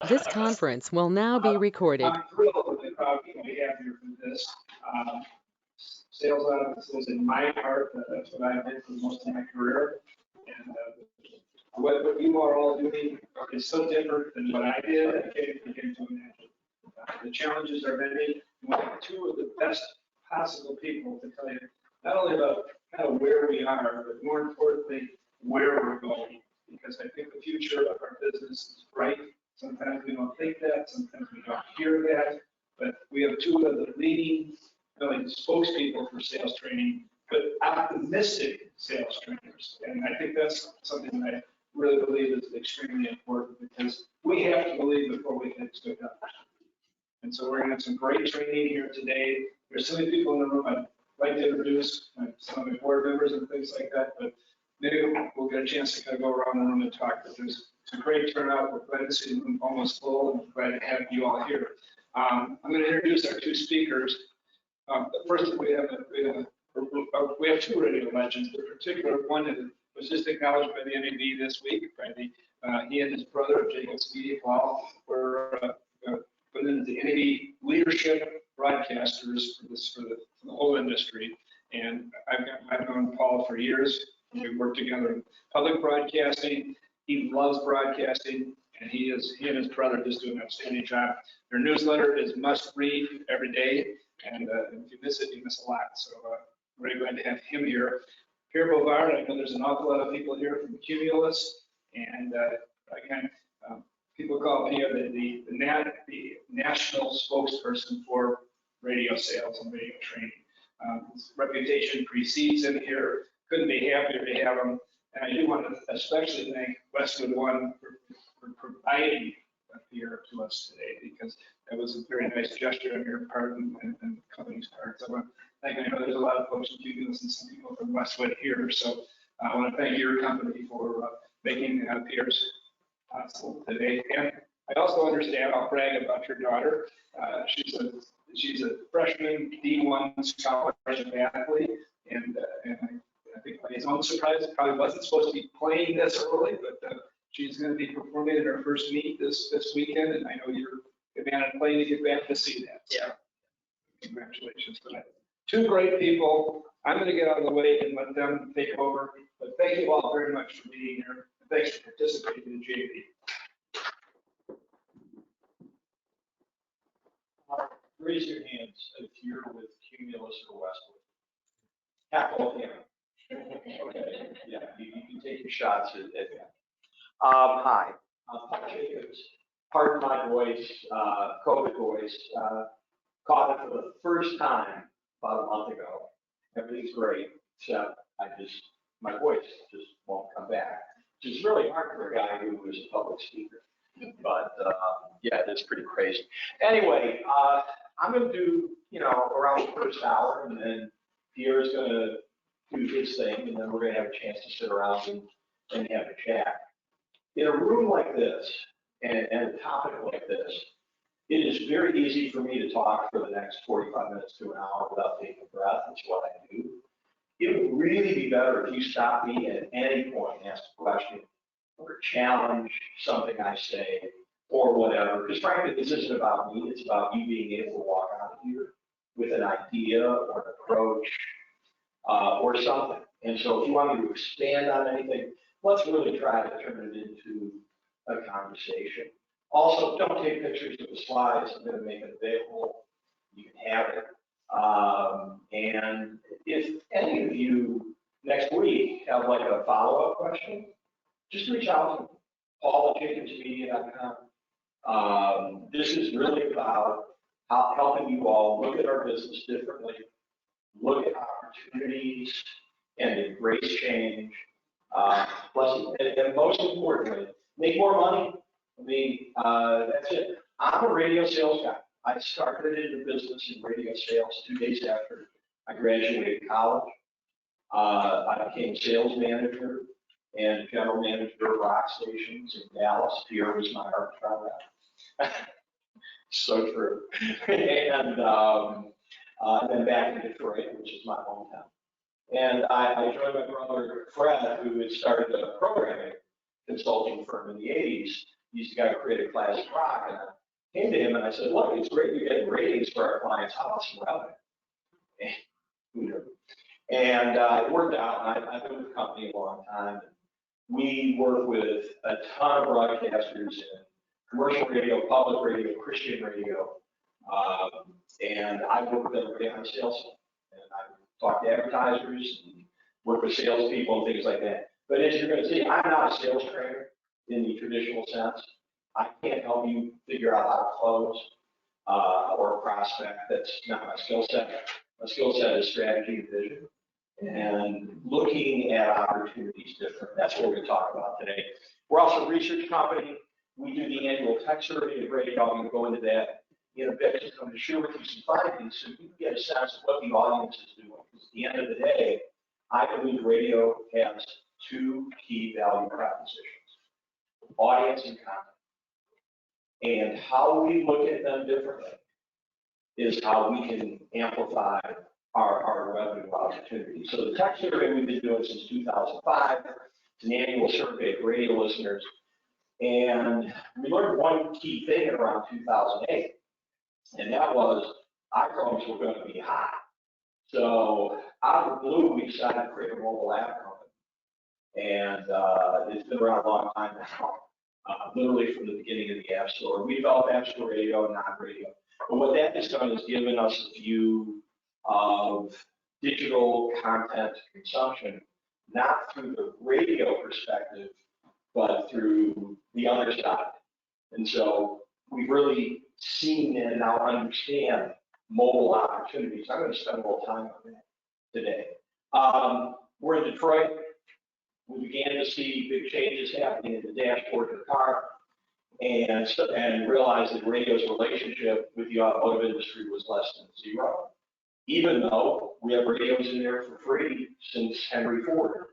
This conference will now be recorded. I'm thrilled with the crowd we have here for this. Um, Sales is in my heart. That's what I've been for most of my career. And what you are all doing is so different than what I did. I can't begin to imagine. The challenges are many. We have two of the best possible people to tell you not only about kind of where we are, but more importantly, where we're going. Because I think the future of our business is bright. Sometimes we don't think that, sometimes we don't hear that, but we have two of the leading, really, spokespeople for sales training, but optimistic sales trainers. And I think that's something that I really believe is extremely important because we have to believe before we can expect others. And so we're going to have some great training here today. There's so many people in the room I'd like to introduce, some of the board members and things like that, but maybe we'll get a chance to kind of go around the room and talk. But there's a great turnout. We're glad to see the room almost full, and we're glad to have you all here. I'm going to introduce our two speakers. First, we have two radio legends. In particular, one that was just acknowledged by the NAB this week. He and his brother, Jacob Paul, were put into the NAB leadership broadcasters for the whole industry. And I've known Paul for years. We worked together in public broadcasting. He loves broadcasting, and he and his brother just do an outstanding job. Their newsletter is must read every day, and if you miss it, you miss a lot. So we're glad to have him here. Pierre Bouvard, I know there's an awful lot of people here from Cumulus, and again, people call Pierre the national spokesperson for radio sales and radio training. His reputation precedes him here. Couldn't be happier to have him. And I do want to especially thank Westwood One for providing Pierre to us today, because that was a very nice gesture on your part and the company's part. So I want to thank, I know there's a lot of folks in Cumulus and some people from Westwood here. So I want to thank your company for making Pierre's possible today. And I also understand, I'll brag about your daughter. She's a freshman D1 scholarship athlete, and I think by his own surprise, probably wasn't supposed to be playing this early, but she's going to be performing in her first meet this weekend, and I know you're a man on plane to get back to see that. So, yeah. Congratulations for that. Two great people. I'm going to get out of the way and let them take over. But thank you all very much for being here. Thanks for participating in JV. Raise your hands if you're with Cumulus or Westwood. Half of them. Okay. Yeah, you can take your shots at that. Hi, I'm Paul Jacobs. Pardon my voice, COVID voice. Caught it for the first time about a month ago. Everything's great, except my voice just won't come back. Which is really hard for a guy who was a public speaker. But yeah, that's pretty crazy. Anyway, I'm going to do, around the first hour, and then Pierre's going to do his thing, and then we're going to have a chance to sit around and have a chat. In a room like this, and a topic like this, it is very easy for me to talk for the next 45 minutes to an hour without taking a breath. That's what I do. It would really be better if you stopped me at any point and asked a question or challenge something I say or whatever. Because frankly, this isn't about me. It's about you being able to walk out of here with an idea or an approach or something. And so if you want me to expand on anything, let's really try to turn it into a conversation. Also, don't take pictures of the slides. I'm going to make it available. You can have it. And if any of you next week have like a follow-up question, just reach out to me, paul@jacobsmedia.com. This is really about helping you all look at our business differently, look at opportunities, and embrace change. And most importantly, make more money. I mean, that's it. I'm a radio sales guy. I started in the business in radio sales 2 days after I graduated college. I became sales manager and general manager of rock stations in Dallas. Pierre was my arbitrage rep. So true. And then back in Detroit, which is my hometown. And I joined my brother Fred, who had started a programming consulting firm in the 80s. He's the guy who created classic rock. And I came to him and I said, look, it's great you're getting ratings for our clients. How about some revenue? Who knew? And it worked out. And I've been with the company a long time. We work with a ton of broadcasters in commercial radio, public radio, Christian radio. And I work with everybody on sales. And I talk to advertisers and work with salespeople and things like that. But as you're going to see, I'm not a sales trainer in the traditional sense. I can't help you figure out how to close or prospect. That's not my skill set. My skill set is strategy and vision and looking at opportunities different. That's what we're going to talk about today. We're also a research company. We do the annual tech survey at Radio. I'm going to go into that in a bit. I'm going to share with you some findings so you can get a sense of what the audience is doing. Because at the end of the day, I believe radio has two key value propositions: audience and content. And how we look at them differently is how we can amplify our revenue opportunities. So the tech survey we've been doing since 2005, it's an annual survey of radio listeners. And we learned one key thing at around 2008, and that was iPhones were going to be hot. So out of the blue, we decided to create a mobile app company. And it's been around a long time now, literally from the beginning of the App Store. We developed App Store radio, non-radio. But what that has done is given us a view of digital content consumption, not through the radio perspective, but through the other side. And so we've really seen and now understand mobile opportunities. I'm going to spend a little time on that today. We're in Detroit. We began to see big changes happening in the dashboard of the car and realized that radio's relationship with the automotive industry was less than zero, even though we have radios in there for free since Henry Ford.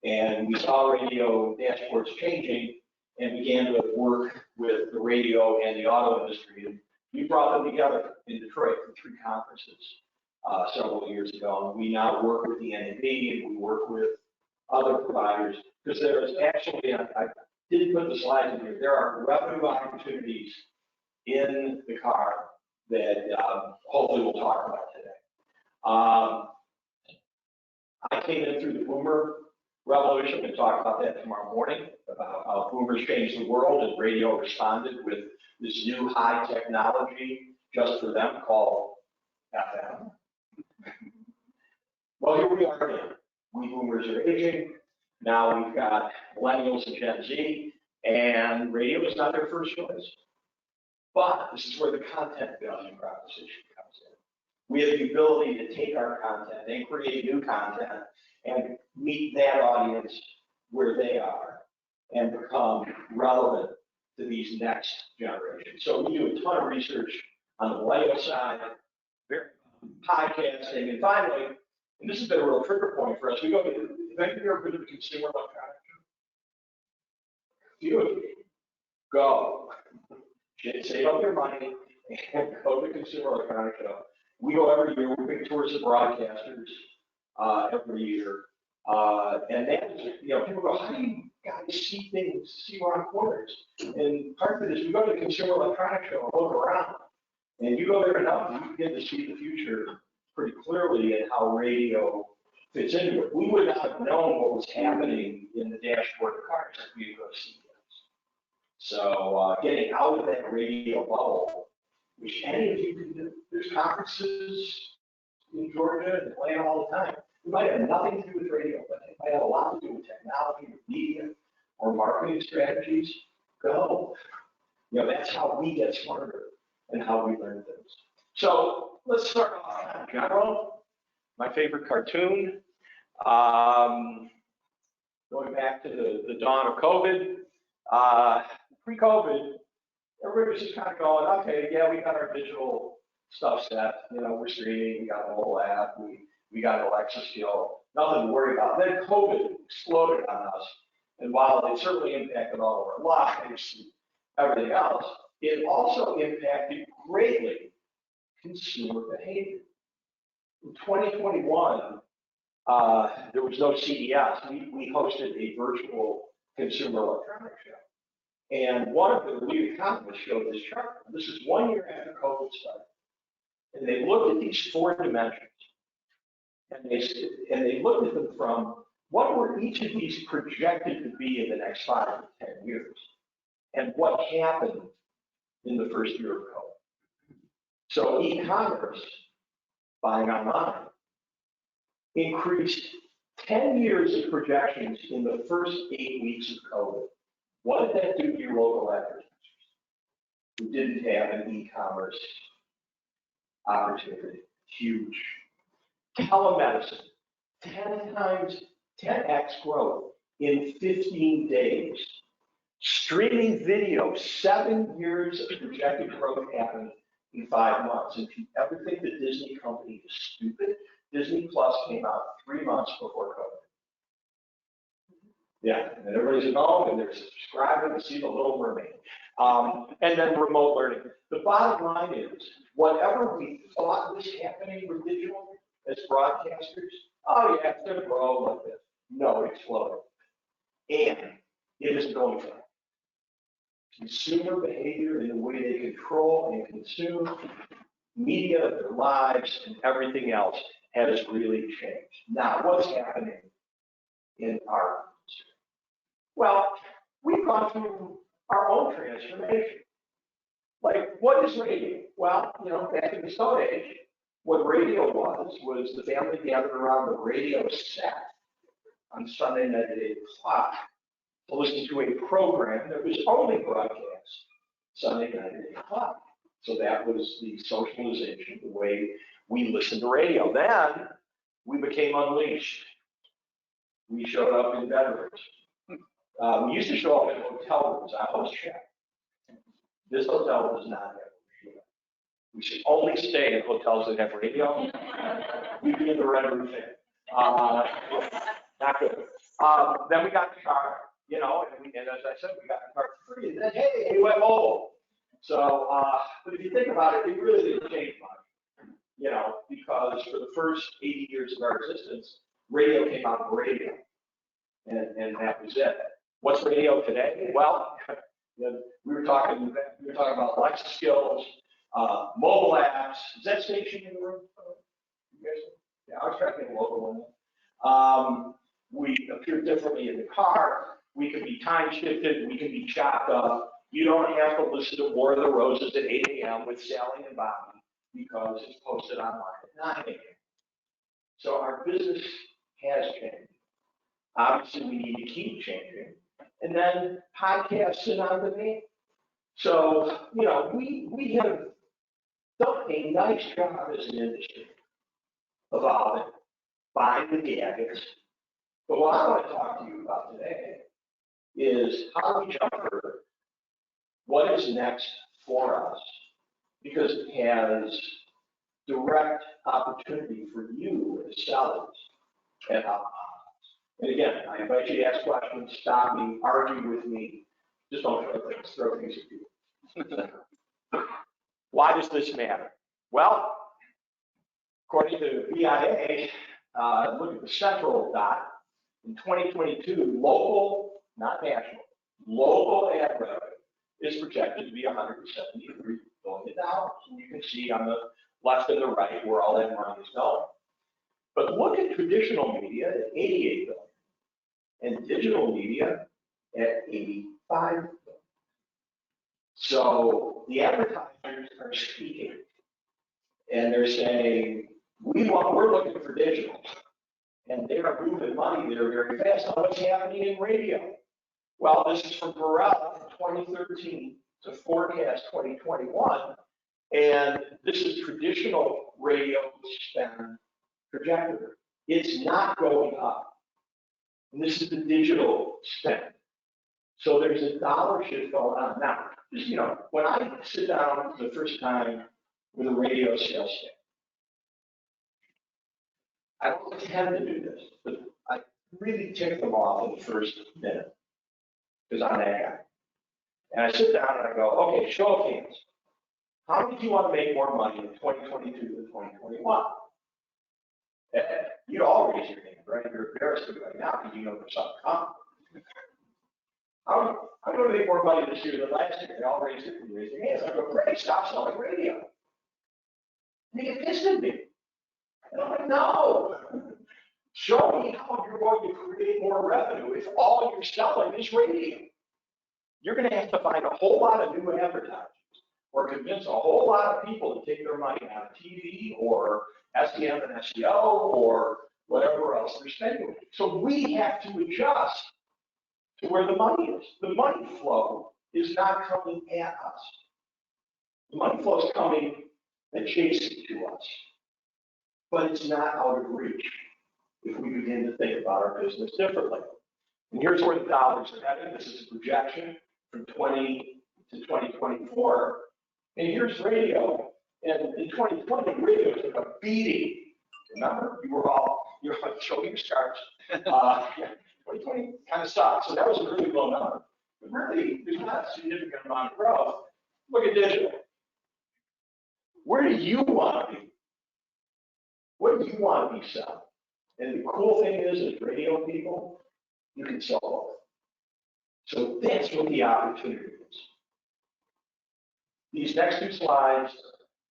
And we saw radio dashboards changing and began to work with the radio and the auto industry. And we brought them together in Detroit for 3 conferences several years ago. And we now work with the NAB and we work with other providers because there is actually, I didn't put the slides in here, there are revenue opportunities in the car that hopefully we'll talk about today. I came in through the boomer revolution. We'll talk about that tomorrow morning, about how boomers changed the world and radio responded with this new high technology just for them called FM. Well, here we are again. We boomers are aging. Now we've got millennials and Gen Z, and radio is not their first choice. But this is where the content value proposition comes in. We have the ability to take our content and create new content and meet that audience where they are and become relevant to these next generations. So we do a ton of research on the millennial side, podcasting, and finally, and this has been a real trigger point for us, we go to, have you ever been to the Consumer Electronics Show? Few of you. Go. Save up your money and go to the Consumer Electronics Show. We go every year. We bring tours of broadcasters every year. And that is, people go, how do you guys see things, see around corners? And part of it is we go to the Consumer Electronics Show and look around. And you go there enough, you begin to see the future pretty clearly and how radio fits into it. We would not have known what was happening in the dashboard of cars if we go see this. So getting out of that radio bubble, which any of you can do. There's conferences in Georgia and Atlanta all the time. It might have nothing to do with radio, but it might have a lot to do with technology or media or marketing strategies. Go. That's how we get smarter and how we learn things. So let's start off in general. My favorite cartoon. Going back to the dawn of COVID. Pre-COVID, everybody was just kind of going, okay, yeah, we got our digital stuff set. We're streaming, we got a mobile app, we got an Alexa skill, nothing to worry about. Then COVID exploded on us. And while it certainly impacted all of our lives and everything else, it also impacted greatly consumer behavior. In 2021, there was no CES. We hosted a virtual Consumer Electronics Show. And one of the lead economists showed this chart. This is 1 year after COVID started. And they looked at these 4 dimensions. And they looked at them from what were each of these projected to be in the next 5 to 10 years. And what happened in the first year of COVID. So e-commerce, buying online, increased 10 years of projections in the first 8 weeks of COVID. What did that do to your local advertisers who didn't have an e-commerce opportunity? Huge. Telemedicine, 10x growth in 15 days. Streaming video, 7 years of projected growth happened in 5 months. And if you ever think the Disney company is stupid, Disney Plus came out 3 months before COVID. Yeah, and everybody's at home and they're subscribing to see The Little Mermaid. And then remote learning. The bottom line is, whatever we thought was happening with digital as broadcasters, oh yeah, it's going to grow like this. No, it exploded. And it is going to. Consumer behavior and the way they control and consume media, their lives, and everything else has really changed. Now, what's happening in our industry? Well, we've gone through our own transformation. Like, what is radio? Well, back in the Stone Age, what radio was the family gathered around the radio set on Sunday night at 8 o'clock to listen to a program that was only broadcast Sunday night at 8 o'clock. So that was the socialization, the way we listened to radio. Then we became unleashed. We showed up in bedrooms. We used to show up in hotel rooms. I always check. This hotel does not have radio. We should only stay in hotels that have radio. We'd be in the red roof thing. Not good. Then we got the car, and as I said, we got the car for free. And then, hey, we went mobile. So, but if you think about it, it really didn't change much, because for the first 80 years of our existence, radio came out of radio, and that was it. What's radio today? Well, we were talking about Alexa skills, mobile apps. Is that station in the room? You guys? Yeah, I was trying to get a local one. We appear differently in the car. We can be time shifted. We can be chopped up. You don't have to listen to War of the Roses at 8 a.m. with Sally and Bobby because it's posted online at 9 a.m. So our business has changed. Obviously, we need to keep changing. And then podcasts and on demand. So, we have done a nice job as an industry evolving, buying the gadgets. But what I want to talk to you about today is how do we jump further? What is next for us? Because it has direct opportunity for you as sellers and outbound. And again, I invite you to ask questions, stop me, argue with me. Just don't throw things at people. Why does this matter? Well, according to BIA, look at the central dot. In 2022, local, not national, local ad revenue is projected to be $173 billion. And you can see on the left and the right where all that money is going. But look at traditional media at $88 billion and digital media at $85 billion. So the advertisers are speaking and they're saying, we're looking for digital. And they are moving money there very fast. Now, what's happening in radio? Well, this is from Burrell in 2013 to forecast 2021. And this is traditional radio spend trajectory. It's not going up. And this is the digital spend. So there's a dollar shift going on. Now, just, when I sit down for the first time with a radio sales staff, I don't tend to do this, but I really tick them off in the first minute because I'm that guy. And I sit down and I go, okay, show of hands. How did you want to make more money in 2022 than 2021? You'd all raise your hand, right? You're embarrassed right now because you know there's something coming. I'm going to make more money this year than last year. They all raised their hands. I go, great, stop selling radio. And they get pissed at me. And I'm like, no. Show me how you're going to create more revenue if all you're selling is radio. You're going to have to find a whole lot of new advertisers or convince a whole lot of people to take their money out of TV or SEM and SEO or whatever else they're spending. So we have to adjust to where the money is. The money flow is not coming at us. The money flow is coming adjacent to us, but it's not out of reach if we begin to think about our business differently. And here's where the dollars are headed. This is a projection from 20 to 2024. And here's radio. And in 2020, radio took a beating. Remember, you were showing your scars. 2020 kind of sucked. So that was a really low number. But really, there's not a significant amount of growth. Look at digital. Where do you want to be? What do you want to be selling? And the cool thing is, as radio people, you can sell both. So that's what the opportunity is. These next two slides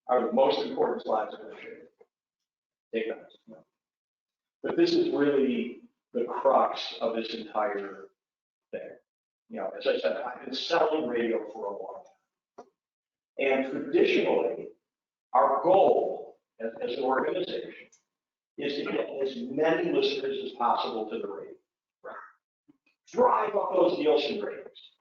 are the most important slides I'm going to show you. Take them. But this is really the crux of this entire thing. You know, as I said, I've been selling radio for a long time. And traditionally, our goal as an organization is to get as many listeners as possible to the radio. Right? Drive up those Nielsen ratings.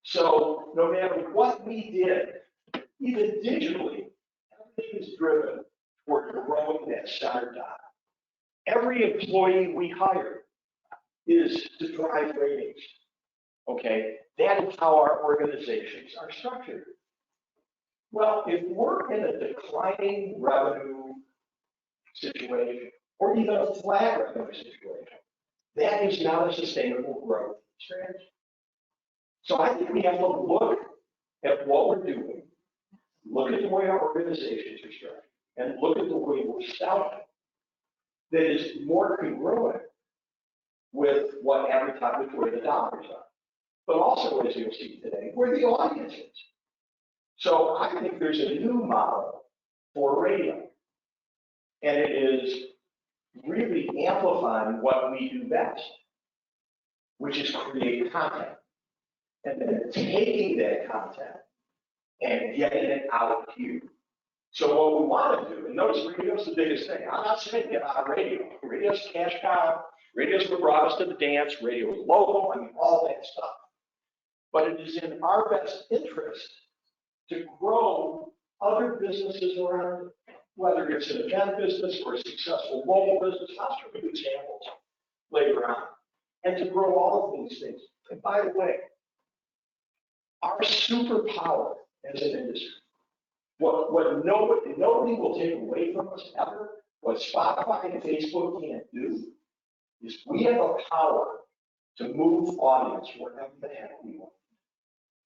So no matter what we did, even digitally, everything is driven toward growing that center dot. Every employee we hire is to drive ratings. Okay, that is how our organizations are structured. Well, if we're in a declining revenue situation, or even a flat revenue situation, that is not a sustainable growth strategy. So I think we have to look at what we're doing, look at the way our organizations are structured, and look at the way we're selling that is more congruent with what advertising, with where the dollars are. But also, as you'll see today, where the audience is. So I think there's a new model for radio. And it is really amplifying what we do best, which is create content. And then taking that content and getting it out to you. So what we want to do, and notice radio's the biggest thing. I'm not saying get out of radio. Radio's cash cow. Radio's what brought us to the dance. Radio is local. I mean, all that stuff. But it is in our best interest to grow other businesses around it, whether it's an event business or a successful mobile business. I'll show you examples later on. And to grow all of these things. And by the way, our superpower as an industry, what nobody will take away from us ever, what Spotify and Facebook can't do, is we have a power to move audience wherever the heck we want.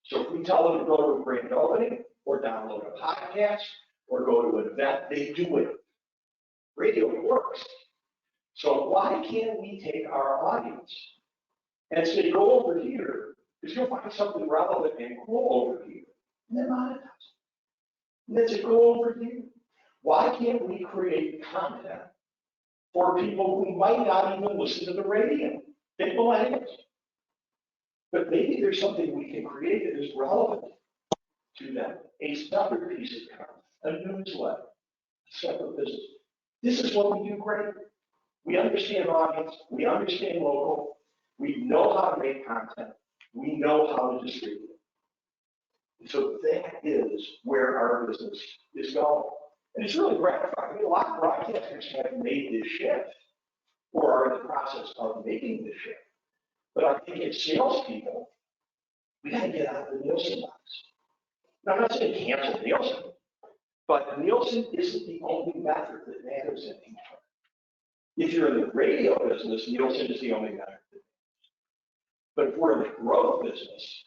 So if we tell them to go to a grand opening, or download a podcast, or go to an event, they do it. Radio works. So why can't we take our audience and say, go over here, because you'll find something relevant and cool over here, and then monetize. And then say, go over here. Why can't we create content for people who might not even listen to the radio? Think millennials. But maybe there's something we can create that is relevant to them. A separate piece of content, a newsletter, a separate business. This is what we do great. We understand audience, we understand local, we know how to make content, we know how to distribute it. So that is where our business is going. And it's really gratifying. I mean, a lot of broadcasters have made this shift or are in the process of making this shift. But I think as salespeople, we got to get out of the Nielsen box. Now, I'm not saying cancel Nielsen, but Nielsen isn't the only method that matters anymore. If you're in the radio business, Nielsen is the only method. But if we're in the growth business,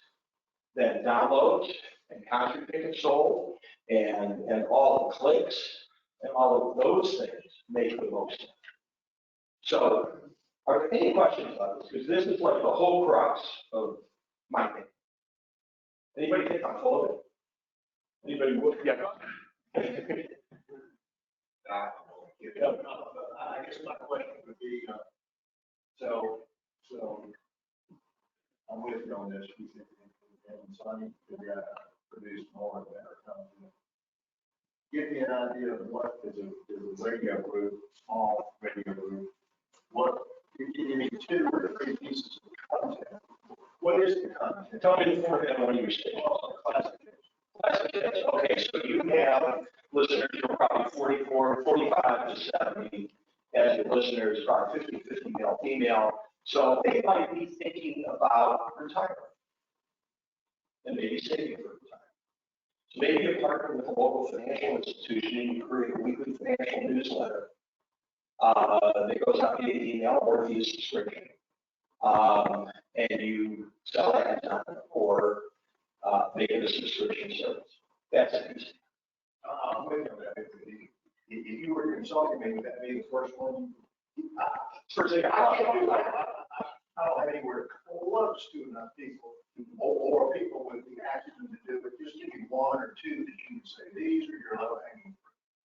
then downloads and concert tickets sold and all the clicks and all of those things make the most sense. So, are there any questions about this? Because this is like the whole crux of My thing. Anybody think I'm full of it? Anybody would? Yeah. Go ahead. I guess my question would be, so I'm with you on this. We think so I need to figure out how to produce more and better content. Give me an idea of what is a radio group, small radio group. What, you need 2 or 3 pieces of content. What is the content? Tell me the format on your station. Classic. Okay, so you have listeners who are probably 44, 45 to 70 as your listeners, probably 50 male, female. So they might be thinking about retirement and maybe saving for retirement. So maybe you partner with a local financial institution and you create a weekly financial newsletter that goes out via email or via subscription. And you sell that or make it a subscription service. That's it. Wait a minute. If you were consulting me, would that be the first one? First thing, I don't have anywhere close to enough people or people with the acumen to do it. Just give me 1 or 2 that you can say, these are your low hanging.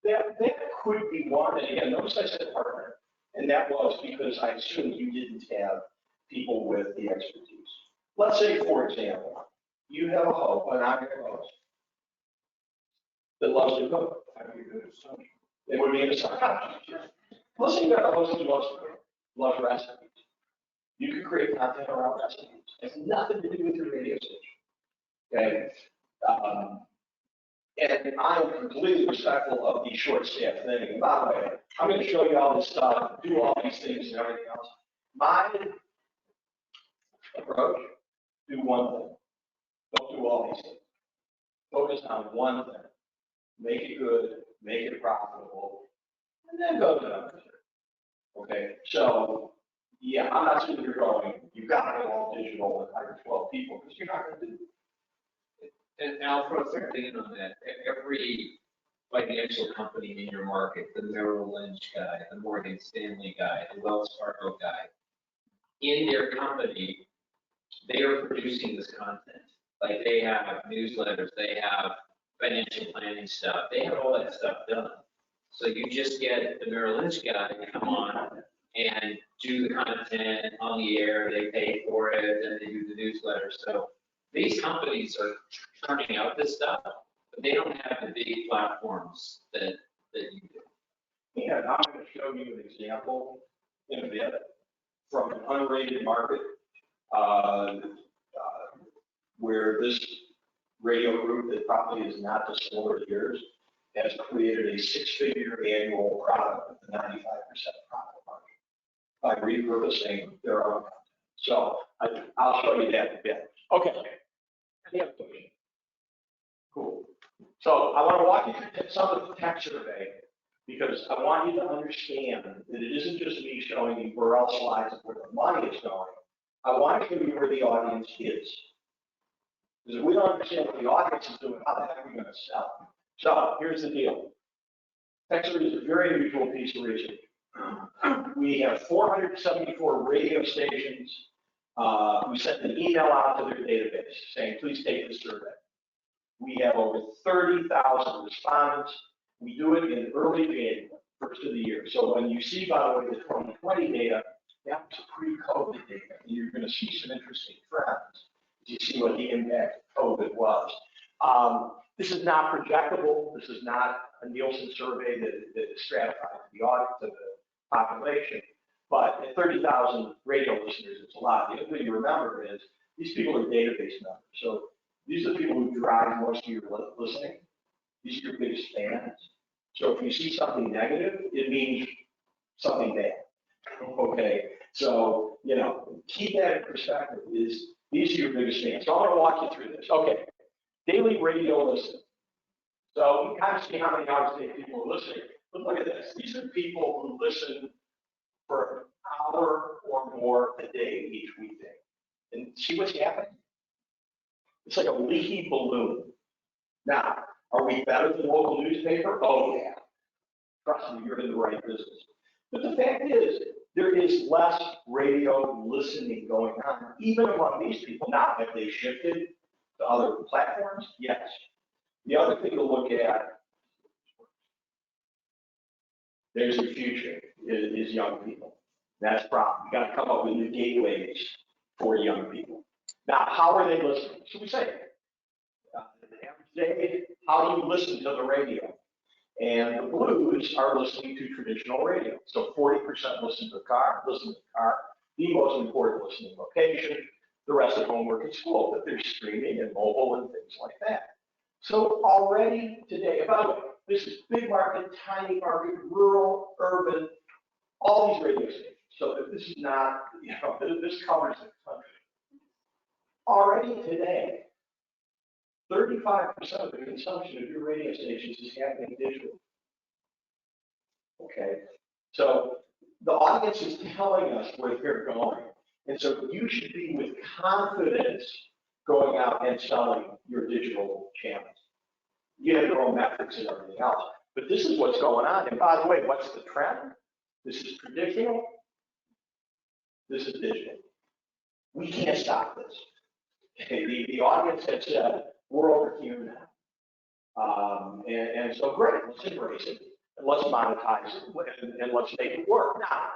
that could be one. And again, notice I said partner. And that was because I assumed you didn't have people with the expertise. Let's say, for example, you have a host, an on-air host that loves to cook. It would be an assumption. Let's say you got a host who loves to cook, loves recipes. You could create content around recipes. It has nothing to do with your radio station. Okay? And I'm completely respectful of the short staff thing. And by the way, I'm going to show you all this stuff, do all these things and everything else. My approach, do one thing. Don't do all these things. Focus on one thing. Make it good, make it profitable, and then go to another thing. Okay, so yeah, I'm not saying you're going, you've got to go all digital and hire 12 people because you're not going to do it. And I'll throw something in on that. Every financial company in your market, the Merrill Lynch guy, the Morgan Stanley guy, the Wells Fargo guy, in their company, they are producing this content. Like they have newsletters, they have financial planning stuff, they have all that stuff done. So you just get the Merrill Lynch guy to come on and do the content on the air, they pay for it, and they do the newsletter. So these companies are turning out this stuff, but they don't have the big platforms that you do. And I'm going to show you an example in a bit from an unrated market where this radio group that probably is not dissimilar to yours has created a 6-figure annual product with a 95% profit margin by repurposing their own content. So I'll show you that in a bit. Okay. Any other question? Cool. So I want to walk you through some of the tech survey because I want you to understand that it isn't just me showing you where else lies and where the money is going. I want to show you where the audience is. Because if we don't understand what the audience is doing, how the heck are we going to sell? So here's the deal. Tech survey is a very unusual piece of research. We have 474 radio stations who sent an email out to their database saying, please take the survey. We have over 30,000 respondents. We do it in early January, first of the year. So when you see, by the way, the 2020 data, that was pre-COVID data. You're going to see some interesting trends. You see what the impact of COVID was. This is not projectable. This is not a Nielsen survey that is stratified to the audience, to the population. But at 30,000 radio listeners, it's a lot. The other thing to remember is these people are database members. So these are the people who drive most of your listening. These are your biggest fans. So if you see something negative, it means something bad. Okay. So, keep that in perspective. These are your biggest fans. So I'm going to walk you through this. Okay. Daily radio listening. So you can kind of see how many hours a day people are listening. But look at this. These are people who listen for an hour or more a day each weekday. And see what's happening? It's like a leaky balloon. Now, are we better than local newspaper? Oh, yeah. Trust me, you're in the right business. But the fact is, there is less radio listening going on, even among these people. Now, have they shifted to other platforms? Yes. The other thing to look at, there's your future, is young people. That's the problem. You got to come up with new gateways for young people. Now, how are they listening? Should we say the average day, how do you listen to the radio? And the blues are listening to traditional radio. So 40% listen to the car, the most important listening location, the rest at home, work, at school, but there's streaming and mobile and things like that. So already today, by the way, this is big market, tiny market, rural, urban, all these radio stations. So this is not, this covers the country. Already today, 35% of the consumption of your radio stations is happening digitally. Okay, so the audience is telling us where they're going. And so you should be with confidence going out and selling your digital channels. You have your own metrics and everything else. But this is what's going on. And by the way, what's the trend? This is traditional. This is digital. We can't stop this. Okay, the audience has said, we're over here now. And so great, let's embrace it. And let's monetize it, and let's make it work. Now,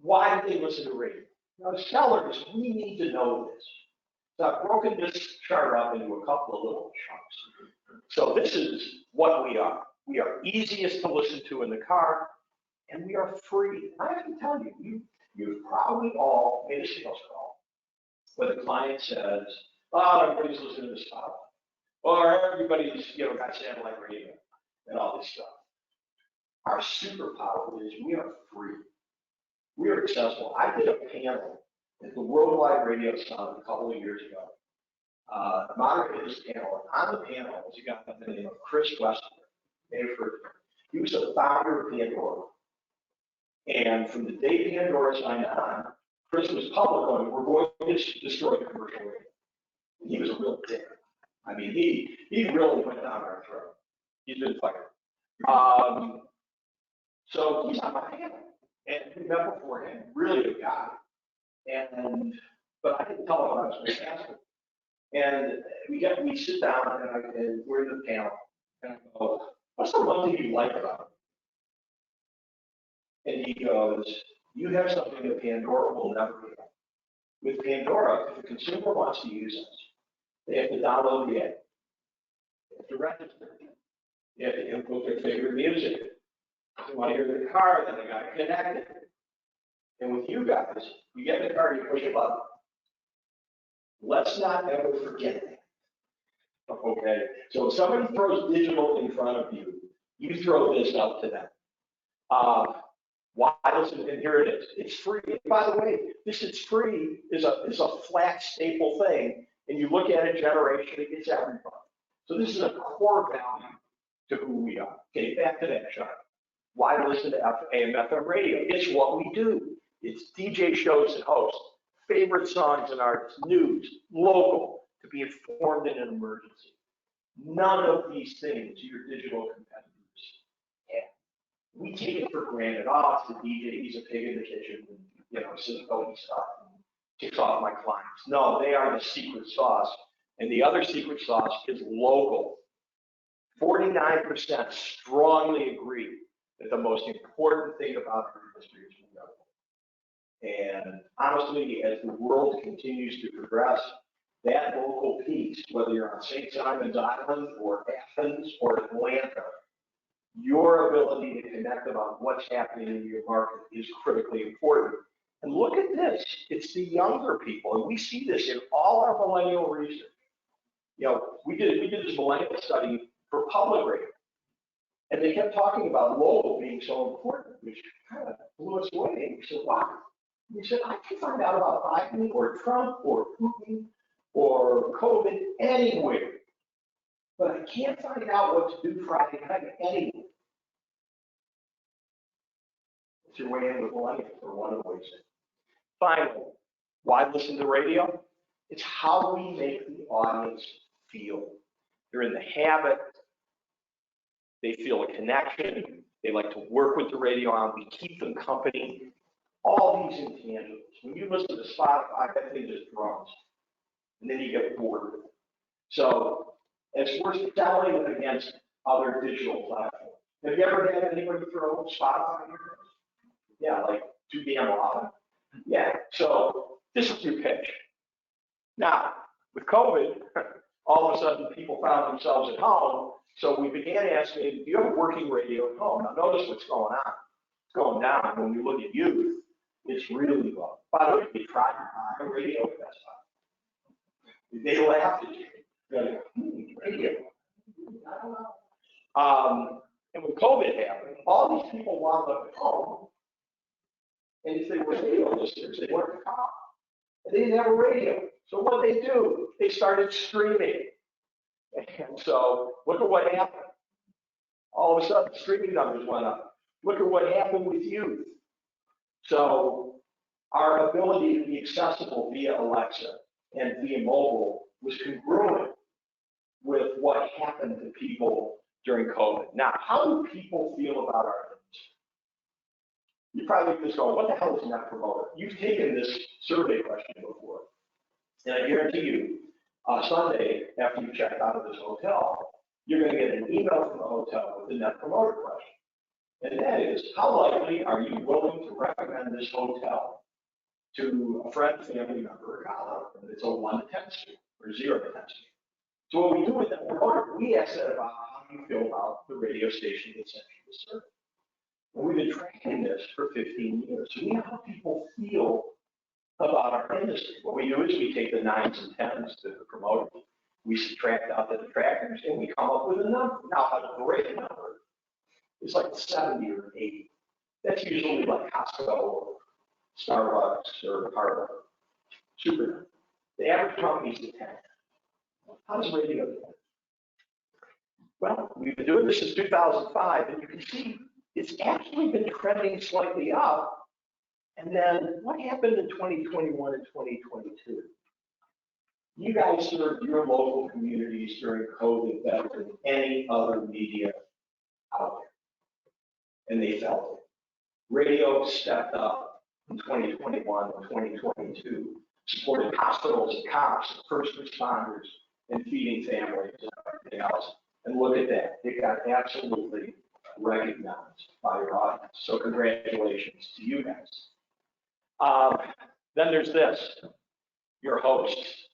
why do they listen to radio? Now, the sellers, we need to know this. So I've broken this chart up into a couple of little chunks. So this is what we are. We are easiest to listen to in the car, and we are free. I have to tell you, you've probably all made a sales call where the client says, oh, everybody's listening to Spotify, or everybody's got satellite radio and all this stuff. Our superpower is we are free. We are accessible. I did a panel at the Worldwide Radio Summit a couple of years ago. Moderated this panel. On the panel was a guy by the name of Chris Westwood. He was the founder of Pandora. And from the day Pandora signed on, Chris was public on, we're going to destroy the commercial radio. And he was a real dick. I mean, he really went down our throat. He's been fired. So he's on my panel. And we met before him, really good guy. But I didn't tell him I was going to ask him. And we sit down and we're in the panel. And I go, what's the one thing you like about it? And he goes, you have something that Pandora will never have. With Pandora, if a consumer wants to use us, they have to download the app. They have to register. They have to input their favorite music. If they want to hear the car, then they got to connect it. And with you guys, you get in the car, you push a button. Let's not ever forget that. Okay? So if somebody throws digital in front of you, you throw this out to them. Why listen? And here it is. It's free. And by the way, this is free is a flat staple thing. And you look at it generation, it gets everybody. So this is a core value to who we are. Okay, back to that chart. Why listen to AM, FM radio? It's what we do. It's DJ shows and hosts, favorite songs and artists, news, local, to be informed in an emergency. None of these things your digital competitors have. We take it for granted. Oh, it's the DJ, he's a pig in the kitchen, and, says coding stuff and kicks off my clients. No, they are the secret sauce. And the other secret sauce is local. 49% strongly agree that the most important thing about our industry is local. And honestly, as the world continues to progress, that local piece, whether you're on St. Simon's Island or Athens or Atlanta, your ability to connect about what's happening in your market is critically important. And look at this, it's the younger people, and we see this in all our millennial research. We did this millennial study for public radio, and they kept talking about local being so important, which kind of blew us away. And we said, wow. We said, I can find out about Biden or Trump or Putin or COVID anywhere, but I can't find out what to do Friday night anywhere. It's your way in with millennials, or one of the ways. Finally, why listen to radio? It's how we make the audience feel. They're in the habit. They feel a connection. They like to work with the radio on. We keep them company. All these intangibles. When you listen to Spotify, that thing just drums. And then you get bored with it. So as we're selling against other digital platforms, have you ever had anybody throw Spotify in your house? Yeah, like too damn often. Yeah, so this is your pitch. Now, with COVID, all of a sudden people found themselves at home, so we began asking, do you have a working radio at home? Now notice what's going on. It's going down. When we look at youth, it's really low. By the way, we tried to buy a radio at Best Buy. They laughed at you. They're like, radio. And when COVID happened, all these people wound up at home, and if they were radio listeners, they weren't at home. And they didn't have a radio. So what they do, they started streaming. And so look at what happened. All of a sudden, streaming numbers went up. Look at what happened with youth. So our ability to be accessible via Alexa and via mobile was congruent with what happened to people during COVID. Now, how do people feel about our industry? You're probably just going, what the hell is Net Promoter? You've taken this survey question before. And I guarantee you, Sunday, after you check out of this hotel, you're going to get an email from the hotel with the Net Promoter question. And that is, how likely are you willing to recommend this hotel to a friend, family member, or colleague? And it's a 1 to 10 scale or 0 to 10 scale. So what we do with Net Promoter, we ask that about how you feel about the radio station that sent you the survey. And we've been tracking this for 15 years. So we know how people feel about our industry. What we do is we take the 9s and 10s to the promoter, we subtract out the detractors, and we come up with a number. Now, a great number is like 70 or 80. That's usually like Costco or Starbucks or Harvard. Super. The average company is a 10. How does radio do that? Well, we've been doing this since 2005, and you can see it's actually been trending slightly up. And then what happened in 2021 and 2022? You guys served your local communities during COVID better than any other media out there. And they felt it. Radio stepped up in 2021 and 2022, supporting hospitals and cops, and first responders, and feeding families and everything else. And look at that. It got absolutely recognized by your audience. So congratulations to you guys. Then there's this, your hosts.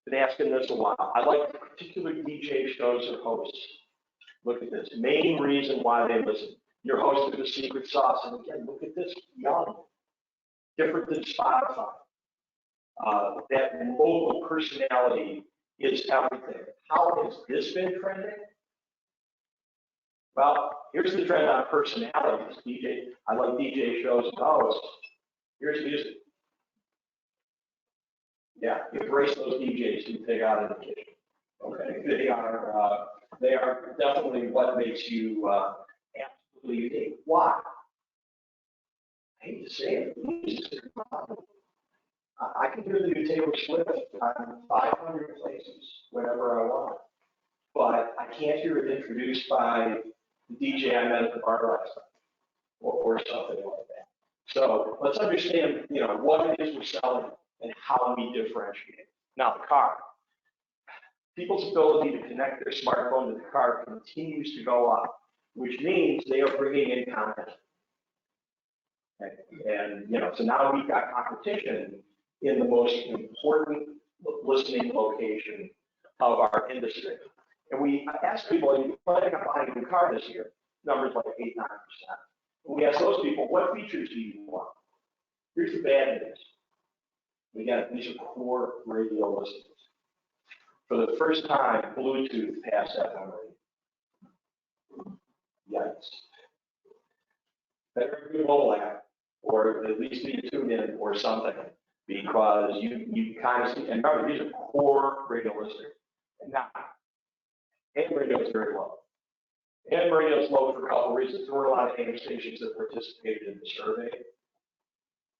Been asking this a while. I like particular DJ shows or hosts. Look at this. Main reason why they listen. Your host of the secret sauce. And again, look at this. Young. Different than Spotify. That local personality is everything. How has this been trending? Well, here's the trend on personalities. DJ, I like DJ shows and hosts. Here's music. Yeah, embrace those DJs who take out in the kitchen. Okay, they are definitely what makes you absolutely unique. Why? I hate to say it, music's a problem. I can hear the new Taylor Swift on 500 places whenever I want, but I can't hear it introduced by the DJ I met at the bar last night or something like that. So let's understand, what it is we're selling and how we differentiate. Now, the car. People's ability to connect their smartphone to the car continues to go up, which means they are bringing in content. And so now we've got competition in the most important listening location of our industry. And we ask people, are you planning on buying a new car this year? Numbers like 8-9%. We ask those people, what features do you want? Here's the bad news. Again, these are core radio listeners. For the first time, Bluetooth passed FM radio. Yikes. Better do a mobile app, or at least be tuned in or something, because you kind of see, and remember, these are core radio listeners. And now, AM radio is very low. AM radio is low for a couple of reasons. There were a lot of AM stations that participated in the survey,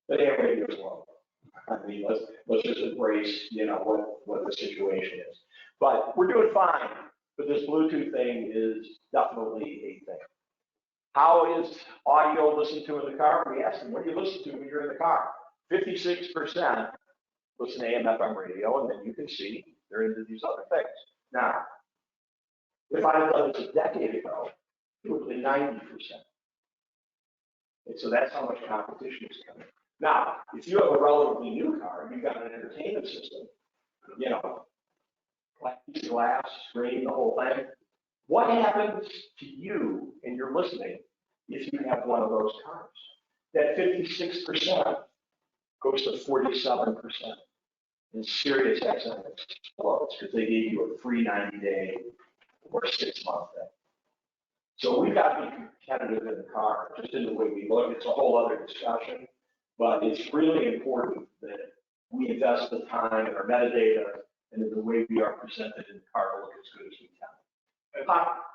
but AM radio is low. I mean, let's just embrace, what the situation is. But we're doing fine, but this Bluetooth thing is definitely a thing. How is audio listened to in the car? We asked them, what do you listen to when you're in the car? 56% listen to AM/FM radio, and then you can see they're into these other things. Now, if I had done this a decade ago, it would have been 90%. And so that's how much competition is coming. Now, if you have a relatively new car, you've got an entertainment system, you know, piece of glass, screen, the whole thing. What happens to you and your listening if you have one of those cars? That 56% goes to 47%. And Sirius XM explodes because they gave you a free 90-day or 6-month thing. So we've got to be competitive in the car, just in the way we look. It's a whole other discussion, but it's really important that we invest the time in our metadata and in the way we are presented in the car to look as good as we can.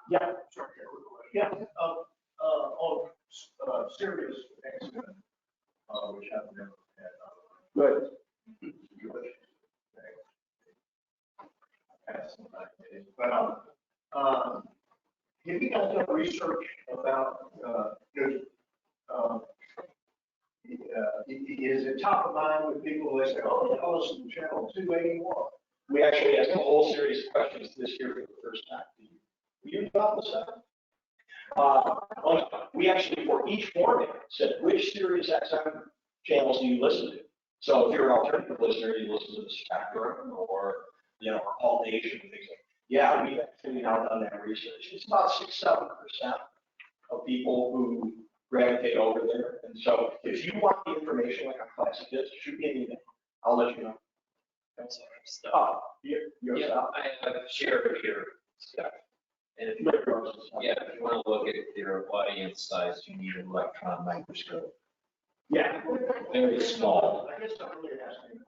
Yeah. Sorry, Yeah. on Sirius XM, which I've never had. Good. But have you guys done research about, is it top of mind with people that say, oh, yeah, I listen to channel 281? We actually asked a whole series of questions this year for the first time. Were you involved with that? We actually, for each format, said which Sirius XM channels do you listen to? So if you're an alternative listener, you listen to the Spectrum or, you know, or All Nation and things like that. Yeah, we've actually now done that research. It's about 6-7% of people who gravitate over there. And so if you want the information like on classic disc, shoot me an email. I'll let you know. That's our stuff. Oh, your Yeah, stuff. I have shared here stuff. And if you, yeah, if you want to look at their audience size, you need an electron microscope. Yeah. Very small. I guess I'm really asking,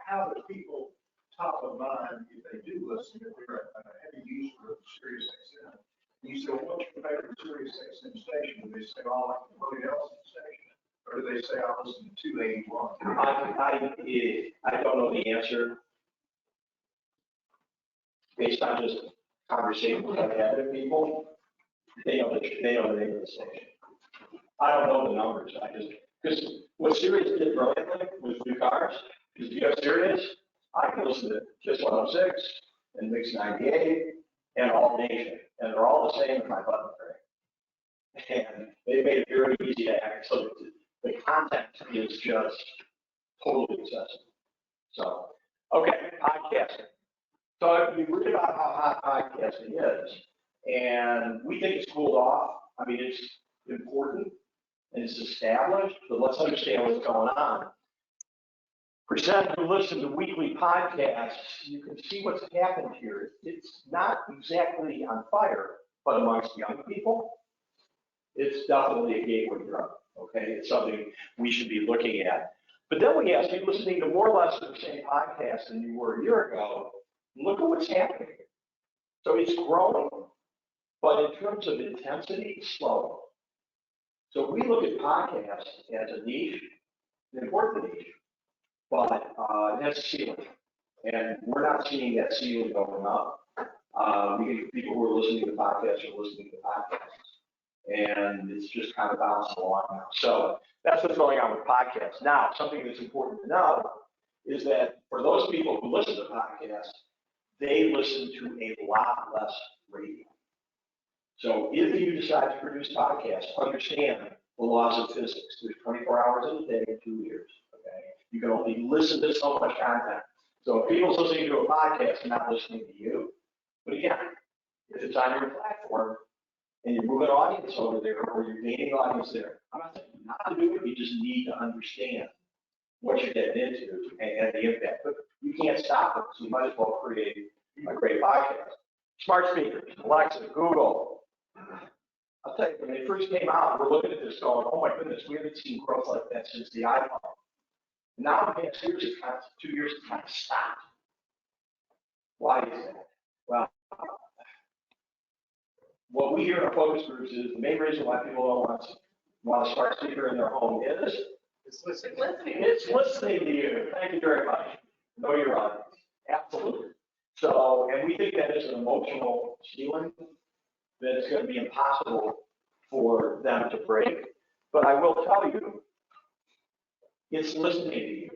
how do people top of mind if they do listen, if they're a heavy user of Sirius XM? You say, well, what's your favorite Sirius XM station? Do they say, oh, I like somebody else's station? Or do they say, I listen to 281? I don't know the answer based on just conversations I've had with people. They know the name of the station. I don't know the numbers. Because what Sirius did brilliantly with new cars, because if you have Sirius, I can listen to just 106 and Mix 98 and All Nation, and they're all the same in my button tray. And they made it very easy to act. So the content is just totally accessible. So, okay, podcasting. So we read about how hot podcasting is, and we think it's cooled off. I mean, it's important and it's established, but let's understand what's going on. Percent who listen to weekly podcasts, you can see what's happened here. It's not exactly on fire, but amongst young people, it's definitely a gateway drug, okay? It's something we should be looking at. But then we ask you listening to more or less the same podcast than you were a year ago, look at what's happening. So it's growing, but in terms of intensity, it's slowing. So we look at podcasts as a niche, an important niche, but it has a ceiling. And we're not seeing that ceiling going up. People who are listening to podcasts are listening to podcasts. And it's just kind of bouncing along now. So that's what's going on with podcasts. Now, something that's important to know is that for those people who listen to podcasts, they listen to a lot less radio. So if you decide to produce podcasts, understand the laws of physics. There's 24 hours in a day in 2 years, okay? You can only listen to so much content. So if people's listening to a podcast and not listening to you, but again, if it's on your platform and you're moving audience over there or you're gaining audience there, I'm not saying not to do it, you just need to understand what you're getting into and the impact. But you can't stop it, so you might as well create a great podcast. Smart speakers, Alexa, Google. I'll tell you, when they first came out, we're looking at this going, oh my goodness, we haven't seen growth like that since the iPhone. Now, the past 2 years, it's kind of stopped. Why is that? Well, what we hear in our focus groups is the main reason why people don't want a smart speaker in their home is It's listening. it's listening to you. Thank you very much. Know your audience. Absolutely. So, and we think that is an emotional ceiling that it's going to be impossible for them to break. But I will tell you, it's listening to you.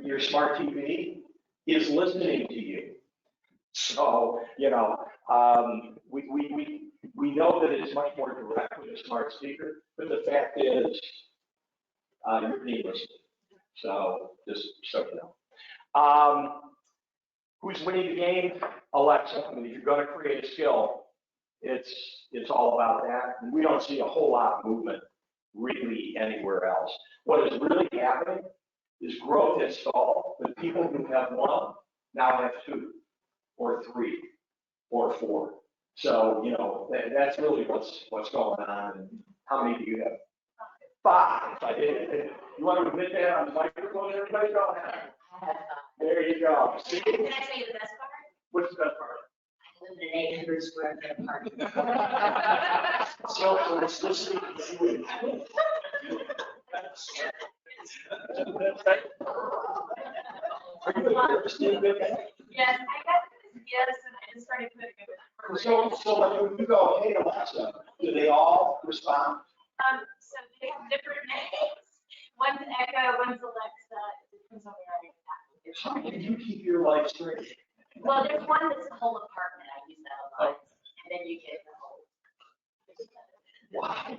Your smart TV is listening to you. So, you know, we know that it's much more direct with a smart speaker, but the fact is, you're being listened to. So, just so you know. Who's winning the game? Alexa. I mean, if you're going to create a skill, it's all about that. And we don't see a whole lot of movement really anywhere else. What is really happening is growth has stalled, but people who have one now have two, or three, or four. So, you know, that's really what's going on. And how many do you have? 5. I did. You want to admit that on the microphone? Everybody go ahead. There you go. See? Can I tell you the best part? What's the best part? I live in an 800 square foot apartment. So it's listening to you. Are you interested in that? Yes, I got this yes, and I just started putting it in. So like when you go, hey Alexa, do they all respond? So they have different names. One's Echo, one's Alexa. It depends on where I get How do you keep your life straight? Well, there's one that's the whole apartment. I use that a lot. And then you get the whole. Wow.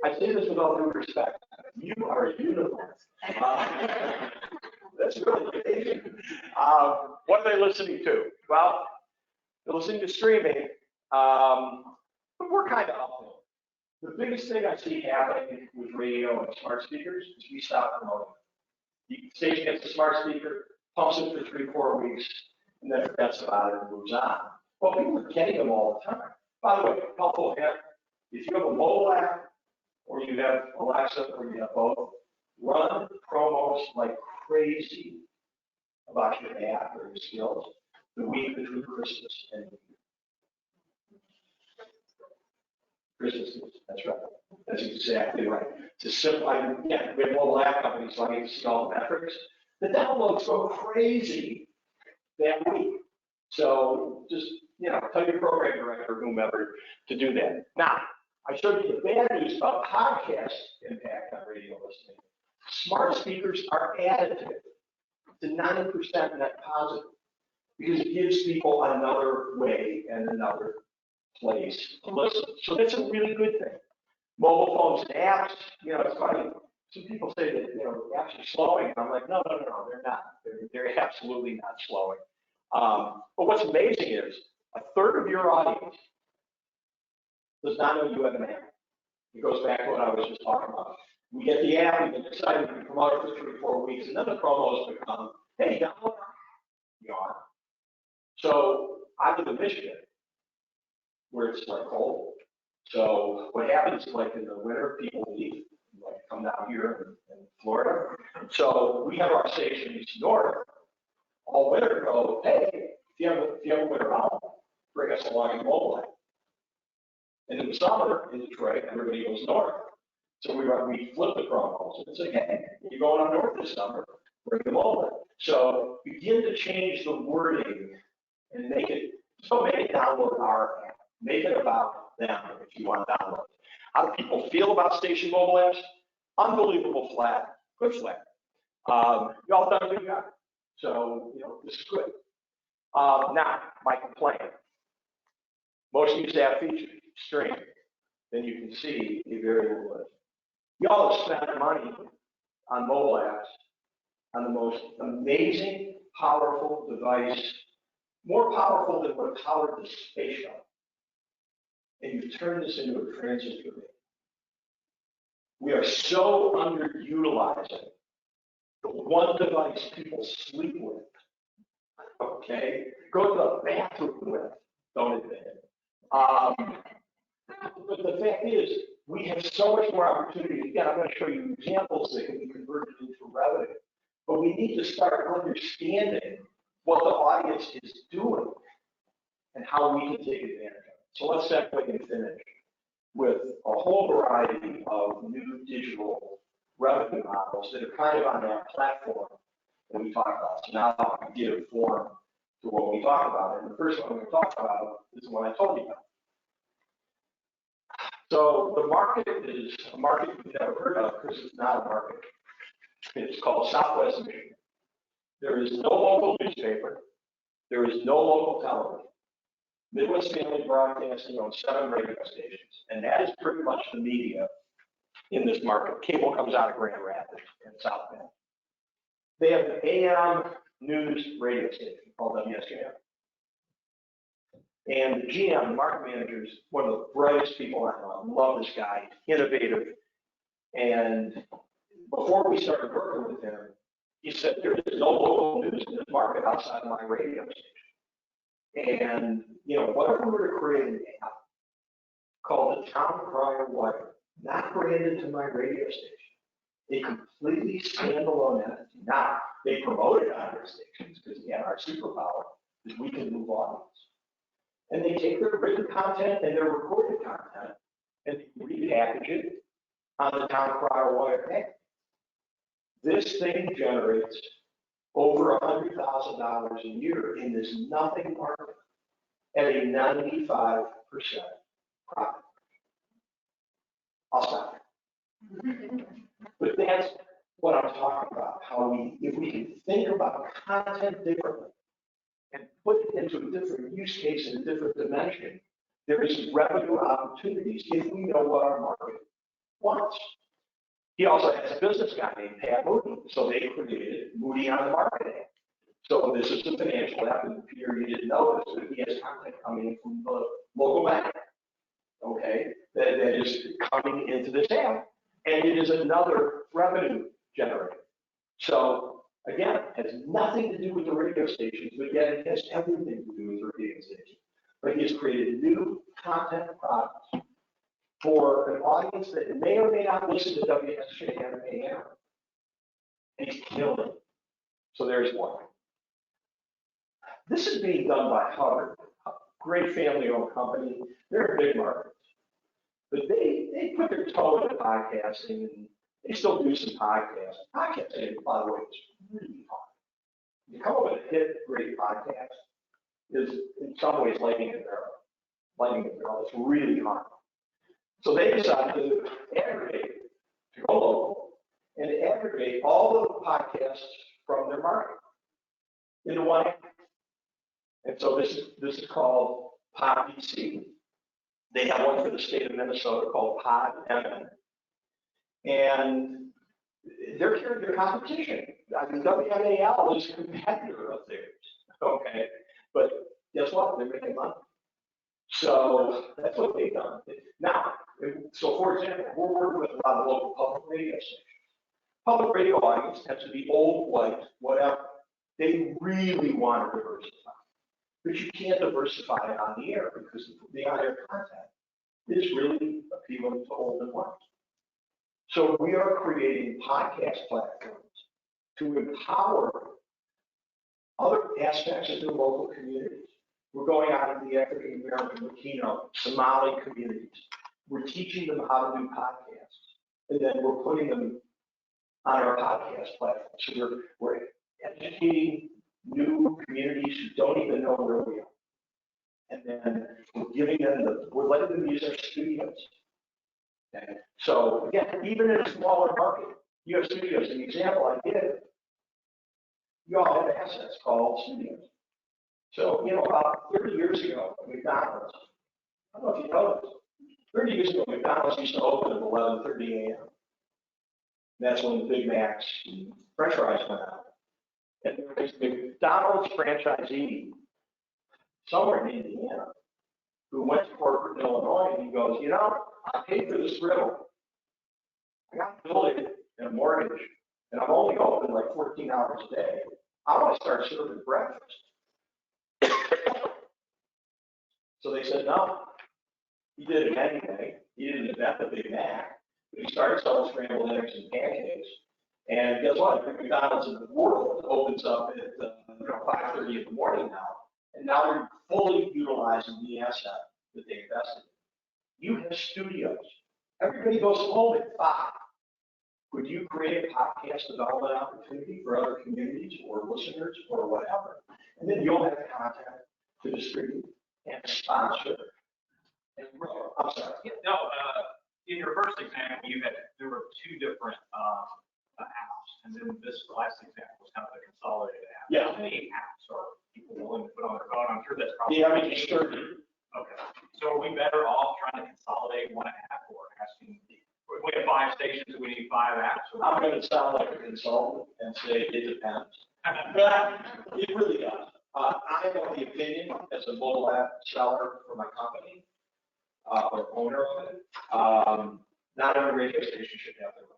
I say this with all due respect. You are a unicorn. That's really amazing. What are they listening to? Well, they're listening to streaming, but we're kind of up there. The biggest thing I see happening with radio and smart speakers is we stop promoting them. The station gets a smart speaker, pumps it for 3-4 weeks, and then forgets about it and moves on. Well, people are getting them all the time. By the way, helpful hint, if you have a mobile app, or you have Alexa, or you have both, run promos like crazy about your app or your skills the week between Christmas and New Year. Christmas, that's right. That's exactly right. To simplify, yeah, we have mobile app companies, so I need to see all the metrics. The downloads go crazy that week. So just, you know, tell your program director or whomever to do that. Now, I showed you the bad news about podcast impact on radio listening. Smart speakers are additive to 90% net positive because it gives people another way and another place to listen. So that's a really good thing. Mobile phones and apps, you know, it's funny. Some people say that, you know, apps are slowing. And I'm like, no, they're not. They're absolutely not slowing. But what's amazing is 1/3 of your audience does not know you have an app. It goes back to what I was just talking about. We get the app, we get excited, we promote it for 3-4 weeks, and then the promos become, hey, download you are. So I live in Michigan, where it's like cold. So what happens, like in the winter, people leave, like come down here in Florida. So we have our stations north. All winter go, hey, if you have a winter home, bring us along in mobile app. And in the summer in Detroit, everybody goes north. So we flip the promos and say, hey, you're going up north this summer, bring them over. So begin to change the wording and make it download our app. Make it about them if you want to download. How do people feel about station mobile apps? Unbelievable flat, good flat. Y'all done a good job. So, you know, this is good. Now, my complaint. Most use app features, stream. Then you can see a variable list. Y'all have spent money on mobile apps on the most amazing, powerful device, more powerful than what powered the space shuttle. And you've turned this into a transit domain. We are so underutilizing the one device people sleep with. Okay? Go to the bathroom with. Don't admit it. But the fact is, we have so much more opportunity. Again, I'm going to show you examples that can be converted into revenue. But we need to start understanding what the audience is doing and how we can take advantage of it. So let's segue and finish with a whole variety of new digital revenue models that are kind of on that platform that we talk about. So now I can give form to what we talk about. And the first one we're going to talk about is the one I told you about. So the market is a market you've never heard of because it's not a market. It's called Southwest Michigan. There is no local newspaper. There is no local television. Midwest Family Broadcasting owns 7 radio stations, and that is pretty much the media in this market. Cable comes out of Grand Rapids and South Bend. They have an AM news radio station called WSJM. And the GM, the market manager, is one of the brightest people I know. I love this guy, innovative. And before we started working with him, he said, there is no local news in this market outside of my radio station. And, you know, what if we were to create an app called the Town Crier Wire, not branded to my radio station, a completely standalone entity. Now, they promote it on their stations because, again, our superpower is we can move audience. And they take their written content and their recorded content and they repackage it on the Town Crier Wire app. This thing generates over $100,000 a year in this nothing market at a 95% profit. I'll stop there. But that's what I'm talking about, how if we can think about content differently and put it into a different use case in a different dimension, there is revenue opportunities if we know what our market wants. He also has a business guy named Pat Moody, so they created Moody on the Market app. So this is a financial app, and Peter, you didn't know this, but he has content coming from the local bank, okay, that is coming into this app, and it is another revenue generator. So again, it has nothing to do with the radio stations, but yet it has everything to do with the radio stations. But he has created new content products for an audience that may or may not listen to WSJM and AM. And he's killing it. So there's one. This is being done by Hubbard, a great family-owned company. They're a big market. But they put their toe into podcasting, and they still do some podcasts. Podcasting, by the way, is really hard. You come up with a hit, great podcast, is in some ways lightning in the barrel. Lightning in the barrel. It's really hard. So they decided to aggregate, to go local, and to aggregate all of the podcasts from their market into one app. And so this is called PodBC. They have one for the state of Minnesota called PodMN. And they're carrying their competition. I mean, WMAL is a competitor of theirs, okay? But guess what? They're making money. So that's what they've done. Now, so for example, we're working with a lot of local public radio stations. Public radio audience tends to be old, white, whatever. They really want to diversify. But you can't diversify it on the air because the on-air content is really appealing to old and white. So we are creating podcast platforms to empower other aspects of the local communities. We're going out into the African American, Latino, Somali communities. We're teaching them how to do podcasts, and then we're putting them on our podcast platform. So we're educating new communities who don't even know where we are. And then we're giving them we're letting them use our studios. Okay. So again, even in a smaller market, you have studios. An example I did, you all have assets called studios. So, you know, about 30 years ago, McDonald's, I don't know if you know this, 30 years ago, McDonald's used to open at 11:30 a.m. That's when the Big Macs and French fries went out. And there was a McDonald's franchisee somewhere in Indiana who went to corporate in Illinois, and he goes, you know, I paid for this grill. I got to build it in a mortgage, and I'm only open like 14 hours a day. I want to start serving breakfast. So they said no. He did it anyway. He didn't invent the Big Mac, but he started selling scrambled eggs and pancakes. And guess what? McDonald's in the world opens up at 5:30 in the morning now, and now they're fully utilizing the asset that they invested in. You have studios. Everybody goes home at 5. Could you create a podcast development opportunity for other communities or listeners or whatever? And then you'll have content to distribute and sponsor and grow. I'm sorry. Yeah, no, in your first example, there were two different apps, and then this last example was kind of a consolidated app. Yeah. How many apps are people willing to put on their phone? I'm sure that's probably. Yeah, I mean, it's 30. Okay, so are we better off trying to consolidate one app or asking, if we have 5 stations, do we need 5 apps? Or- I'm going to sound like a consultant and say it depends. It really does. I am of the opinion, as a mobile app seller for my company, or owner of it, not every radio station should have their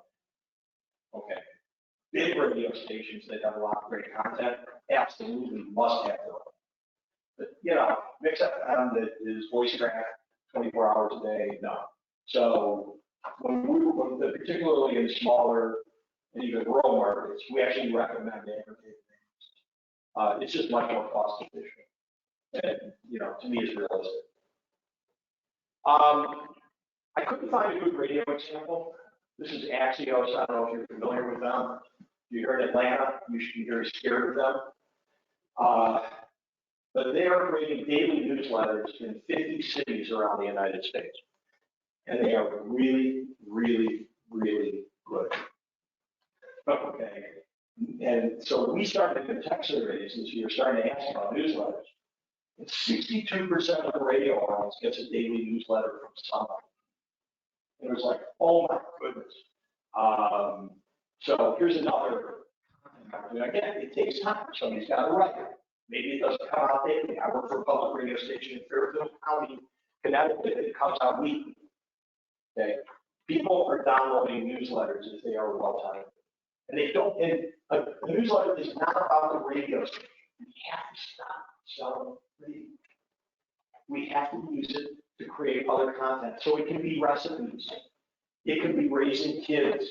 own. Okay. Big radio stations that have a lot of great content absolutely must have their own. But, you know, mix FM that is voice track 24 hours a day, no. So particularly in smaller and even rural markets, we actually recommend aggregating things. It's just much more cost efficient. And, you know, to me, it's realistic. I couldn't find a good radio example. This is Axios. I don't know if you're familiar with them. If you're in Atlanta, you should be very scared of them. But they are creating daily newsletters in 50 cities around the United States. And they are really, really, really good. Okay. And so we started in tech surveys this year, starting to ask about newsletters. And 62% of the radio audience gets a daily newsletter from somebody. It was like, oh my goodness. So here's another. Again, it takes time. Somebody's got to write it. Maybe it doesn't come out daily. I work for a public radio station in Fairfield County, Connecticut. It comes out weekly. Okay. People are downloading newsletters if they are well timed. And they don't, and a newsletter is not about the radio station. We have to stop selling radio. We have to use it to create other content. So it can be recipes. It can be raising kids.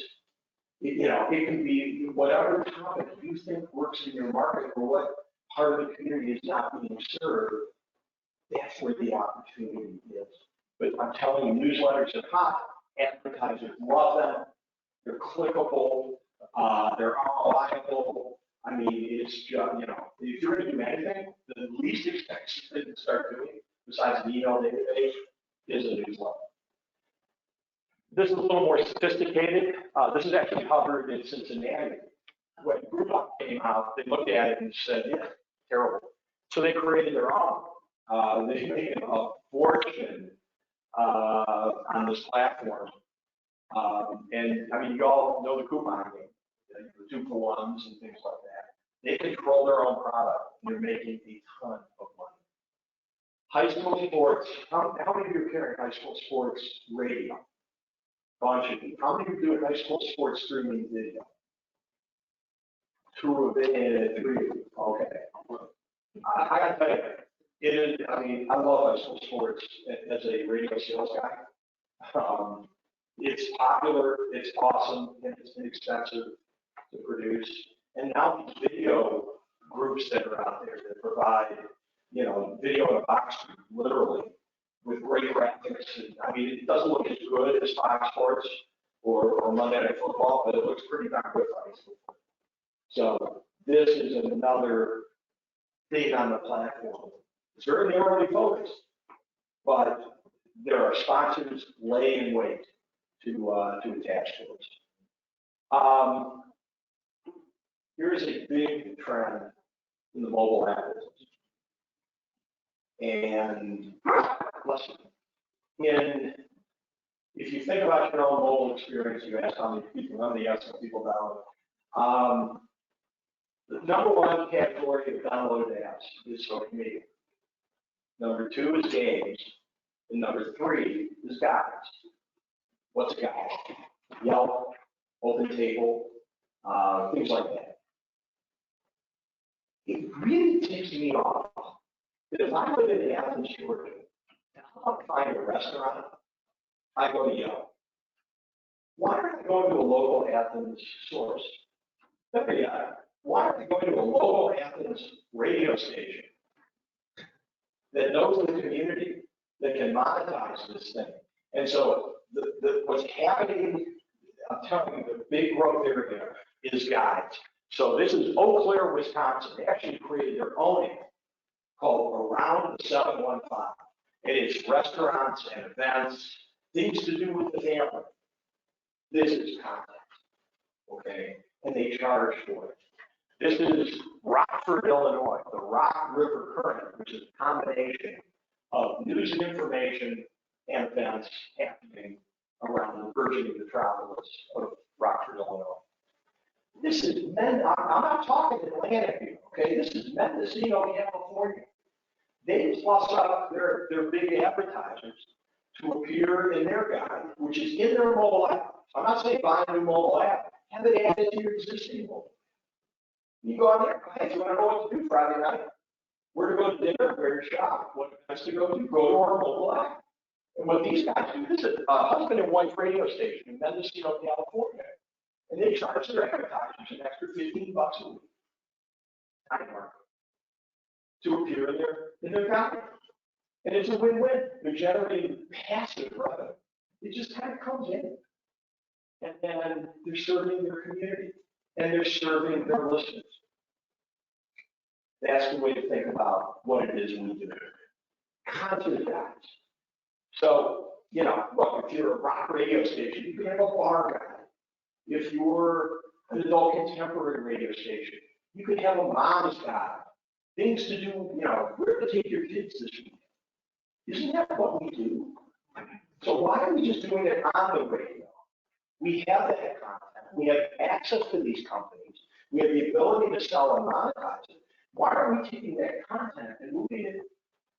It can be whatever topic you think works in your market or what part of the community is not being served. That's where the opportunity is. But I'm telling you, newsletters are hot. Advertisers love them. They're clickable. They're reliable. I mean, it's just, if you're going to do anything, the least expensive thing to start doing, besides the email database, is a newsletter. This is a little more sophisticated. This is actually covered in Cincinnati. When Groupon came out, they looked at it and said, yeah, terrible. So they created their own. They made a fortune on this platform. And I mean, you all know the coupon game, the 2-for-1s and things like that. They control their own product, and they're making a ton of money. High school sports, how many of you are carrying high school sports radio? Bunch of you. How many of you do high school sports streaming video? 2 of it and 3 of you. Okay. I got to tell you, it is, I mean, I love high school sports as a radio sales guy. It's popular, it's awesome, and it's inexpensive to produce. And now these video groups that are out there that provide, video in a box, literally, with great graphics. And, I mean, it doesn't look as good as Fox Sports or Monday Night Football, but it looks pretty darn good for high school. So this is another thing on the platform. Certainly early focus, but there are sponsors laying in wait to attach to us. Here's a big trend in the mobile app business. And if you think about your own mobile experience, you ask how many people download. The number 1 category of downloaded apps is social media. Number 2 is games. And number 3 is guides. What's a guide? Yelp, Open Table, things like that. It really ticks me off that if I live in Athens, Georgia, and I want to find a restaurant, I go to Yelp. Why aren't I going to a local Athens source? Why aren't I going to a local Athens radio station that knows the community, that can monetize this thing? And so what's happening, I'm telling you, the big growth area is guides. So this is Eau Claire, Wisconsin. They actually created their own app called Around the 715. And it's restaurants and events, things to do with the family. This is context, okay? And they charge for it. This is Rockford, Illinois, the Rock River Current, which is a combination of news and information and events happening around the Virginia metropolis of Rockford, Illinois. This is I'm not talking Atlantic here, okay? This is Mendocino, California. They plus up their big advertisers to appear in their guide, which is in their mobile app. I'm not saying buy a new mobile app, have it added to your existing mobile. You go on there, hey, you want to know what to do Friday night? Where to go to dinner, where to shop, what events to go to, go to our mobile app. And what these guys do, this is a husband and wife radio station in Mendocino, California. And they charge their advertisers an extra $15 a week to appear in their guide. And it's a win-win. They're generating passive revenue. It just kind of comes in. And then they're serving their community and they're serving their listeners. That's the way to think about what it is we do. Content guides. So, look, if you're a rock radio station, you can have a bar guide. If you're an adult contemporary radio station, you could have a mom's guide. Things to do, where to take your kids this week. Isn't that what we do? So why are we just doing it on the radio? We have that content. We have access to these companies. We have the ability to sell and monetize it. Why are we taking that content and moving it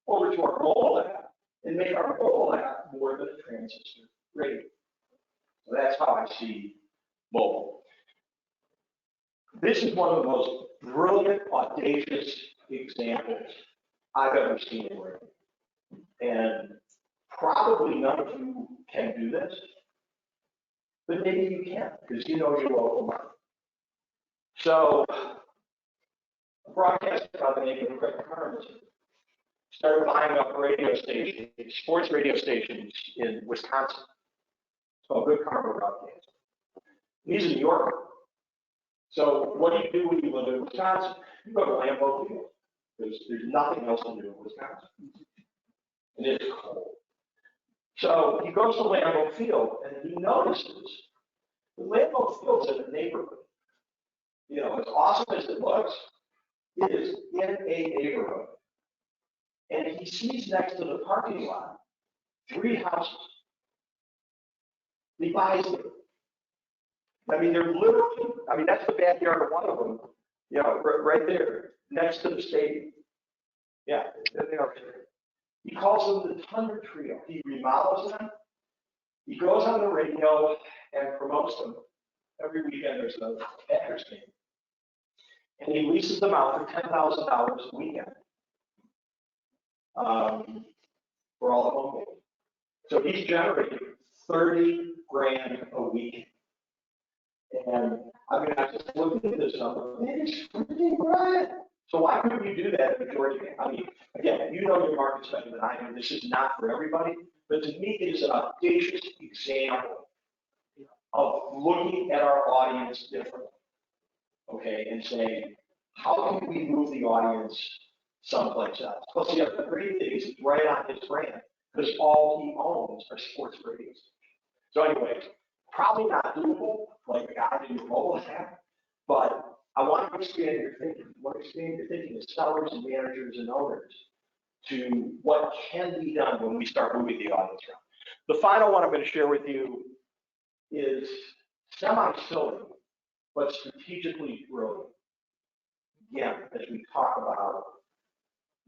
over to our mobile app and make our mobile app more than a transistor radio? So that's how I see mobile. This is one of the most brilliant, audacious examples I've ever seen in radio. And probably none of you can do this, but maybe you can, because you know your local market. So, a broadcaster by the name of Craig Carnes started buying up radio stations, sports radio stations in Wisconsin. So, a good karma broadcaster. He's a New Yorker. So, what do you do when you live in Wisconsin? You go to Lambeau Field. There's nothing else to do in Wisconsin. And it's cold. So he goes to Lambeau Field and he notices the Lambeau Field's in a neighborhood. As awesome as it looks, it is in a neighborhood. And he sees next to the parking lot 3 houses. He buys them. They're literally, that's the backyard of one of them, right there, next to the stadium. Yeah, they are there. He calls them the Thunder Trio. He remodels them. He goes on the radio and promotes them. Every weekend there's a Packers game. And he leases them out for $10,000 a weekend for all the home games. So he's generating $30,000 a week. And I just looked at this number. It is freaking great. So why couldn't you do that at the Georgia game? Again, you know your market better than I do. This is not for everybody, but to me, it is an audacious example of looking at our audience differently, okay, and saying, how can we move the audience someplace else? Plus, the other great thing is it's right on his brand, because all he owns are sports radio stations. So anyway, probably not doable like a guy in your mobile app, but I want to expand your thinking. I want to expand your thinking as sellers and managers and owners to what can be done when we start moving the audience around. The final one I'm going to share with you is semi-silly, but strategically brilliant. Again, as we talk about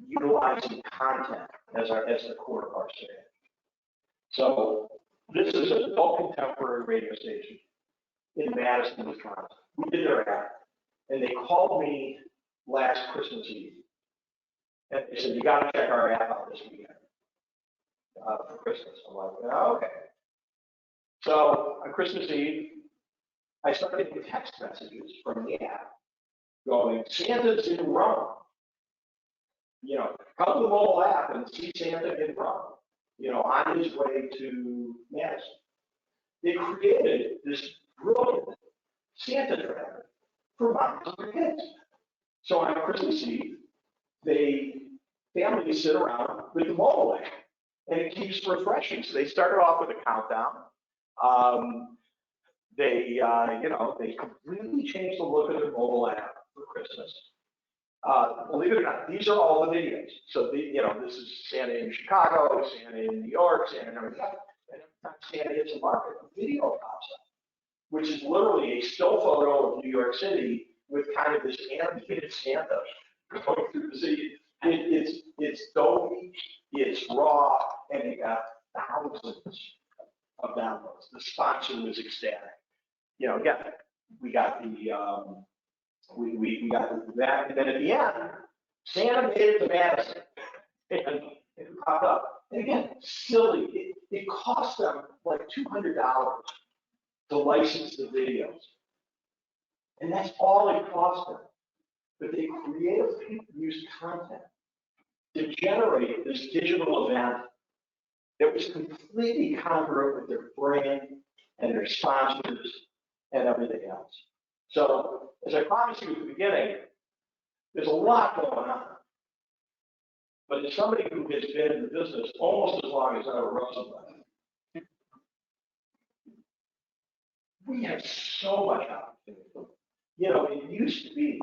utilizing content as the core of our strategy. So this is an adult contemporary radio station in Madison, Wisconsin. We did their app. And they called me last Christmas Eve. And they said, you got to check our app out this weekend for Christmas. I'm like, oh, okay. So on Christmas Eve, I started getting text messages from the app going, Santa's in Rome. Come to the mobile app and see Santa in Rome, on his way to Madison. They created this brilliant Santa tracker for moms and their kids. So on Christmas Eve, families sit around with the mobile app and it keeps refreshing. So they started off with a countdown. They completely changed the look of their mobile app for Christmas. Believe it or not, these are all the videos. So this is Santa in Chicago, Santa in New York, Santa in everything. And every time Santa hits a market, a video pops up, which is literally a still photo of New York City with kind of this animated Santa going through the city. It's dopey, it's raw, and it got thousands of downloads. The sponsor was ecstatic. Again, we got the we got that, and then at the end, Santa made it to Madison, and it popped up. And again, silly. It cost them like $200 to license the videos, and that's all it cost them. But they creatively used content to generate this digital event that was completely congruent with their brand and their sponsors and everything else. So, as I promised you at the beginning, there's a lot going on. But as somebody who has been in the business almost as long as I Rosenblatt, we have so much opportunity. It used to be,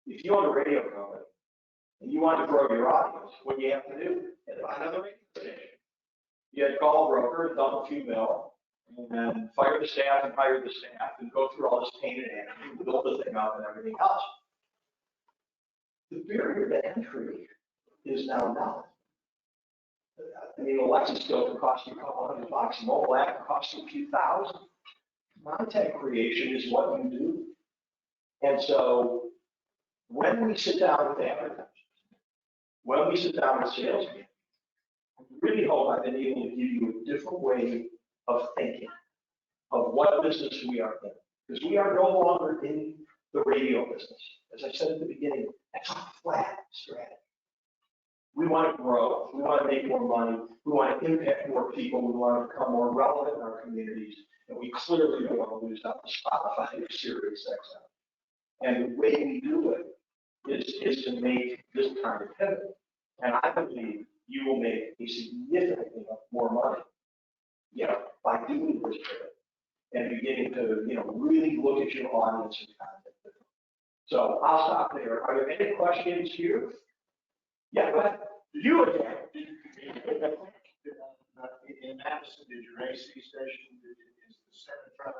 if you own a radio company and you want to grow your audience, what do you have to do? You have to buy another radio station. You had to call a broker, dump a few mil, and then fire the staff and hire the staff and go through all this pain and agony, build the thing up and everything else. The barrier to entry is now nothing. I mean, a Lexus scope can cost you a couple $100. A mobile app can cost you a few thousand. Content creation is what you do. And so when we sit down with advertisers, when we sit down with salespeople, I really hope I've been able to give you a different way of thinking of what business we are in. Because we are no longer in the radio business. As I said at the beginning, that's a flat strategy. We want to grow. We want to make more money. We want to impact more people. We want to become more relevant in our communities. And we clearly don't want to lose out to Spotify or Sirius XM. And the way we do it is to make this kind of pivot. And I believe you will make a significantly more money, by doing this pivot and beginning to, really look at your audience and content. So I'll stop there. Are there any questions here? Yeah, go ahead. You again. In Madison, did your AC station, is the center truck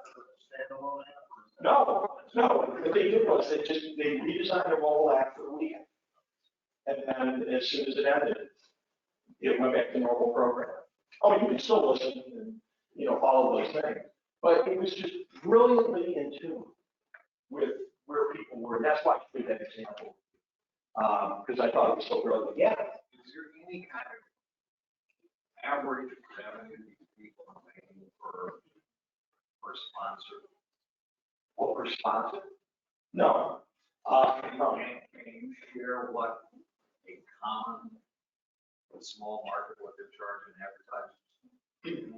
standalone app? No. What they did was they redesigned their mobile app for the weekend. And then as soon as it ended, it went back to normal programming. Oh, you can still listen and, follow those things. But it was just brilliantly in tune with where people were. And that's why I gave that example. Because I thought it was so brilliant. Yeah. Is there any kind of average revenue people are paying for sponsor? What for sponsor? No. No. Can you share what a common, small market, what they're charging advertisers?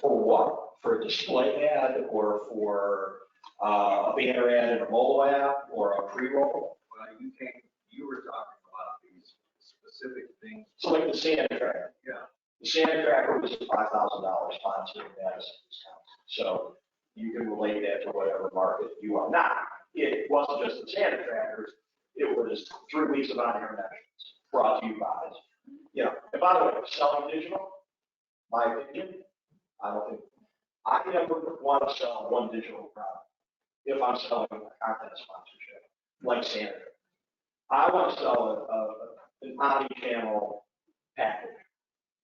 For what? For a display ad or for a banner ad in a mobile app or a pre-roll? Well, you were talking about these specific things. So like the Santa Tracker. Yeah. The Santa Tracker was a $5,000 sponsored Madison discount. So you can relate that to whatever market you are. Now, it wasn't just the Santa Trackers. It was 3 weeks of on-air mentions brought to you by. And by the way, selling digital, my opinion, I never want to sell one digital product if I'm selling a content sponsorship like Santa Tracker. I want to sell an omni-channel package.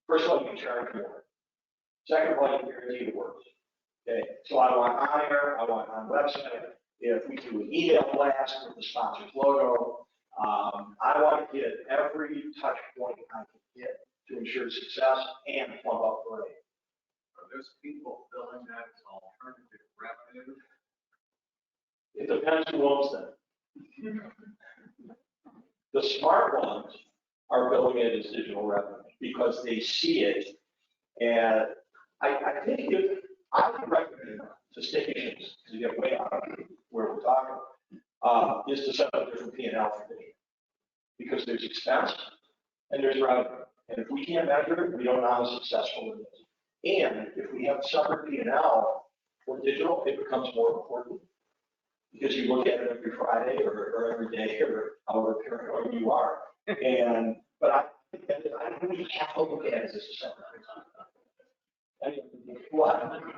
First of all, you can charge more. Second of all, you can guarantee it works. Okay, so I want on air, I want on website. If we do an email blast with the sponsor's logo, I want to get every touch point I can get to ensure success and plumb up for it. Are those people billing that as alternative revenue? It depends who owns them. The smart ones are billing it as digital revenue because they see it. And I think I would recommend to stations, to get way out of where we're talking, is to set up a different P&L for digital. Because there's expense and there's revenue. And if we can't measure it, we don't know how successful it is. And if we have separate P&L for digital, it becomes more important because you look at it every Friday or every day or however paranoid you are. But I think that I don't really have to look at it as a separate. What? Every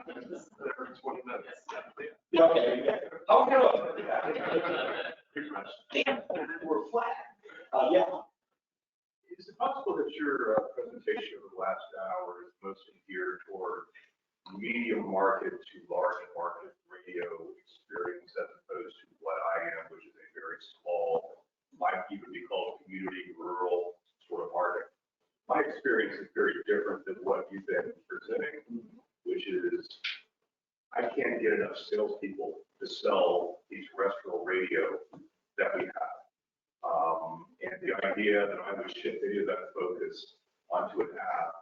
20 minutes. Yeah, okay, yeah. Oh, no. Damn, we're flat. Yeah. Is it possible that your presentation of the last hour is mostly geared toward medium market to large market radio experience as opposed to what I am, which is a very small, might even be called community rural sort of market? My experience is very different than what you've been presenting, which is I can't get enough salespeople to sell the terrestrial radio that we have. And the idea that I would shift any of that focus onto an app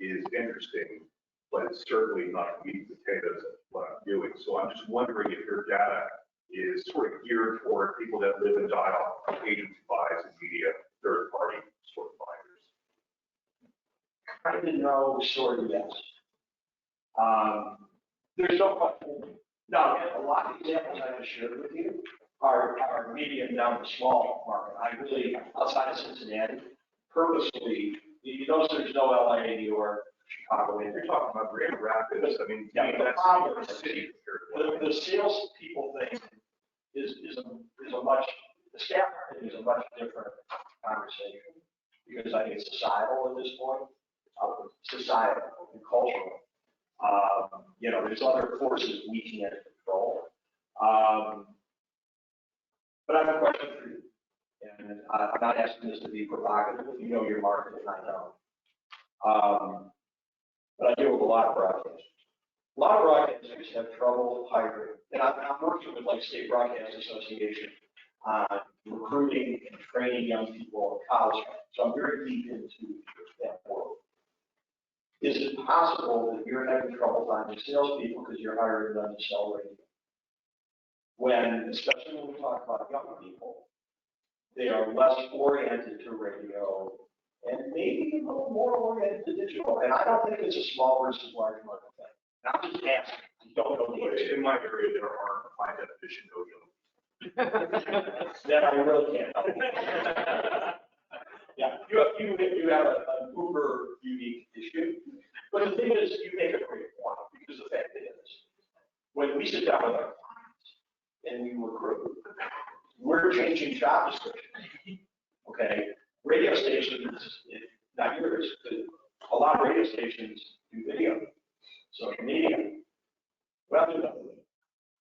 is interesting, but it's certainly not meat and potatoes of what I'm doing. So I'm just wondering if your data is sort of geared toward people that live and die off agency buys and media, third party sort of buyers. Kind of no, sort of yes. There's no question. Now, a lot of examples I just shared with you are medium down to small market. I really, outside of Cincinnati, purposely, you notice there's no LA, New York, Chicago. And You're talking about Grand Rapids. I mean, yeah, the that's problem a is city compared to the salespeople thing is a much, the staff marketing is a much different conversation because I think it's societal at this point, societal and cultural. There's other forces we can't control. But I have a question for you, and I'm not asking this to be provocative. You know your market, and I don't. But I deal with a lot of broadcasters. A lot of broadcasters have trouble hiring, and I'm working with like State Broadcast Association on recruiting and training young people in college. So I'm very deep into that world. Is it possible that you're having trouble finding salespeople because you're hiring them to sell radio? When, especially when we talk about young people, they are less oriented to radio and maybe a little more oriented to digital. And I don't think it's a small versus large market thing. And I'm just asking. I don't know the answer. in my area, there are by definition no young. That I really can't help. Yeah, you have an uber unique issue. But the thing is, you make a great point because the fact is, when we sit down with our clients and we recruit, we're changing job descriptions. Okay, radio stations, not yours, but a lot of radio stations do video, social media,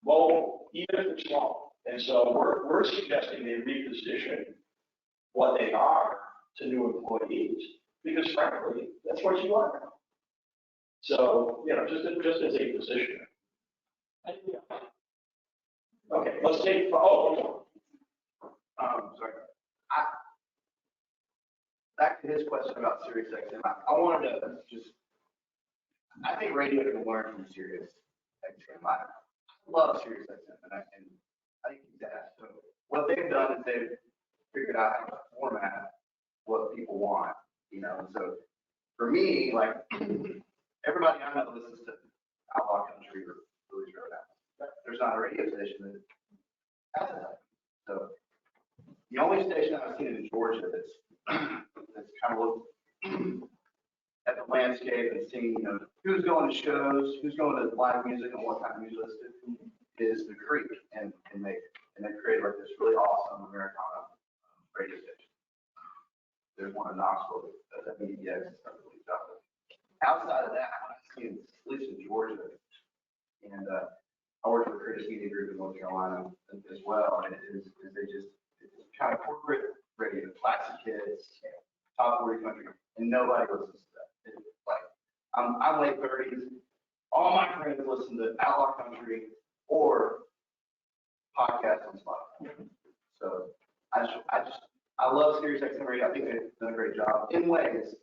mobile, even if they're small. And so we're suggesting they reposition what they are to new employees because frankly, that's what you are now. So, just as a position. Okay, let's take, Sorry. Back to his question about SiriusXM, I wanted to I think radio can learn from SiriusXM. I love SiriusXM, and I think he's asked. So what they've done is they've figured out how to format what people want, and so for me, like, everybody I know listens to Outlaw Country or Blues Roadhouse. There's not a radio station that has that. So the only station I've seen in Georgia that's kind of looked at the landscape and seeing, who's going to shows, who's going to live music, and what kind of music is the Creek, and they created like this really awesome Americana radio station. There's one in Knoxville that's at BDX and stuff like that. Outside of that, I've seen at least in Georgia, and I worked for Curtis Media Group in North Carolina as well, and it's kind of corporate radio, classic hits, top 40 country, and nobody listens to that. It's like, I'm late 30s. All my friends listen to Outlaw Country or podcasts on Spotify. So I love SiriusXM Radio. I think they've done a great job in ways.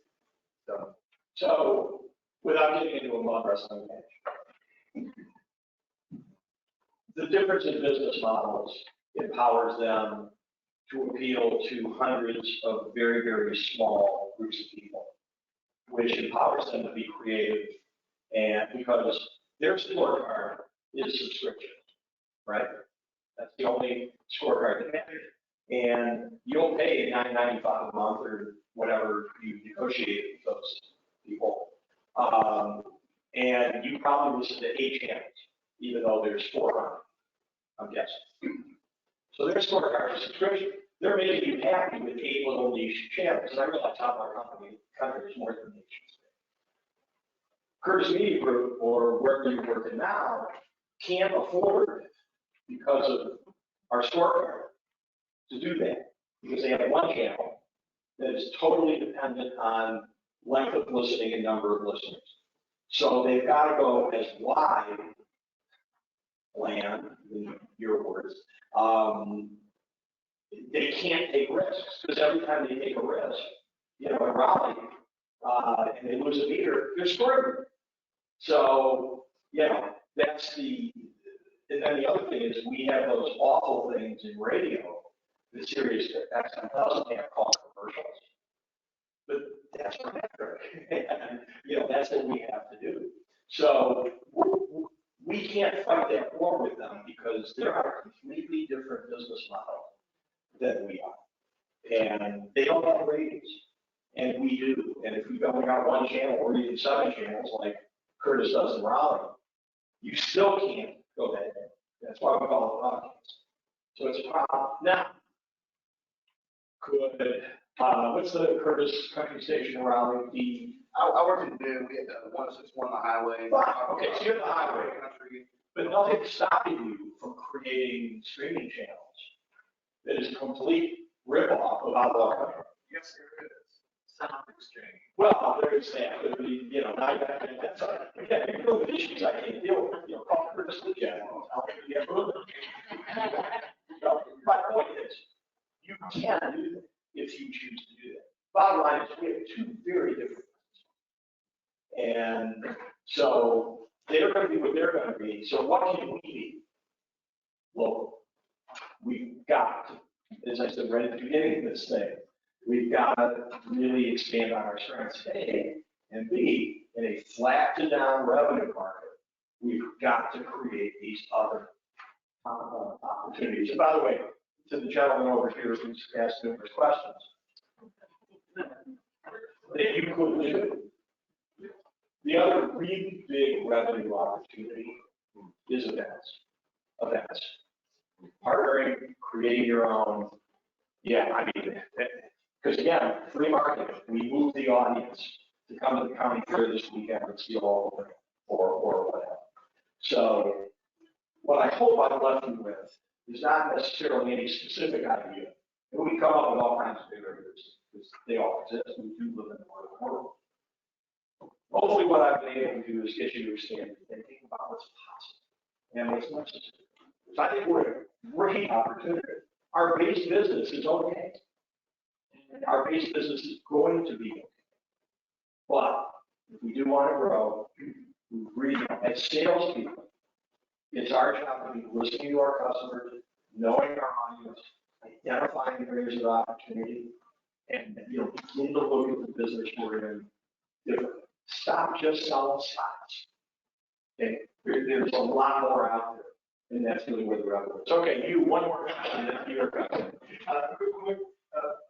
So without getting into a mud wrestling match, the difference in business models empowers them to appeal to hundreds of very, very small groups of people, which empowers them to be creative. And because their scorecard is subscription, right? That's the only scorecard they have. And you'll pay $9.95 a month or whatever you negotiate with those people. And you probably listen to 8 channels, even though there's 400, I'm guessing. So their scorecard is subscription. They're making you happy with 8 little niche channels. And I realize how our country is more than niche. Curtis Media Group, or wherever you're working now, can't afford it because of our scorecard to do that, because they have one channel that is totally dependent on length of listening and number of listeners. So they've got to go as wide, land, in your words, they can't take risks, because every time they take a risk, in Raleigh, and they lose a meter, they're screwed. So, that's and then the other thing is we have those awful things in radio, the Sirius XM doesn't have call commercials. But that's better. And, that's what we have to do. So we can't fight that war with them because they're a completely different business model than we are. And they don't have ratings, and we do. And if we've only got one channel or even 7 channels like Curtis does in Raleigh, you still can't go that way. That's why we call it broadcast. So it's a problem. Now, what's the Curtis country station in Raleigh? I worked in Boone. We had 161 on the highway. Okay, so you're the highway country, but nothing's stopping you from creating streaming channels that is a complete ripoff of outlaw country. Yes, there is. Sound exchange. Well, there's that. There'd be, that's you know the issues I can't deal with. Call Curtis the channel. My point is, you can do that if you choose to do that. Bottom line is, we have 2 very different things. And so they're going to be what they're going to be. So what can we be? Local. We've got to, as I said right at the beginning of this thing, we've got to really expand on our strengths, A, and B, in a flat to down revenue market, we've got to create these other opportunities. And by the way, to the gentleman over here who's asked numerous questions, that you could do. The other really big revenue opportunity is events. Partnering, creating your own. Because again, free marketing, we move the audience to come to the county fair this weekend and see all of it, or whatever. So what I hope I've left you with is not necessarily any specific idea. And we come up with all kinds of big ideas, because they all exist. We do live in the modern world. Hopefully what I've been able to do is get you to understand thinking about what's possible and what's necessary. So I think we're a great opportunity. Our base business is okay. Our base business is going to be okay. But if we do want to grow, we really, as salespeople, it's our job to be listening to our customers, knowing our audience, identifying areas of opportunity, and begin to look at the business we're in differently. Stop just selling stocks. Okay? There's a lot more out there, and that's really where the revenue is. Okay, one more question, then your question. Quick,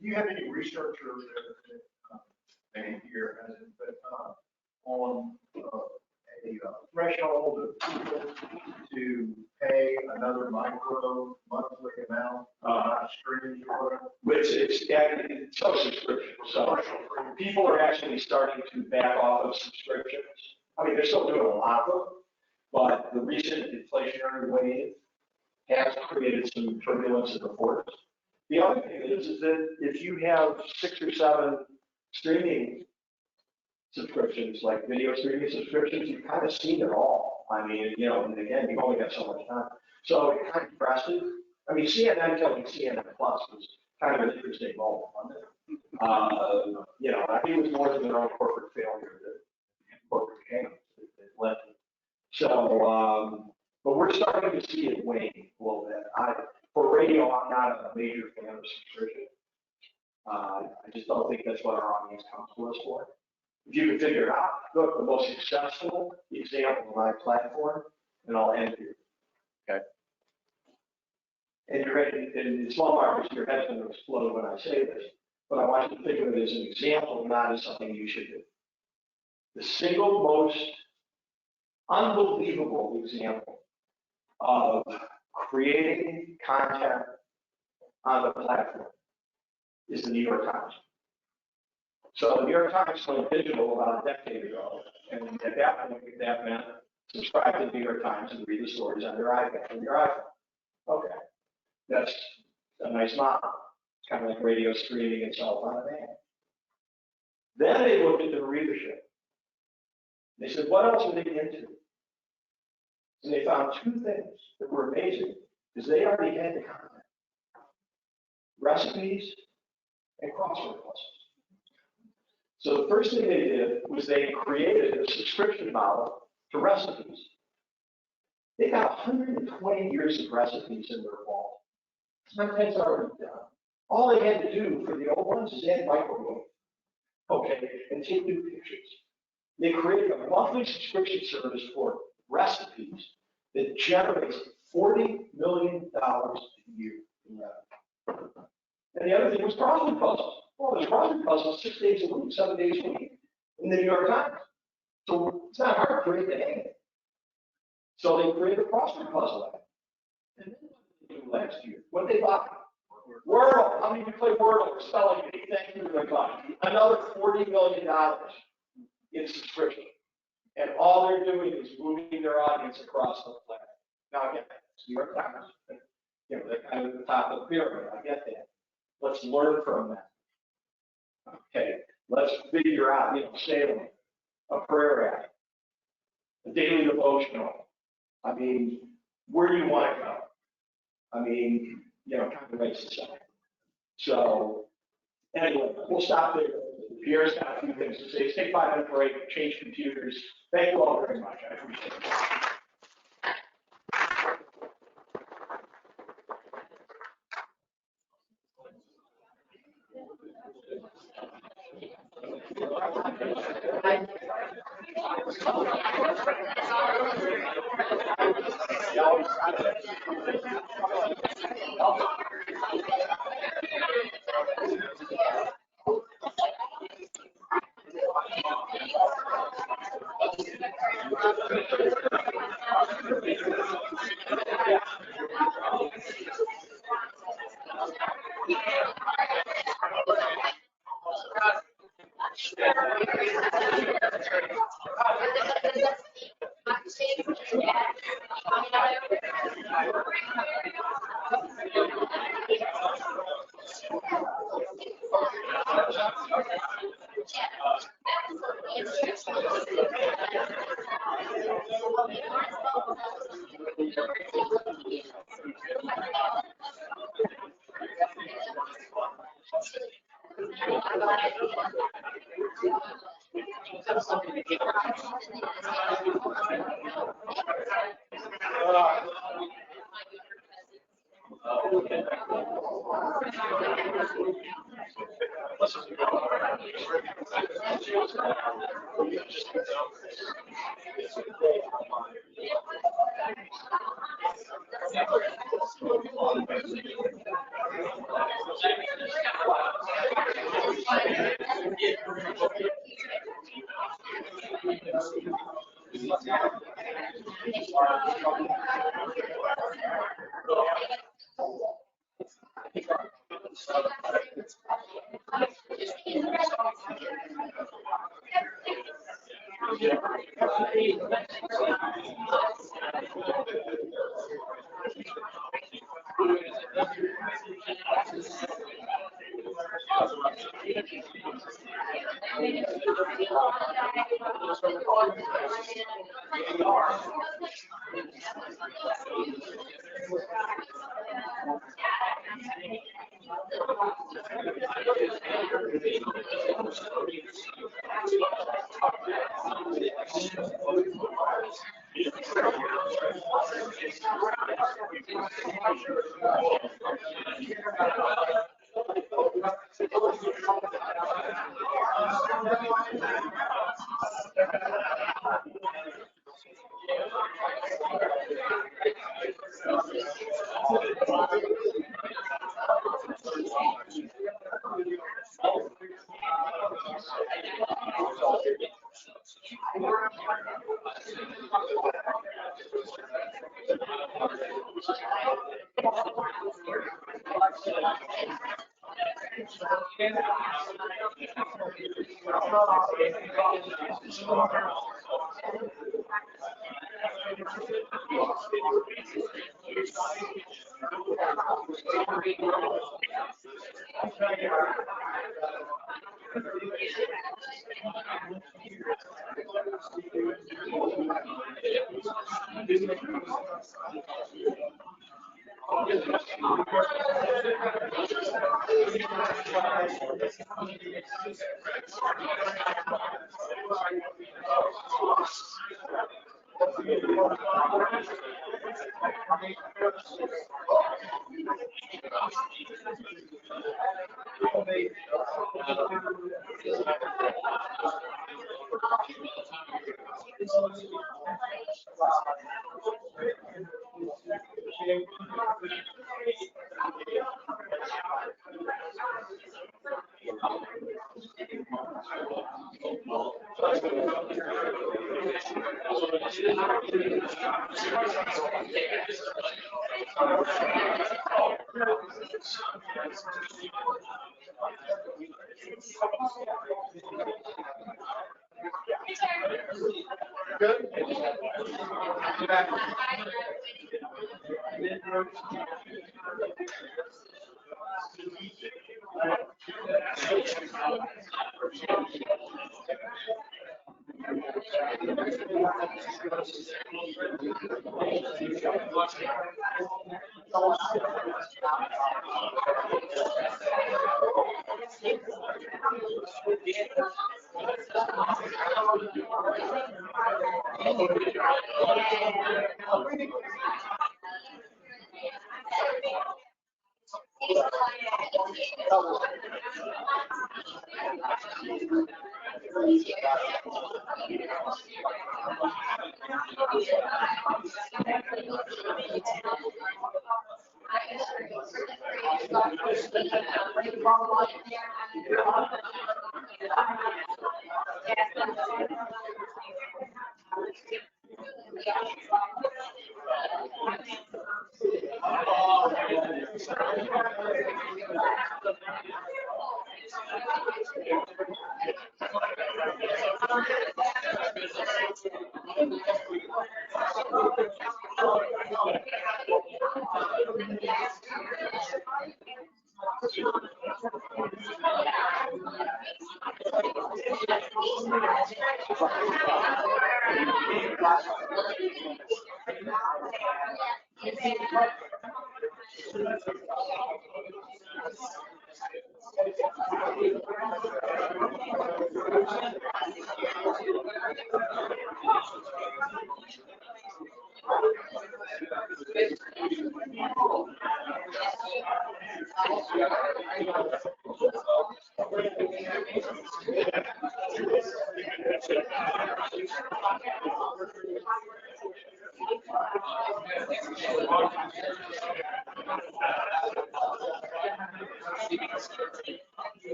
do you have any research or maybe here hasn't, but on a threshold of people to pay another micro monthly amount, streaming or whatever? It's subscription. So people are actually starting to back off of subscriptions. I mean, they're still doing a lot of them, but the recent inflationary wave has created some turbulence in the force. The other thing is that if you have 6 or 7 streaming subscriptions, like video streaming subscriptions, you've kind of seen it all. I mean, and again, you've only got so much time. So it's kind of impressive. I mean, CNN killing CNN Plus was kind of an interesting moment, wasn't it? I think it was more than their own corporate failure that corporate gains that led to. So, but we're starting to see it wane a little bit. For radio, I'm not a major fan of subscription. I just don't think that's what our audience comes to us for. If you can figure it out, look, the most successful example of my platform, and I'll end here. Okay. And you're ready, in small markets, your head's going to explode when I say this, but I want you to think of it as an example, not as something you should do. The single most unbelievable example of creating content on the platform is the New York Times. So the New York Times went digital about a decade ago, and at that point, that meant subscribe to the New York Times and read the stories on your iPad and your iPhone. Okay, that's a nice model. It's kind of like radio streaming and cell phone demand. Then they looked at the readership. They said, what else are they into? And they found two things that were amazing, because they already had the content. Recipes and crossword puzzles. So the first thing they did was they created a subscription model to recipes. They got 120 years of recipes in their vault. Sometimes already done. All they had to do for the old ones is add microwave, okay, and take new pictures. They created a monthly subscription service for recipes that generates $40 million a year in revenue. And the other thing was crossword puzzles. Well, there's crossword puzzles 6 days a week, 7 days a week in the New York Times. So it's not hard to create the name. So they created a crossword puzzle app. And then what did they do last year? What did they buy? Wordle. How many of you play Wordle or spelling bee? Thank you very much. Another $40 million in subscription. And all they're doing is moving their audience across the planet. Now, again, it's New York Times. You know, they're kind of at the top of the pyramid. I get that. Let's learn from that. Okay, let's figure out, Salem, a prayer act, a daily devotional. I mean, where do you want to go? I mean, kind of race this out. So, anyway, we'll stop there. Pierre's got a few things to say. Let's take 5-minute break, change computers. Thank you all very much. I appreciate it.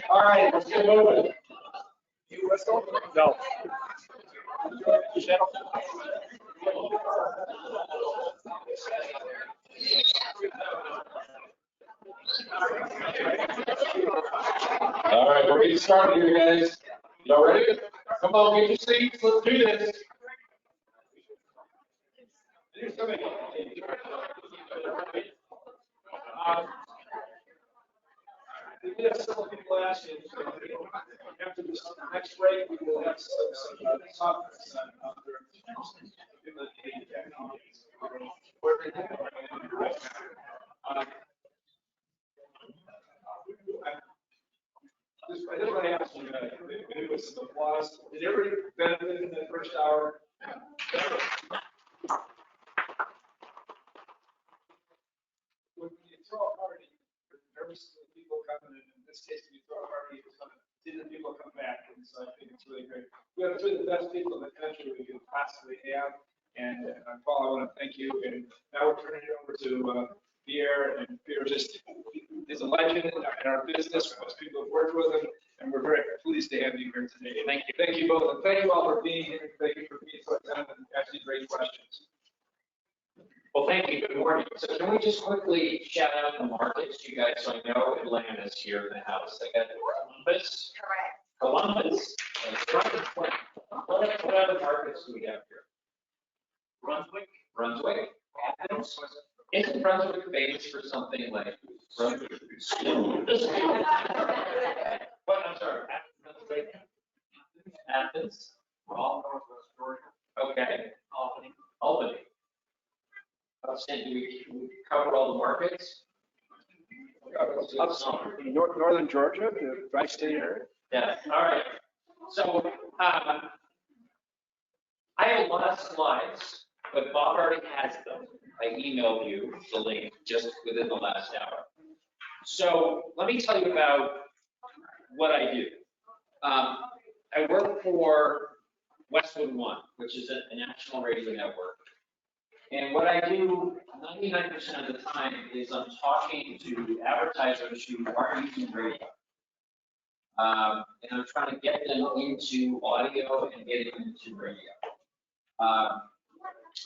All right, let's get moving. You whistle? No. All right, we're getting started here, guys. Y'all ready? Come on, get your seats. Let's do this. We did have several people asking, so after this next break, we will have some topics on I just want to ask you, maybe with some applause, did everybody benefit in that first hour? When you throw a party, there's people coming in this case, when you throw a party, it's going to see the people come back, and so I think it's really great. We have two of the best people in the country we could possibly have, and Paul, I want to thank you, and now we're turning it over to Pierre, and Pierre just is a legend in our business. Most people have worked with him, and we're very pleased to have you here today. Thank you. Thank you both, and thank you all for being here. Thank you for being so attentive and asking great questions. Well, thank you. Good morning. So can we just quickly shout out the markets, you guys? So I know Atlanta's here in the house. I got Columbus. Correct. Columbus. What other markets do we have here? Brunswick? Brunswick. Athens. Isn't Brunswick famous for something like Brunswick? What, I'm sorry. Athens. All Northwest Georgia. Okay. Albany. Albany. Do we cover all the markets? Northern Georgia, the tri-state area. Yeah, all right. So I have a lot of slides, but Bob already has them. I emailed you the link just within the last hour. So let me tell you about what I do. I work for Westwood One, which is a national radio network. And what I do 99% of the time is I'm talking to advertisers who aren't using radio. And I'm trying to get them into audio and get them into radio.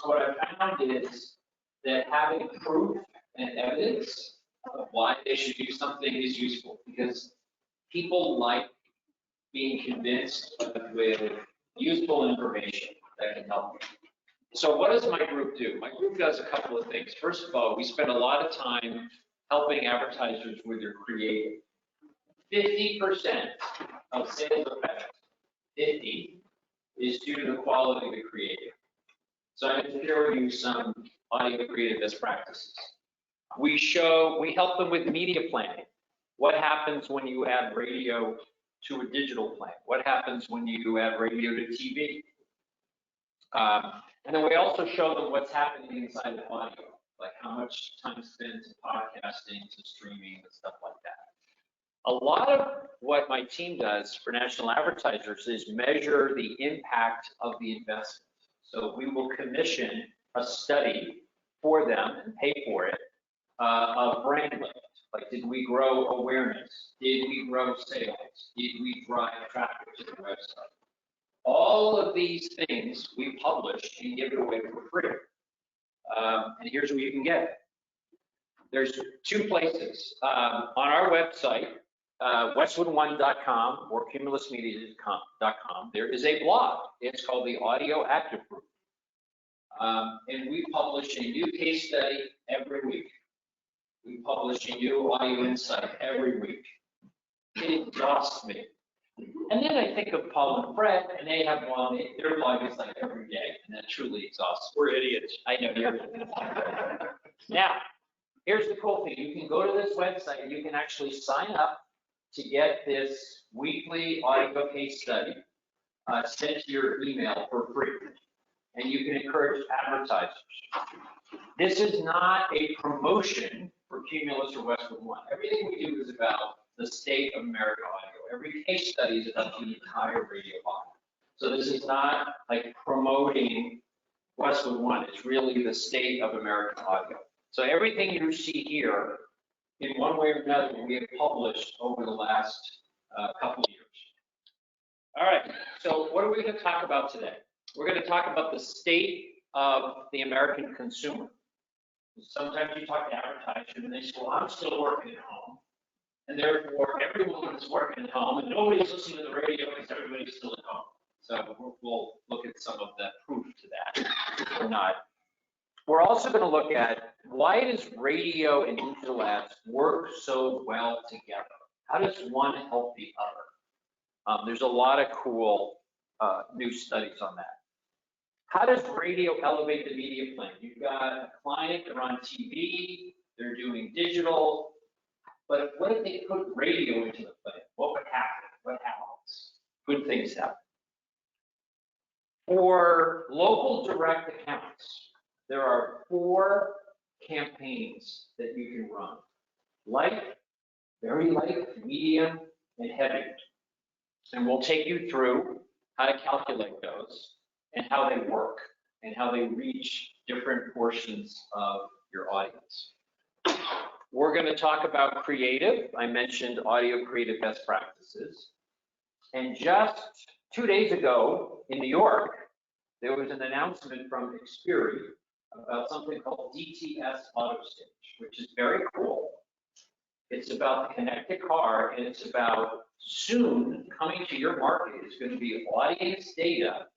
What I found is that having proof and evidence of why they should do something is useful, because people like being convinced with useful information that can help them. So what does my group do? My group does a couple of things. First of all, we spend a lot of time helping advertisers with their creative. 50% of sales effect, 50, is due to the quality of the creative. So I'm going to share with you some audio creative best practices. We help them with media planning. What happens when you add radio to a digital plan? What happens when you add radio to TV? And then we also show them what's happening inside of audio, like how much time spent in podcasting to streaming and stuff like that. A lot of what my team does for national advertisers is measure the impact of the investment. So we will commission a study for them and pay for it of brand lift. Like, did we grow awareness? Did we grow sales? Did we drive traffic to the website? All of these things we publish and give it away for free. And here's where you can get it. There's two places. On our website, westwood1.com or cumulusmedia.com, there is a blog. It's called the Audio Active Group. And we publish a new case study every week. We publish a new audio insight every week. It exhausts me. And then I think of Paul and Fred, and they have one, their blog is like every day, and that truly exhausts. We're idiots. I know you're. Now, here's the cool thing. You can go to this website, and you can actually sign up to get this weekly audio case study sent to your email for free. And you can encourage advertisers. This is not a promotion for Cumulus or Westwood One. Everything we do is about the state of American audio. Every case study is about the entire radio audio. So this is not like promoting Westwood One. It's really the state of American audio. So everything you see here, in one way or another, we have published over the last couple of years. All right, so what are we going to talk about today? We're going to talk about the state of the American consumer. Sometimes you talk to advertisers and they say, well, I'm still working at home. And therefore, everyone is working at home and nobody's listening to the radio because everybody's still at home. So we'll look at some of the proof to that or not. We're also going to look at why does radio and digital ads work so well together? How does one help the other? There's a lot of cool new studies on that. How does radio elevate the media plan? You've got a client, they're on TV, they're doing digital, but what if they put radio into the plan? What would happen? What happens? Good things happen. For local direct accounts, there are 4 campaigns that you can run. Light, very light, medium, and heavy. And we'll take you through how to calculate those and how they work and how they reach different portions of your audience. We're going to talk about creative. I mentioned audio creative best practices. And just 2 days ago in New York, there was an announcement from Xperi about something called DTS Auto Stage, which is very cool. It's about the connected car, and it's about soon coming to your market is going to be audience data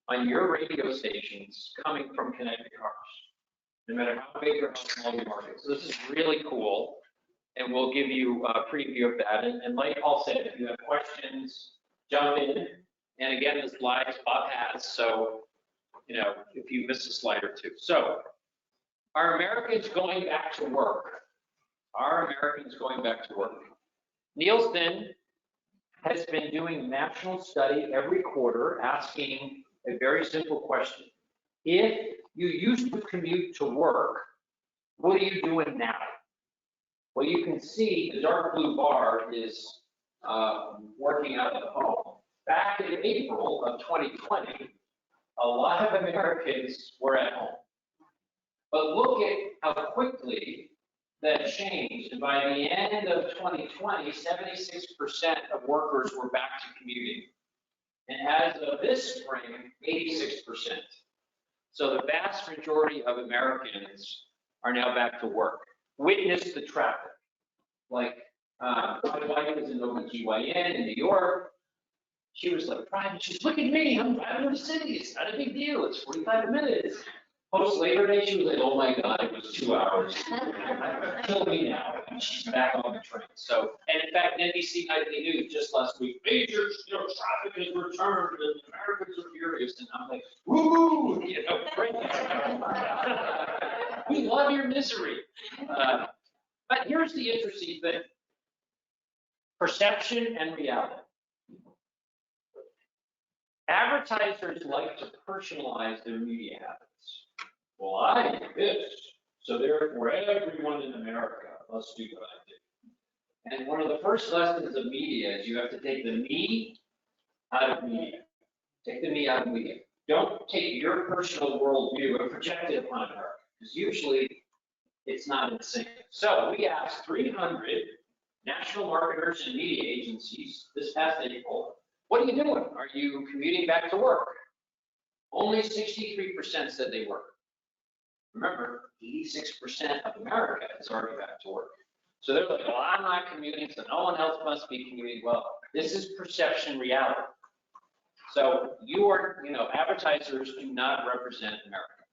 on your radio stations coming from connected cars, no matter how big or how small your market. So this is really cool, and we'll give you a preview of that. And like Paul said, if you have questions, jump in. And again, the slides Bob has, so if you miss a slide or two. So, are Americans going back to work? Are Americans going back to work? Nielsen has been doing a national study every quarter asking a very simple question. If you used to commute to work, what are you doing now? Well, you can see the dark blue bar is working out of the home. Back in April of 2020, a lot of Americans were at home. But look at how quickly that changed. And by the end of 2020, 76% of workers were back to commuting. And as of this spring, 86%. So the vast majority of Americans are now back to work. Witness the traffic. Like, my wife is in OBGYN in New York. She was like, Brian, she's look at me, I'm driving to the city, it's not a big deal, it's 45 minutes. Post Labor Day, she was like, oh my God, it was 2 hours. Kill me now. And she's back on the train. So, and in fact, NBC Nightly News just last week, major traffic has returned and Americans are furious. And I'm like, woo, great. We love your misery. But here's the interesting thing. Perception and reality. Advertisers like to personalize their media habits. Well, I do this, so therefore everyone in America must do what I do. And one of the first lessons of media is you have to take the me out of media. Take the me out of media. Don't take your personal worldview and project it upon America, because usually it's not in sync. So we asked 300 national marketers and media agencies this past April, what are you doing? Are you commuting back to work? Only 63% said they were. Remember, 86% of America is already back to work. So they're like, well, I'm not commuting, so no one else must be commuting. Well, this is perception reality. So advertisers do not represent America,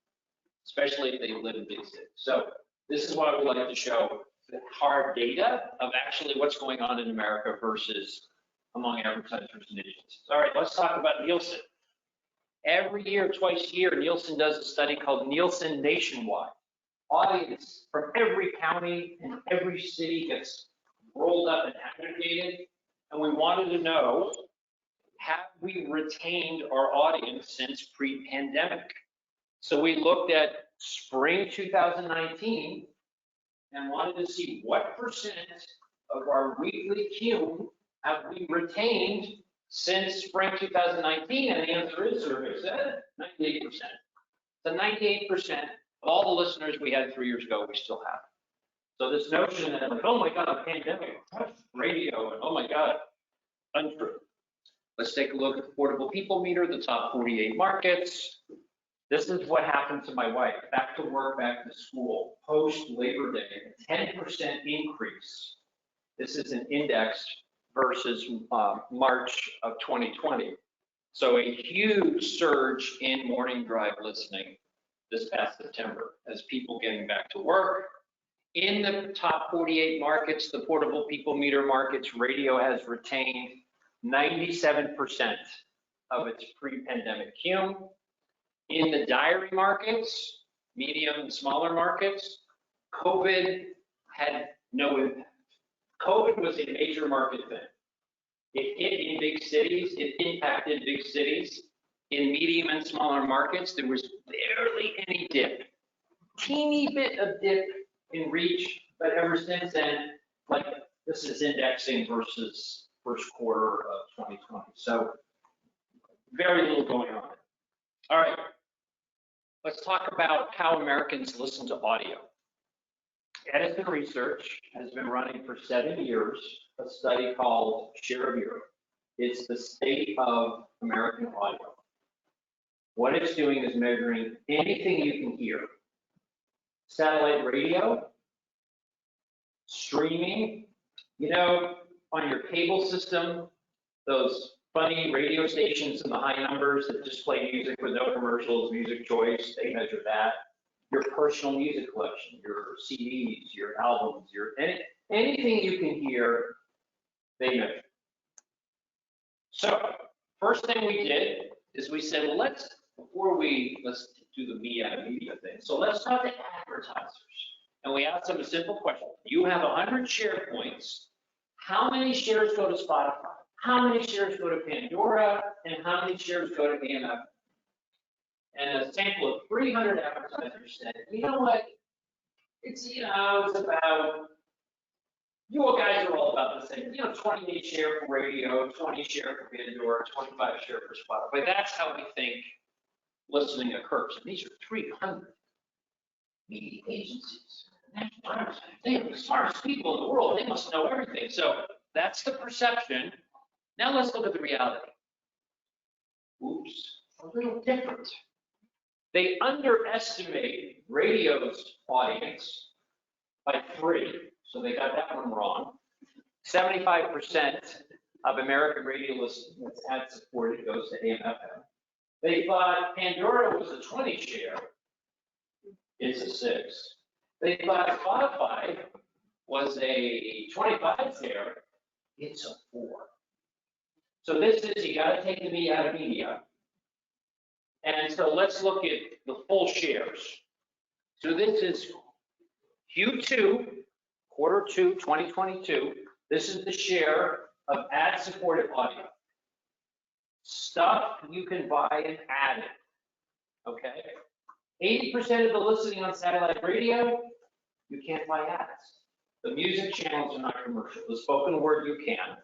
especially if they live in big cities. So this is why we like to show the hard data of actually what's going on in America versus among advertisers and agencies. All right, let's talk about Nielsen. Every year, twice a year, Nielsen does a study called Nielsen Nationwide. Audience from every county and every city gets rolled up and aggregated. And we wanted to know, have we retained our audience since pre-pandemic? So we looked at spring 2019 and wanted to see what percent of our weekly cum have we retained since spring 2019, and the answer is, survey said, 98%. So 98% of all the listeners we had 3 years ago, we still have. So this notion that, like, oh my God, a pandemic, radio, and oh my God, untrue. Let's take a look at the Portable People Meter, the top 48 markets. This is what happened to my wife. Back to work, back to school, post Labor Day, a 10% increase. This is an index versus March of 2020. So a huge surge in morning drive listening this past September as people getting back to work. In the top 48 markets, the Portable People Meter markets, radio has retained 97% of its pre-pandemic cum. In the diary markets, medium and smaller markets, COVID had no impact. COVID was a major market thing. It hit in big cities, it impacted big cities. In medium and smaller markets, there was barely any dip. Teeny bit of dip in reach, but ever since then, like, this is indexing versus first quarter of 2020. So very little going on. All right, let's talk about how Americans listen to audio. Edison Research has been running for 7 years a study called Share of Europe. It's the state of American audio. What it's doing is measuring anything you can hear. Satellite radio, streaming, you know, on your cable system, those funny radio stations in the high numbers that just play music with no commercials, music choice, they measure that. Your personal music collection, your CDs, your albums, anything you can hear, they measure. So first thing we did is we said, well, let's do the media thing. So let's talk to advertisers. And we asked them a simple question. You have 100 share points. How many shares go to Spotify? How many shares go to Pandora? And how many shares go to AMF? And a sample of 300 advertisers said, you know what? It's about, you all guys are all about the same, 28 share for radio, 20 share for Pandora, 25 share for Spotify. That's how we think listening occurs. And these are 300 media agencies. They are the smartest people in the world. They must know everything. So that's the perception. Now let's look at the reality. Oops, a little different. They underestimate radio's audience by 3. So they got that one wrong. 75% of American radio listeners that's ad supported goes to AM/FM. They thought Pandora was a 20 share. It's a 6. They thought Spotify was a 25 share. It's a 4. So this is, you got to take the me out of media. And so let's look at the full shares. So this is Q2, quarter 2, 2022. This is the share of ad-supported audio. Stuff you can buy and add it, okay? 80% of the listening on satellite radio, you can't buy ads. The music channels are not commercial. The spoken word you can.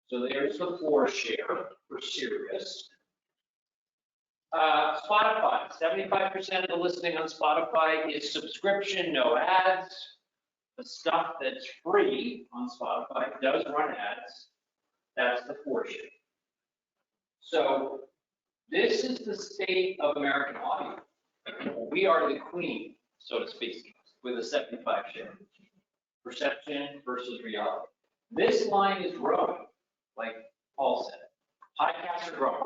So there's the 4 share for Sirius. Spotify, 75% of the listening on Spotify is subscription, no ads. The stuff that's free on Spotify does run ads. That's the 4 share. So this is the state of American audio. We are the queen, so to speak, with a 75 share. Perception versus reality. This line is growing, like Paul said. Podcasts are growing.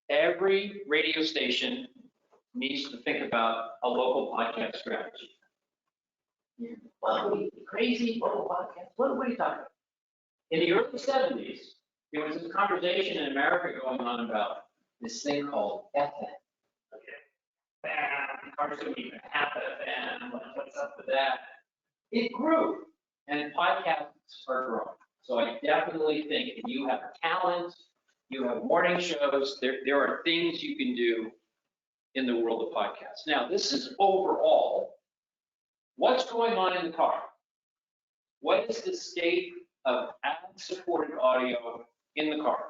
Every radio station needs to think about a local podcast strategy. Well, crazy local podcast. What are you talking about? In the early 70s, there was this conversation in America going on about this thing called FM. Okay, bam, cars don't even have FM. What's up with that? It grew, and podcasts are growing. So I definitely think if you have talent, you have morning shows, there are things you can do in the world of podcasts. Now, this is overall. What's going on in the car? What is the state of ad-supported audio in the car?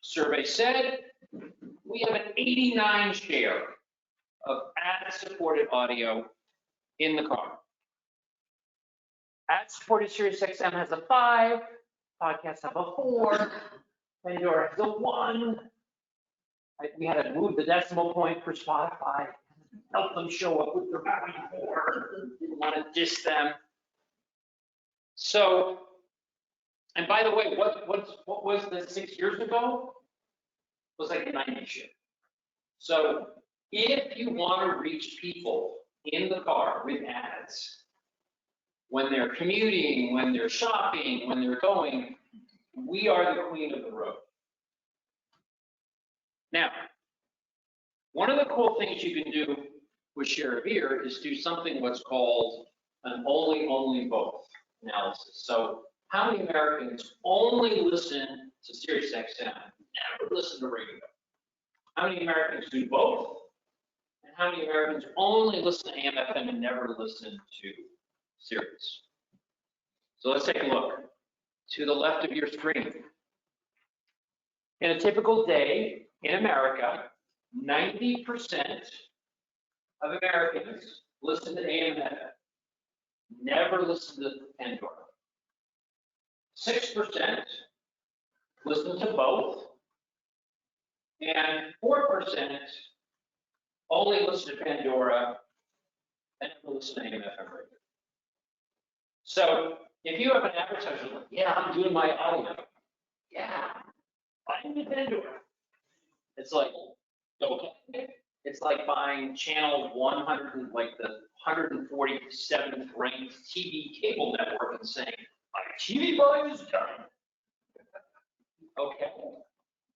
Survey said we have an 89 share of ad-supported audio in the car. Ad-supported Sirius XM has a 5. Podcasts have a 4. Pandora has a 1. We had to move the decimal point for Spotify. Help them show up with their 4. Didn't want to diss them. So, and by the way, what was the 6 years ago? It was like a 90 share. So if you want to reach people in the car with ads, when they're commuting, when they're shopping, when they're going, we are the queen of the road. Now, one of the cool things you can do with share of ear is do something what's called an only both analysis. So how many Americans only listen to Sirius XM, never listen to radio? How many Americans do both? And how many Americans only listen to AM/FM and never listen to Sirius? So let's take a look. To the left of your screen. In a typical day in America, 90% of Americans listen to AM/FM, never listen to Pandora. 6% listen to both, And 4% only listen to Pandora and never listen to AM/FM radio. So if you have an advertiser like, yeah, I'm doing my audio, yeah, I'm in Pandora. It's like, okay. It's like buying channel 100, like the 147th ranked TV cable network and saying, my TV buying is done. Okay,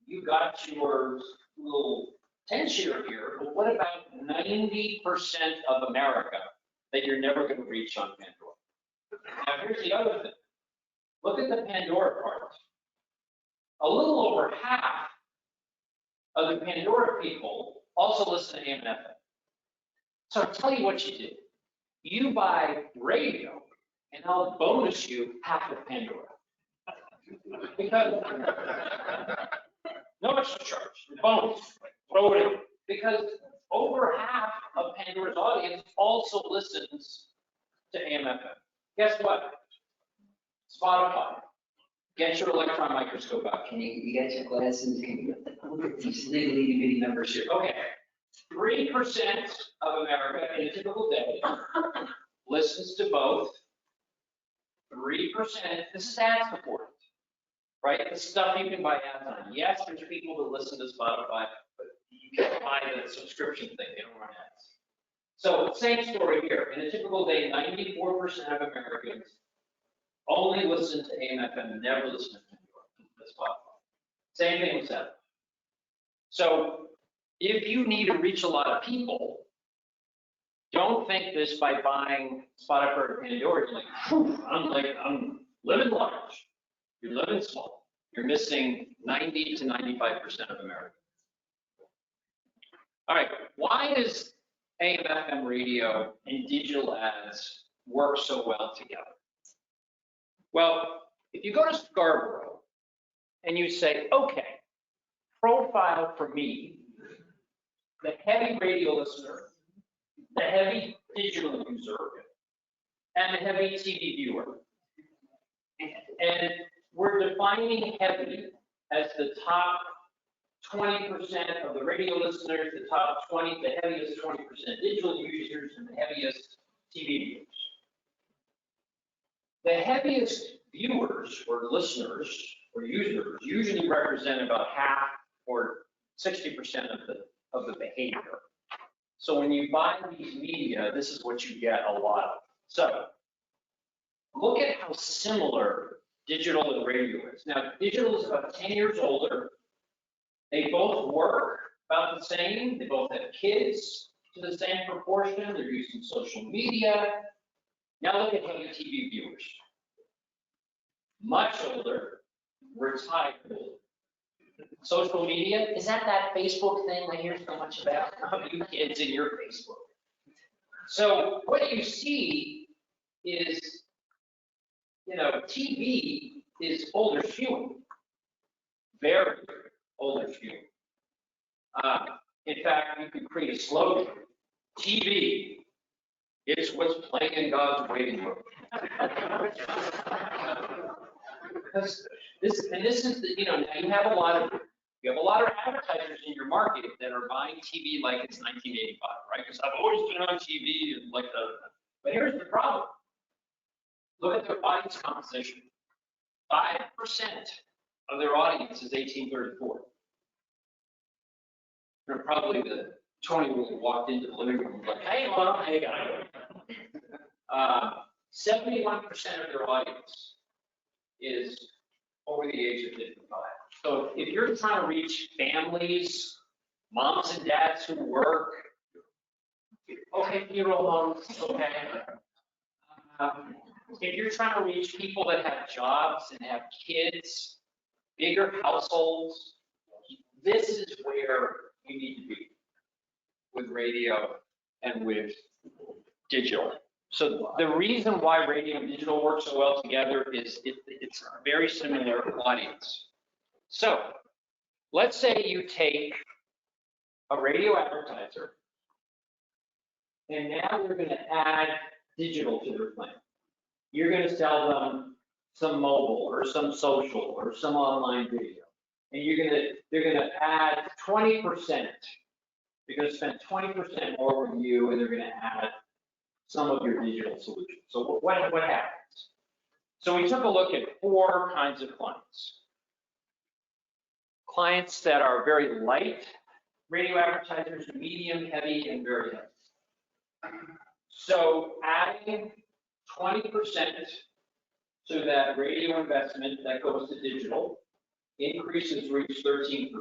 you got your little 10-share here, but what about 90% of America that you're never going to reach on Pandora? Now, here's the other thing. Look at the Pandora part. A little over half of the Pandora people also listen to AM and FM. So I'll tell you what you do. You buy radio, and I'll bonus you half of Pandora. Because no extra charge, bonus, throw it in. Because over half of Pandora's audience also listens to AM/FM. Guess what? Spotify. Get your electron microscope out. Can you get your glasses? Can you look at these little itty bitty numbers here? Okay. 3% of America in a typical day listens to both. 3%, this is ad supported, right? The stuff you can buy ads on. Yes, there's people that listen to Spotify, but you can't buy the subscription thing, they don't run ads. So same story here. In a typical day, 94% of Americans only listen to AM/FM, never listen to Spotify. Same thing with satellite. So if you need to reach a lot of people, don't think this by buying Spotify or Pandora, you're like, whew, I'm living large. You're living small. You're missing 90 to 95% of America. All right, why does AM/FM radio and digital ads work so well together? Well, if you go to Scarborough and you say, okay, profile for me, the heavy radio listener, the heavy digital user, and the heavy TV viewer. And we're defining heavy as the top 20% of the radio listeners, the top 20, the heaviest 20% digital users, and the heaviest TV viewers. The heaviest viewers or listeners or users usually represent about half or 60% of the behavior. So when you buy these media, this is what you get a lot of. So look at how similar digital and radio is. Now, digital is about 10 years older. They both work about the same. They both have kids to the same proportion. They're using social media. Now look at heavy TV viewers. Much older, retired. Social media, is that Facebook thing I hear so much about? You kids in your Facebook. So what you see is, TV is older skewing, very older skewing. In fact, you could create a slogan, TV, it's what's playing in God's waiting room. Because this is the, now you have a lot of advertisers in your market that are buying TV like it's 1985, right? Because I've always been on TV and like but here's the problem. Look at their audience composition. 5% of their audience is 1834. They're probably the 20-year-old who walked into the living room like, hey, mom, hey, guy. 71% of their audience is over the age of 55. So if you're trying to reach families, moms and dads who work, okay, funeral homes, okay. If you're trying to reach people that have jobs and have kids, bigger households, this is where you need to be with radio and with digital. So the reason why radio and digital work so well together is it's a very similar audience. So let's say you take a radio advertiser and now you're going to add digital to their plan. You're going to sell them some mobile or some social or some online video. and they're gonna add 20%. They're gonna spend 20% more with you, and they're gonna add some of your digital solutions. So what happens? So we took a look at 4 kinds of clients. Clients that are very light radio advertisers, medium, heavy, and very heavy. So adding 20% to that radio investment that goes to digital increases reach 13%,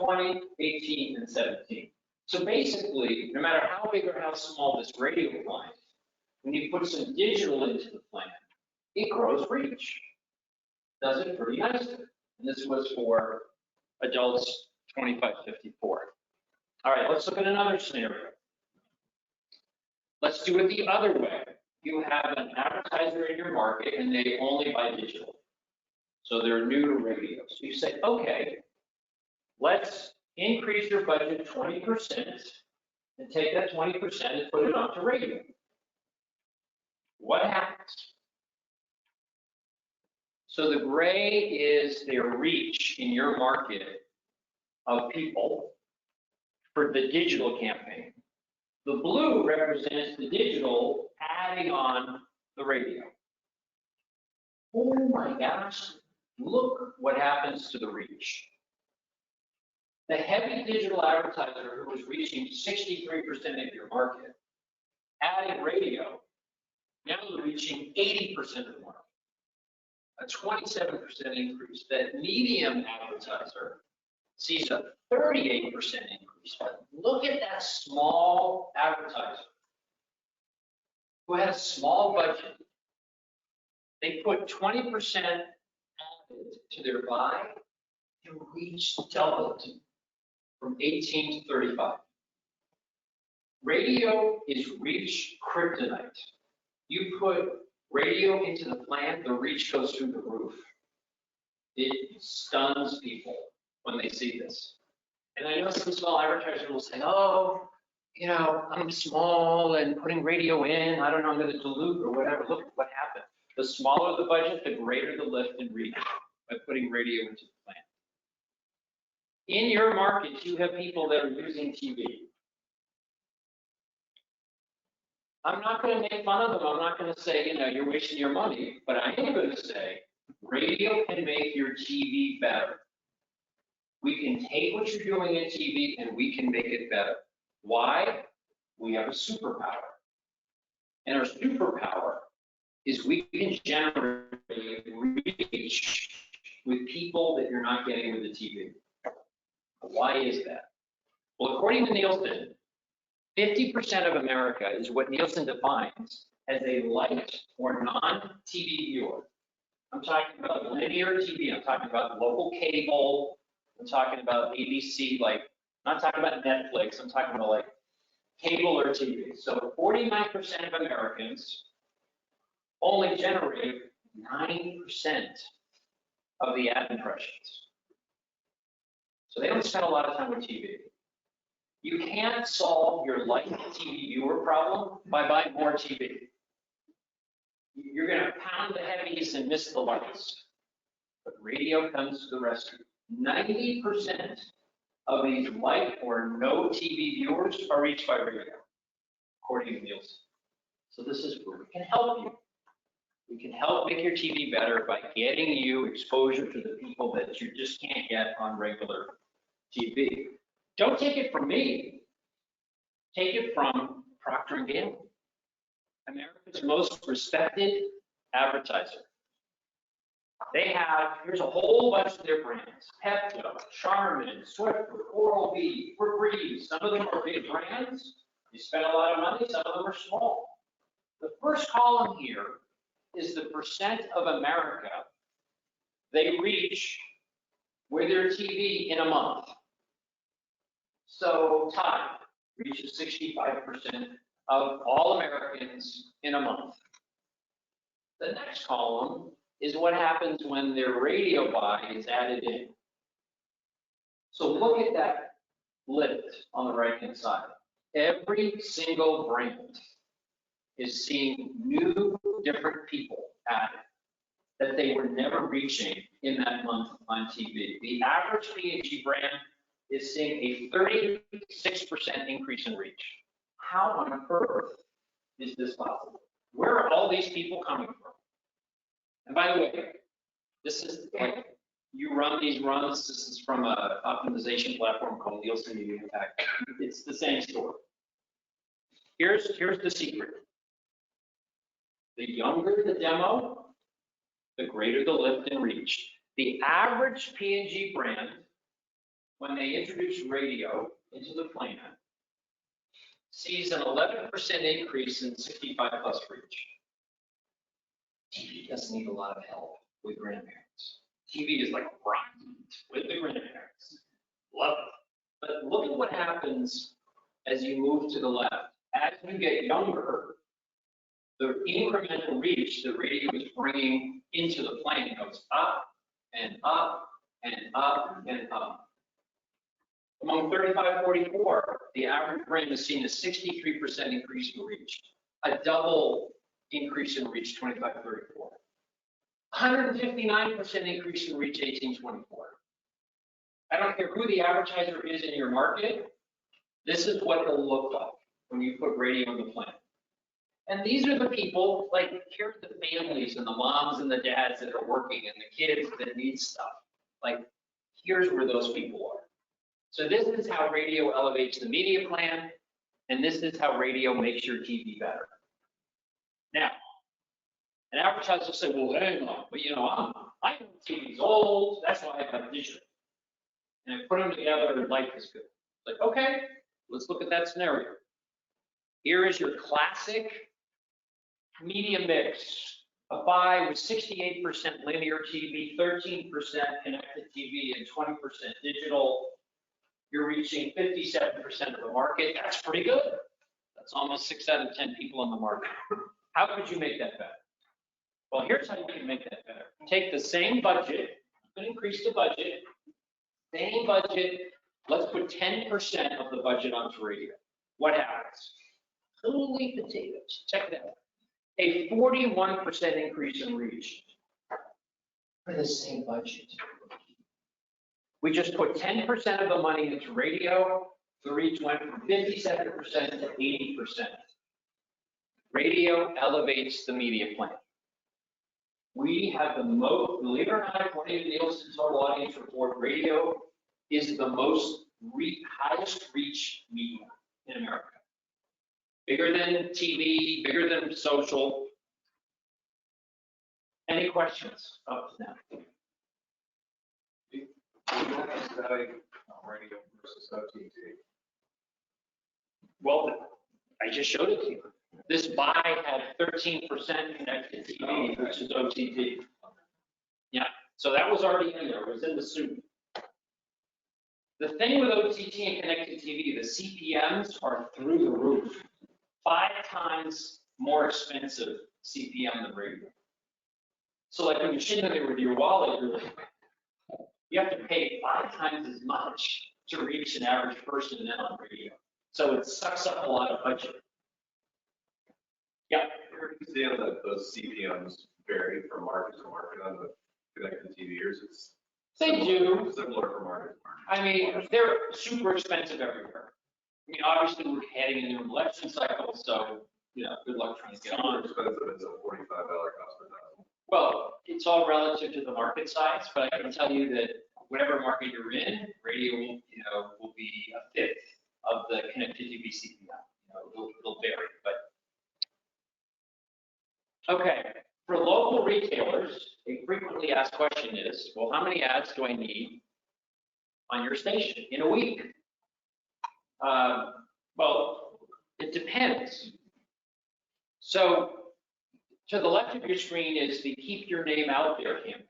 20, 18, and 17. So basically, no matter how big or how small this radio client, when you put some digital into the plan, it grows reach. Does it pretty nicely. And this was for adults 25-54. All right, let's look at another scenario. Let's do it the other way. You have an advertiser in your market and they only buy digital. So they're new to radio. So you say, okay, let's increase your budget 20% and take that 20% and put it onto radio. What happens? So the gray is their reach in your market of people for the digital campaign. The blue represents the digital adding on the radio. Oh my gosh, look what happens to the reach. The heavy digital advertiser who was reaching 63% of your market, adding radio, now they're reaching 80% of the market. A 27% increase. That medium advertiser sees a 38% increase. But look at that small advertiser who had a small budget. They put 20% added to their buy and reach doubled from 18 to 35. Radio is reach kryptonite. You put radio into the plan, the reach goes through the roof. It stuns people when they see this. And I know some small advertisers will say, oh, you know, I'm small and putting radio in, I don't know, I'm going to dilute or whatever. Look what happened. The smaller the budget, the greater the lift in reach by putting radio into the plan. In your market, you have people that are using TV. I'm not going to make fun of them. I'm not going to say, you know, you're wasting your money, but I am going to say radio can make your TV better. We can take what you're doing in TV and we can make it better. Why? We have a superpower. And our superpower is we can generate reach with people that you're not getting with the TV. Why is that? Well, according to Nielsen, 50% of America is what Nielsen defines as a light or non-TV viewer. I'm talking about linear TV, I'm talking about local cable, I'm talking about ABC, like, I'm not talking about Netflix, I'm talking about like cable or TV. So 49% of Americans only generate 9% of the ad impressions. So they don't spend a lot of time with TV. You can't solve your light TV viewer problem by buying more TV. You're going to pound the heavies and miss the lights. But radio comes to the rescue. 90% of these light or no TV viewers are reached by radio, according to Nielsen. So this is where we can help you. We can help make your TV better by getting you exposure to the people that you just can't get on regular TV. Don't take it from me. Take it from Procter & Gamble, America's most respected advertiser. They have, here's a whole bunch of their brands: Pepto, Charmin, Swiffer, Oral-B, Febreze. Some of them are big brands. They spend a lot of money. Some of them are small. The first column here is the percent of America they reach with their TV in a month. So Tide reaches 65% of all Americans in a month. The next column is what happens when their radio buy is added in. So look at that lift on the right-hand side. Every single brand is seeing new, different people added. that they were never reaching in that month on TV. The average P&G brand is seeing a 36% increase in reach. How on earth is this possible? Where are all these people coming from? And by the way, this is like, you run these runs, this is from an optimization platform called Nielsen Media Impact. It's the same story. Here's the secret. The younger the demo, the greater the lift and reach. The average P&G brand, when they introduce radio into the plan, sees an 11% increase in 65 plus reach. TV doesn't need a lot of help with grandparents. TV is like right with the grandparents. Love it. But look at what happens as you move to the left. As you get younger, the incremental reach the radio is bringing into the plan goes up and up and up and up. Among 35-44, the average brand has seen a 63% increase in reach, a double increase in reach 25-34, 159% increase in reach 18-24. I don't care who the advertiser is in your market, this is what it'll look like when you put radio in the plan. And these are the people, like, here's the families and the moms and the dads that are working and the kids that need stuff. Like, here's where those people are. So this is how radio elevates the media plan, and this is how radio makes your TV better. Now, an advertiser will say, well, hang on, but I know TV's old, that's why I have digital. And I put them together and life is good. Like, okay, let's look at that scenario. Here is your classic media mix. A buy with 68% linear TV, 13% connected TV, and 20% digital. You're reaching 57% of the market. That's pretty good. That's almost 6 out of 10 people in the market. How could you make that better? Well, here's how you can make that better. Take the same budget, increase the budget, same budget, let's put 10% of the budget onto radio. What happens? Holy potatoes, check that out. A 41% increase in reach for the same budget. We just put 10% of the money into radio, the reach went from 57% to 80%. Radio elevates the media plan. We have the most, believe it or not, according to Nielsen's total audience report, radio is the most highest reach medium in America. Bigger than TV, bigger than social. Any questions up to now? Radio versus OTT. Well, I just showed it to you. This buy had 13% connected TV, which is OTT. Yeah, so that was already in there, it was in the soup. The thing with OTT and connected TV, the CPMs are through the roof. 5 times more expensive CPM than radio. So like when you're sitting there with your wallet, you're like, you have to pay 5 times as much to reach an average person than on radio. So it sucks up a lot of budget. Yeah. You see that those CPMs vary from market to market on the connected TV, or it's They do. similar from market to market? I mean, they're super expensive everywhere. I mean, obviously we're heading into an election cycle, so, good luck trying to get on. Super expensive, it's a $45 cost per thousand. Well, it's all relative to the market size, but I can tell you that whatever market you're in, radio, will be a fifth of the connected TV CPM. It'll vary, but. Okay, for local retailers, a frequently asked question is, well, how many ads do I need on your station in a week? Well, it depends. So to the left of your screen is the Keep Your Name Out There campaign.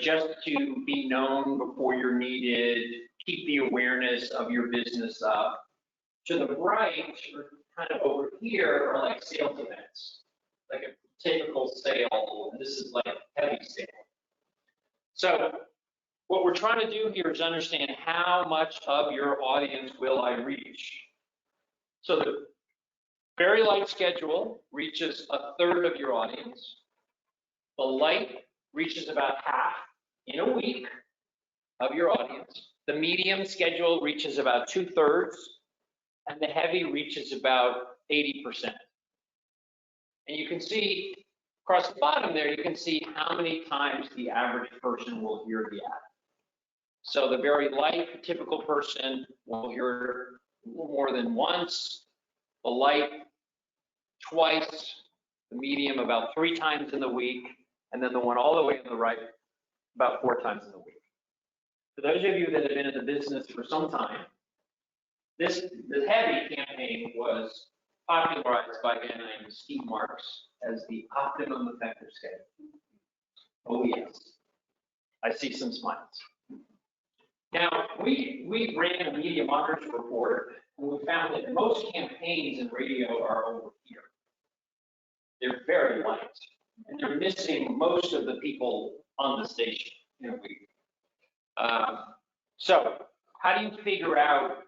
Just to be known before you're needed, keep the awareness of your business up. To the right, or kind of over here, are like sales events, like a typical sale, and this is like heavy sale. So what we're trying to do here is understand how much of your audience will I reach. So the very light schedule reaches a third of your audience. The light reaches about half in a week of your audience. The medium schedule reaches about 2/3, and the heavy reaches about 80%. And you can see across the bottom there, you can see how many times the average person will hear the ad. So the very light, typical person will hear it a little more than once, the light twice, the medium about 3 times in the week, and then the one all the way on the right about 4 times in the week. For those of you that have been in the business for some time, the heavy campaign was popularized by a man named Steve Marks as the optimum effective schedule. Oh yes, I see some smiles. Now, we ran a media monitors report, and we found that most campaigns in radio are over here. They're very light, and they're missing most of the people on the station in a week. So how do you figure out,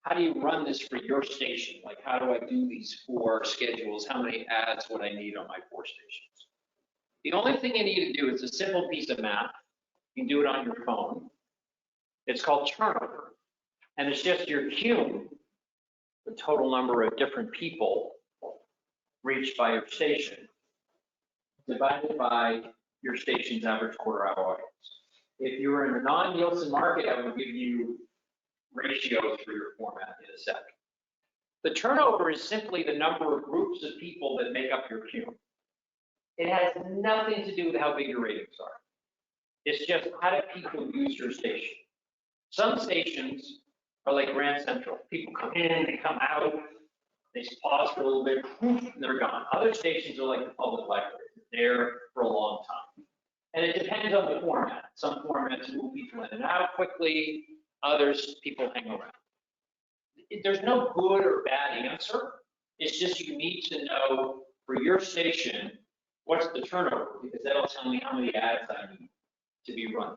how do you run this for your station? Like, how do I do these 4 schedules? How many ads would I need on my 4 stations? The only thing you need to do is a simple piece of math. You can do it on your phone. It's called turnover. And it's just your cum, the total number of different people reached by your station, divided by your station's average quarter-hour audience. If you were in a non-Nielsen market, I would give you ratios for your format in a second. The turnover is simply the number of groups of people that make up your cum. It has nothing to do with how big your ratings are. It's just how do people use your station. Some stations are like Grand Central. People come in, they come out, they pause for a little bit, and they're gone. Other stations are like the public library. They're there for a long time. And it depends on the format. Some formats move people in and out quickly. Others, people hang around. There's no good or bad answer. It's just you need to know for your station, what's the turnover, because that'll tell me how many ads I need to be running.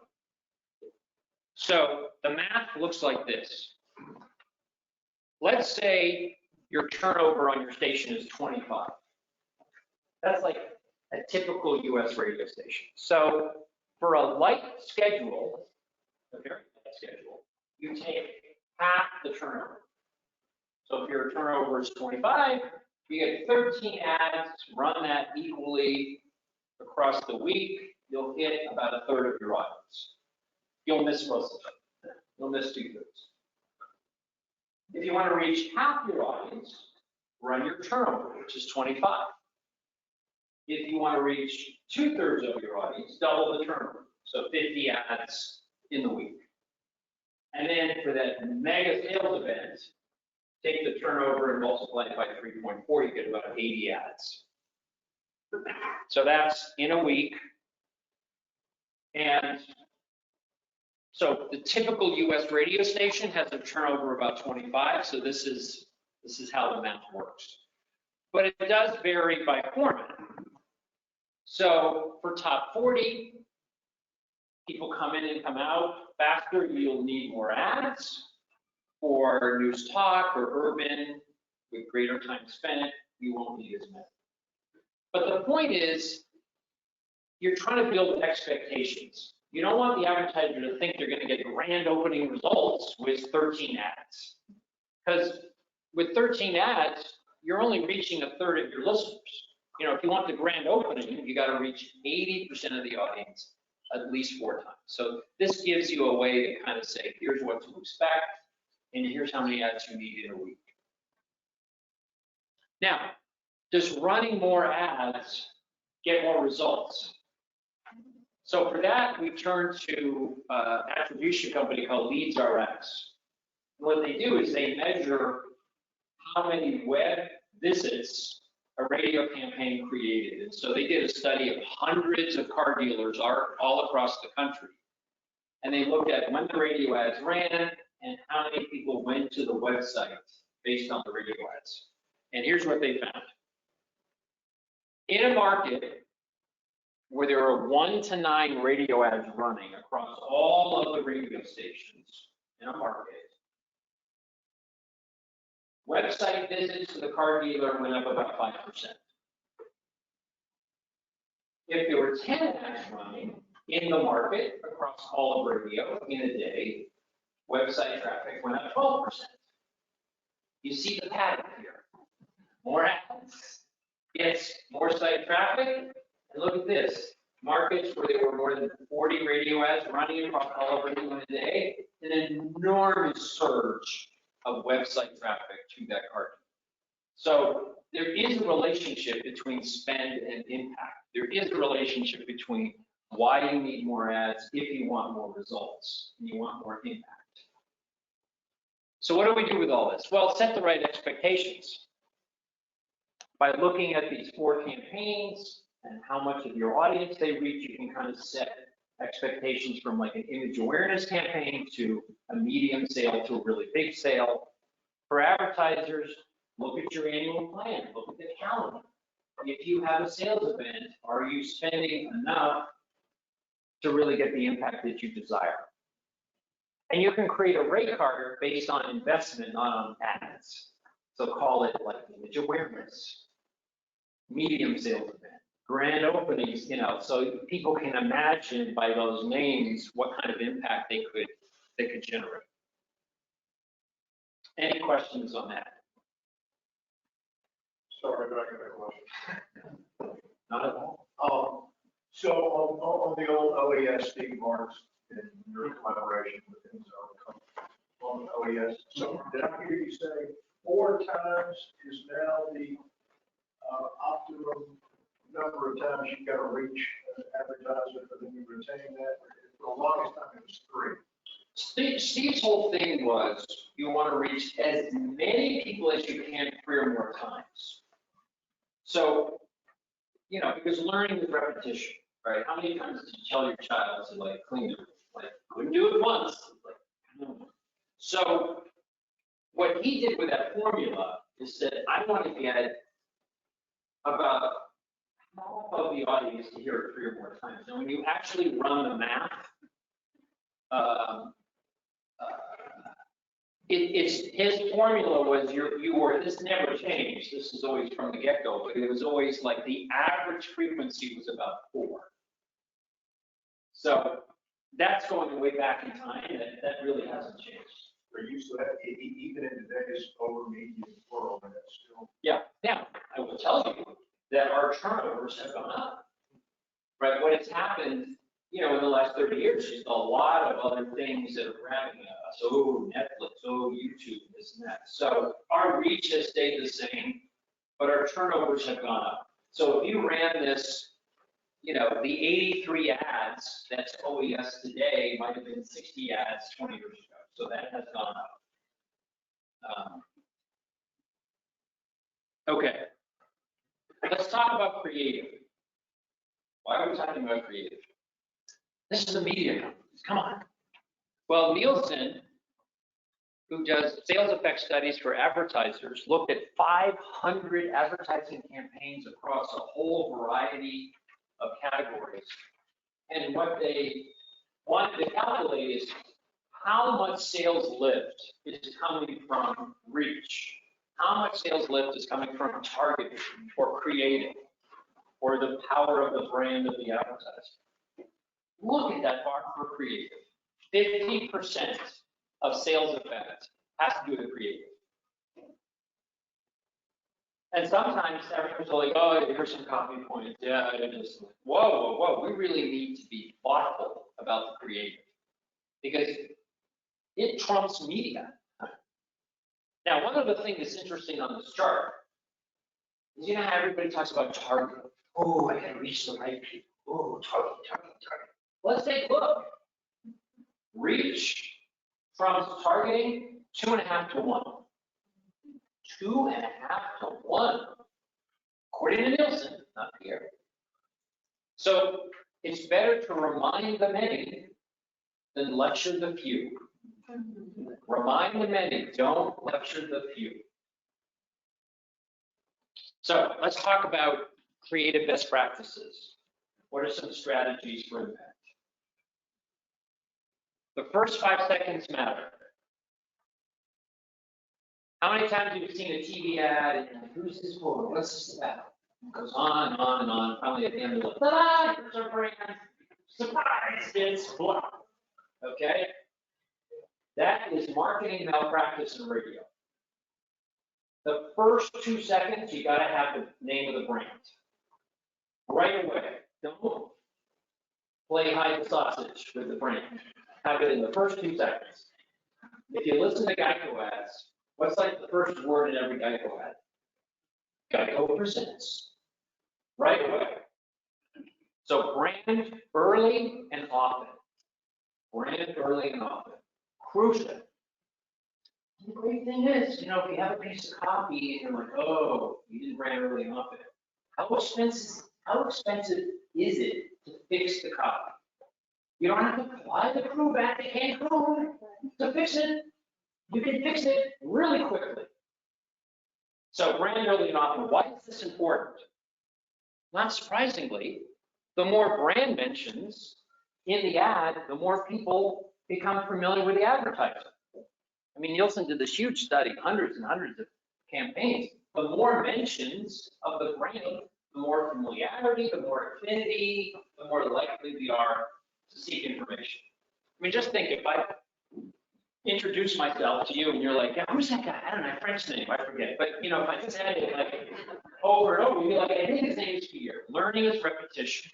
So the math looks like this. Let's say your turnover on your station is 25. That's like a typical US radio station. So for a light schedule, a very light schedule, you take half the turnover. So if your turnover is 25, you get 13 ads, run that equally across the week, you'll hit about 1/3 of your audience. You'll miss most of it. You'll miss 2/3. If you want to reach half your audience, run your turnover, which is 25. If you want to reach 2/3 of your audience, double the turnover, so 50 ads in the week. And then for that mega sales event, take the turnover and multiply it by 3.4, you get about 80 ads. So that's in a week. And so the typical US radio station has a turnover of about 25, so this is how the math works. But it does vary by format. So for top 40, people come in and come out faster, you'll need more ads. For news talk or urban with greater time spent, you won't need as many. But the point is, you're trying to build expectations. You don't want the advertiser to think they're going to get grand opening results with 13 ads. Because with 13 ads, you're only reaching 1/3 of your listeners. You know, if you want the grand opening, you got to reach 80% of the audience at least 4 times. So this gives you a way to kind of say, here's what to expect, and here's how many ads you need in a week. Now, does running more ads get more results? So for that, we turn to an attribution company called LeadsRx. What they do is they measure how many web visits a radio campaign created. And so they did a study of hundreds of car dealers all across the country. And they looked at when the radio ads ran and how many people went to the website based on the radio ads. And here's what they found. In a market where there are 1 to 9 radio ads running across all of the radio stations in a market, website visits to the car dealer went up about 5%. If there were 10 ads running in the market across all of radio in a day, website traffic went up 12%. You see the pattern here. More ads gets more site traffic. And look at this. Markets where there were more than 40 radio ads running across all of radio in a day, an enormous surge of website traffic to that cart. So there is a relationship between spend and impact. There is a relationship between why you need more ads if you want more results and you want more impact. So what do we do with all this? Well, set the right expectations. By looking at these 4 campaigns and how much of your audience they reach, you can kind of set expectations from like an image awareness campaign to a medium sale to a really big sale. For advertisers, look at your annual plan, look at the calendar. If you have a sales event, are you spending enough to really get the impact that you desire? And you can create a rate card based on investment, not on ads. So call it like image awareness, medium sales event, grand openings, so people can imagine by those names what kind of impact they could generate. Any questions on that? Sorry, but I got a question. Not at all. So on the old OES Steve Marks and your collaboration with him on OES, so did I hear you say 4 times is now the optimum number of times you've got to reach an advertiser for them to retain that? For the longest time it was 3. Steve's whole thing was you want to reach as many people as you can 3 or more times. So, because learning is repetition, right? How many times did you tell your child to like clean it? Like, couldn't do it once. Like, so what he did with that formula is that I want to get about half of the audience to hear it 3 or more times. And when you actually run the math, his formula was this never changed. This is always from the get-go, but it was always like the average frequency was about 4. So that's going way back in time. That really hasn't changed. Are you still even in today's over medium world, and it's still? Yeah. Now I will tell you that our turnovers have gone up. Right. What has happened, in the last 30 years, is a lot of other things that are grabbing us. Oh, Netflix, oh, YouTube, this and that. So our reach has stayed the same, but our turnovers have gone up. So if you ran this, the 83 ads that's OES today might have been 60 ads 20 years ago. So that has gone up. Okay. Let's talk about creative. Why are we talking about creative? This is a media company. Come on. Well, Nielsen, who does sales effect studies for advertisers, looked at 500 advertising campaigns across a whole variety of categories. And what they wanted to calculate is how much sales lift is coming from reach. How much sales lift is coming from targeting or creative or the power of the brand of the advertiser. Look at that bar for creative. 50% of sales effect has to do with creative. And sometimes everyone's like, oh, here's some copy points. Yeah, just whoa. We really need to be thoughtful about the creative because it trumps media. Now, one of the things that's interesting on this chart is how everybody talks about targeting. Oh, I gotta reach the right people. Oh, target. Let's take a look. Reach trumps targeting 2.5 to 1. 2.5 to 1, according to Nielsen, not Pierre. So it's better to remind the many than lecture the few. Remind the many, don't lecture the few. So let's talk about creative best practices. What are some strategies for impact? The first 5 seconds matter. How many times have you seen a TV ad and who's this for? What's this about? It goes on and on and on. Finally, at the end, they're like, ta-da, here's our brand. Surprise, it's blah. Okay? That is marketing malpractice in radio. The first 2 seconds, you gotta have the name of the brand. Right away. Don't play hide the sausage with the brand. Have it in the first 2 seconds. If you listen to Geico ads, what's like the first word in every Geico ad? Geico presents. Right away. So brand early and often. Brand early and often. Crucial. The great thing is, if you have a piece of copy and you're like, oh, you didn't brand early and often. How expensive is it to fix the copy? You don't have to fly the crew back to Cancun to fix it. You can fix it really quickly. So brand early and often. Why is this important? Not surprisingly, the more brand mentions in the ad, the more people become familiar with the advertiser. I mean, Nielsen did this huge study, hundreds and hundreds of campaigns. The more mentions of the brand, the more familiarity, the more affinity, the more likely we are to seek information. I mean, just think, if I introduce myself to you and you're like, yeah, who's that guy? I don't know, French name, I forget. But if I said it like over and over, you'd be like, I think his name is Pierre. Learning is repetition.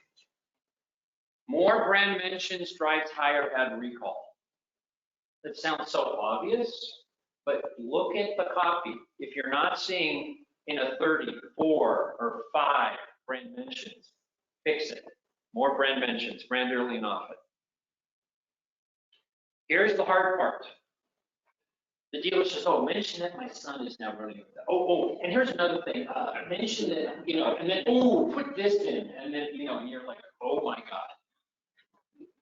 More brand mentions drives higher ad recall. That sounds so obvious, but look at the copy. If you're not seeing in a 30, 4, or 5 brand mentions, fix it. More brand mentions, brand early and often. Here's the hard part. The dealer says, oh, mention that my son is now running with that. Oh, and here's another thing. Mention that, and then, oh, put this in. And then, and you're like, oh my God,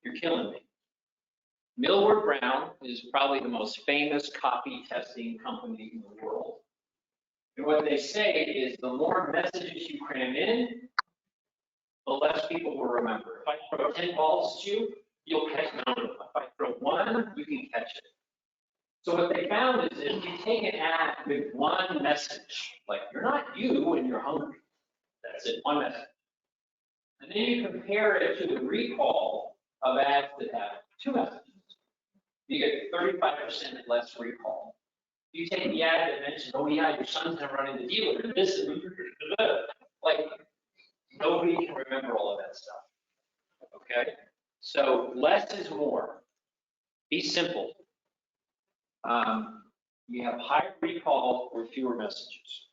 you're killing me. Millward Brown is probably the most famous copy testing company in the world. And what they say is the more messages you cram in, the less people will remember. If I throw 10 balls at you, you'll catch none of them. If I throw 1, you can catch it. So what they found is if you take an ad with one message, like you're not you and you're hungry, that's it, one message. And then you compare it to the recall of ads that have 2 messages. You get 35% less recall. You take the ad that mentions, oh yeah, your son's now running the dealer, and this is, like, nobody can remember all of that stuff, okay? So less is more. Be simple. You have higher recall with fewer messages.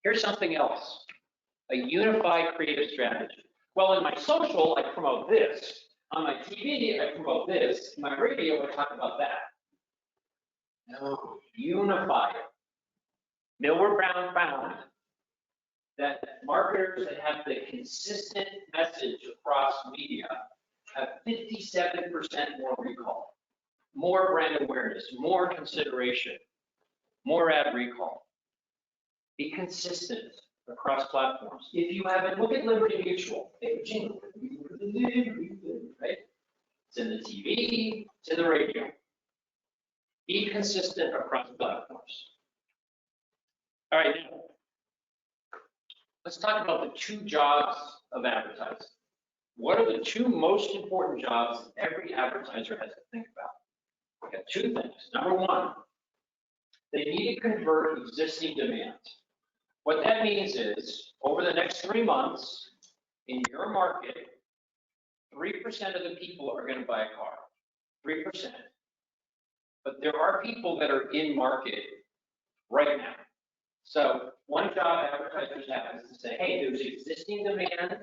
Here's something else, a unified creative strategy. Well, in my social, I promote this. On my TV, I promote this. In my radio, I talk about that. No, unify it. Millward Brown found that marketers that have the consistent message across media have 57% more recall, more brand awareness, more consideration, more ad recall. Be consistent across platforms. If you haven't, look at Liberty Mutual. Right? It's in the TV, it's in the radio. Be consistent across platforms. All right, now, let's talk about the 2 jobs of advertising. What are the 2 most important jobs every advertiser has to think about? We got 2 things. Number 1, they need to convert existing demand. What that means is, over the next 3 months, in your market, 3% of the people are going to buy a car. 3%. But there are people that are in market right now. So one job advertisers have is to say, hey, there's existing demand.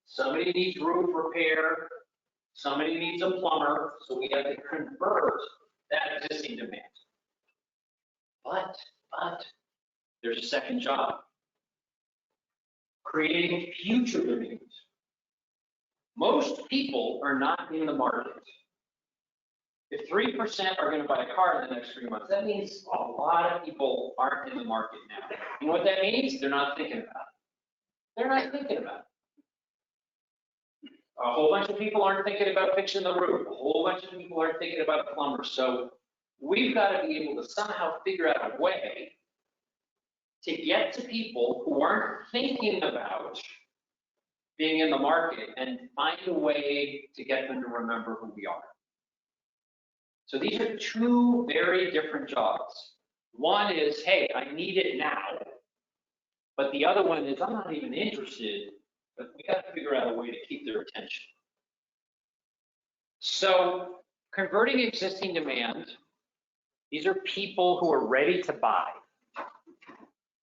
Somebody needs roof repair. Somebody needs a plumber. So we have to convert that existing demand. But there's a second job. Creating future demand. Most people are not in the market. If 3% are going to buy a car in the next 3 months, that means a lot of people aren't in the market now. You know what that means? They're not thinking about it. They're not thinking about it. A whole bunch of people aren't thinking about fixing the roof. A whole bunch of people aren't thinking about a plumber. So we've got to be able to somehow figure out a way to get to people who aren't thinking about being in the market and find a way to get them to remember who we are. So these are two very different jobs. One is, hey, I need it now. But the other one is, I'm not even interested, but we got to figure out a way to keep their attention. So converting existing demand, these are people who are ready to buy.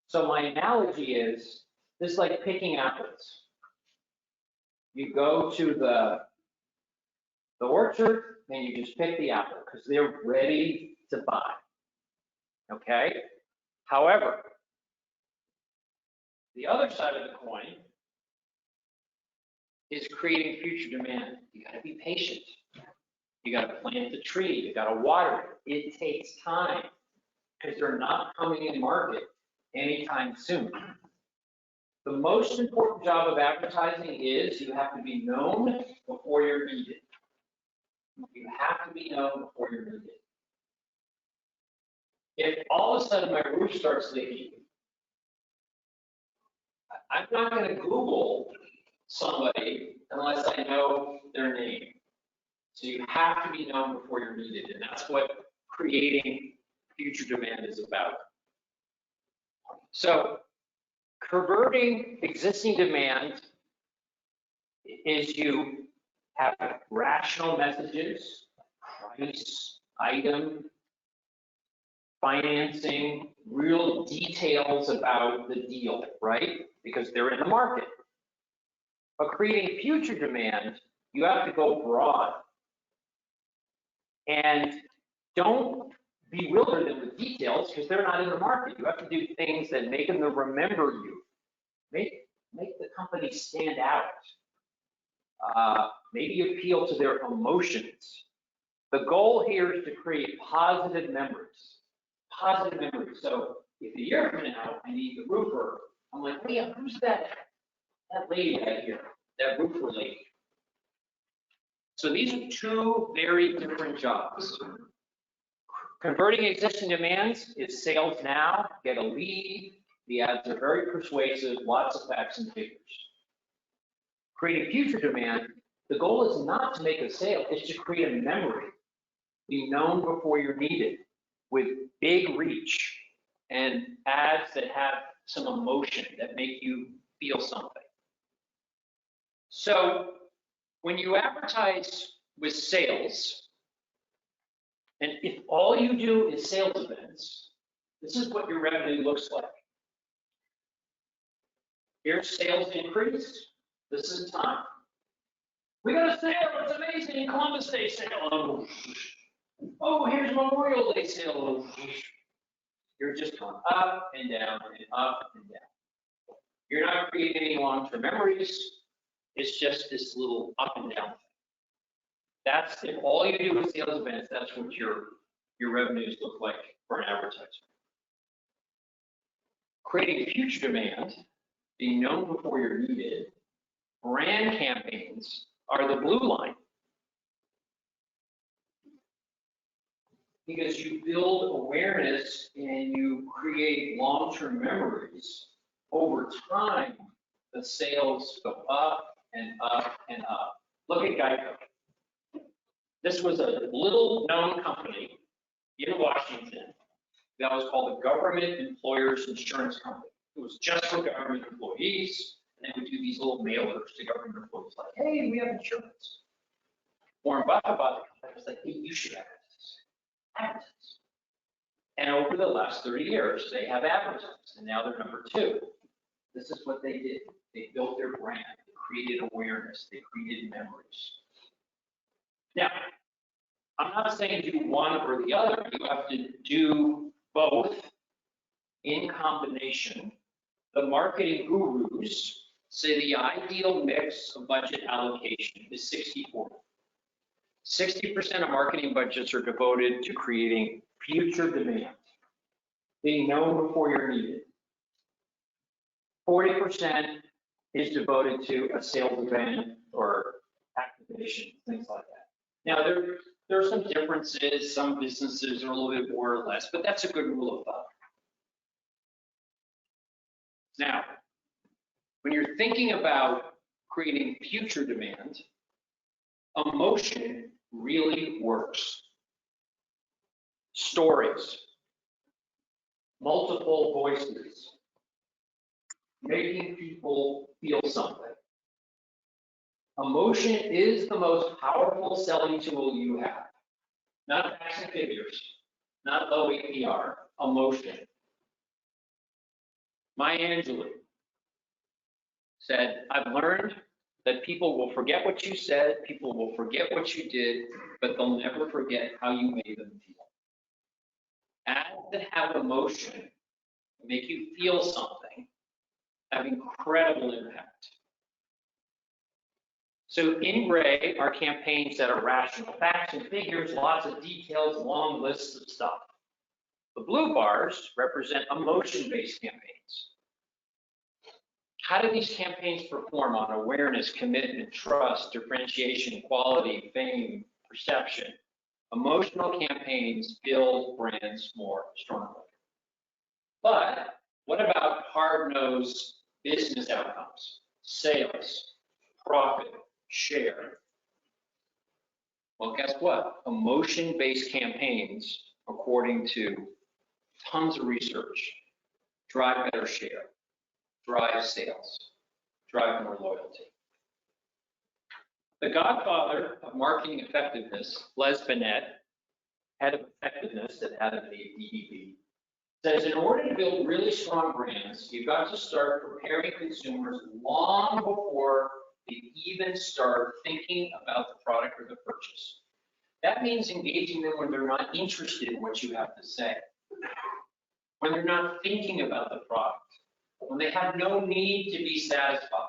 So my analogy is, this is like picking apples. You go to the orchard and you just pick the apple because they're ready to buy, okay? However, the other side of the coin is creating future demand. You gotta be patient. You gotta plant the tree, you gotta water it. It takes time because they're not coming in market anytime soon. The most important job of advertising is you have to be known before you're needed. You have to be known before you're needed. If all of a sudden my roof starts leaking, I'm not going to Google somebody unless I know their name. So you have to be known before you're needed, and that's what creating future demand is about. So converting existing demand is you have rational messages, price, item, financing, real details about the deal, right? Because they're in the market. But creating future demand, you have to go broad. And don't bewilder them with details because they're not in the market. You have to do things that make them remember you. Make the company stand out. Maybe appeal to their emotions. The goal here is to create positive memories. Positive memories. So if a year from now I need the roofer, I'm like, hey, who's that lady right here? That roofer lady. So these are two very different jobs. Converting existing demands is sales now, get a lead. The ads are very persuasive, lots of facts and figures. Creating future demand, the goal is not to make a sale, it's to create a memory. Be known before you're needed with big reach and ads that have some emotion that make you feel something. So when you advertise with sales, and if all you do is sales events, this is what your revenue looks like. Here's sales increase. This is time. We got a sale, it's amazing, Columbus Day sale. Oh, here's Memorial Day sale. You're just going up and down and up and down. You're not creating any long-term memories. It's just this little up and down thing. That's, if all you do is sales events, that's what your revenues look like for an advertiser. Creating future demand, being known before you're needed, brand campaigns are the blue line. Because you build awareness and you create long-term memories. Over time, the sales go up and up and up. Look at GEICO. This was a little known company in Washington that was called the Government Employers Insurance Company. It was just for government employees, and they would do these little mailers to government employees like, hey, we have insurance. Warren Buffett bought the company, was like, hey, you should advertise. And over the last 30 years, they have advertised, and now they're number 2. This is what they did. They built their brand, they created awareness, they created memories. Now, I'm not saying do one or the other. You have to do both in combination. The marketing gurus say the ideal mix of budget allocation is 60-40. 60% of marketing budgets are devoted to creating future demand, being known before you're needed. 40% is devoted to a sales event or activation, things like that. Now, there are some differences. Some businesses are a little bit more or less, but that's a good rule of thumb. Now, when you're thinking about creating future demand, emotion really works. Stories, multiple voices, making people feel something. Emotion is the most powerful selling tool you have. Not facts and figures, not low APR, emotion. Maya Angelou said, I've learned that people will forget what you said, people will forget what you did, but they'll never forget how you made them feel. Ads that have emotion, make you feel something, have incredible impact. So in gray are campaigns that are rational, facts and figures, lots of details, long lists of stuff. The blue bars represent emotion-based campaigns. How do these campaigns perform on awareness, commitment, trust, differentiation, quality, fame, perception? Emotional campaigns build brands more strongly. But what about hard-nosed business outcomes? Sales, profit, share. Well, guess what? Emotion-based campaigns, according to tons of research, drive better share, drive sales, drive more loyalty. The godfather of marketing effectiveness, Les Binet, head of effectiveness at GAB, says in order to build really strong brands, you've got to start preparing consumers long before they even start thinking about the product or the purchase. That means engaging them when they're not interested in what you have to say, when they're not thinking about the product, when they have no need to be satisfied.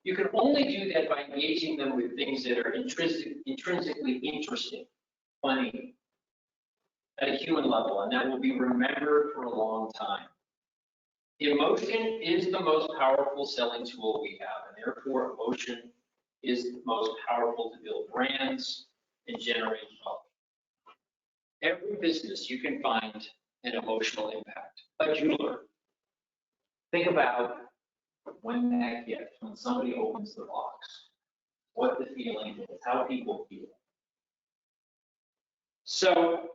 You can only do that by engaging them with things that are intrinsically interesting, funny, at a human level, and that will be remembered for a long time. Emotion is the most powerful selling tool we have, and therefore emotion is the most powerful to build brands and generate wealth. Every business you can find an emotional impact. A jeweler. Think about when that gift, when somebody opens the box, what the feeling is, how people feel. So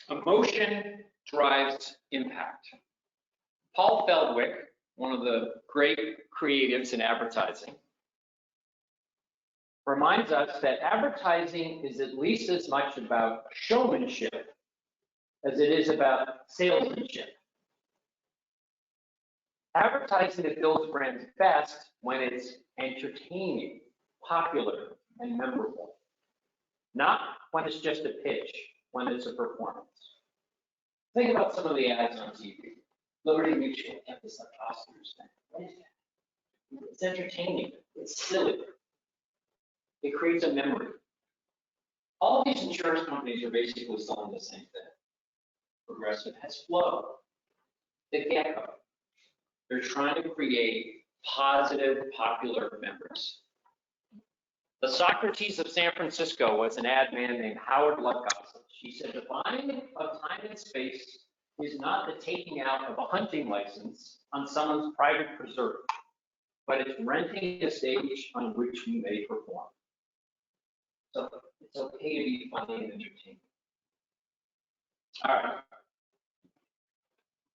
emotion drives impact. Paul Feldwick, one of the great creatives in advertising, reminds us that advertising is at least as much about showmanship as it is about salesmanship. Advertising that builds brands best when it's entertaining, popular, and memorable. Not when it's just a pitch, when it's a performance. Think about some of the ads on TV. Liberty Mutual, have this like Oscars thing. What is that? It's entertaining, it's silly. It creates a memory. All these insurance companies are basically selling the same thing. Progressive has Flow, the GABCON. They're trying to create positive, popular memories. The Socrates of San Francisco was an ad man named Howard Lutgossett. He said, the buying of time and space is not the taking out of a hunting license on someone's private preserve, but it's renting a stage on which we may perform. So it's okay to be funny and entertaining. All right.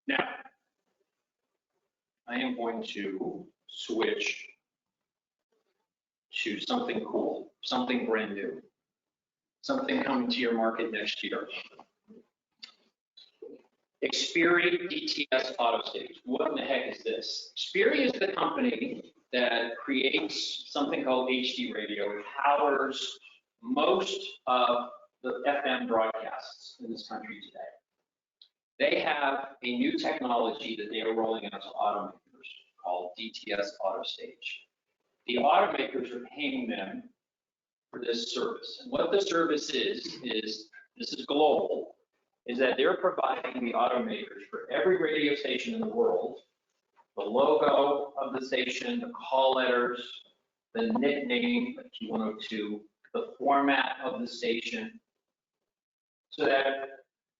Now, I am going to switch to something cool, something brand new, something coming to your market next year. Xperi DTS AutoStage. What in the heck is this? Xperi is the company that creates something called HD radio. It powers most of the FM broadcasts in this country today. They have a new technology that they are rolling out to automakers called DTS AutoStage. The automakers are paying them for this service. And what the service is this is global, is that they're providing the automakers for every radio station in the world, the logo of the station, the call letters, the nickname, like Q102, the format of the station, so that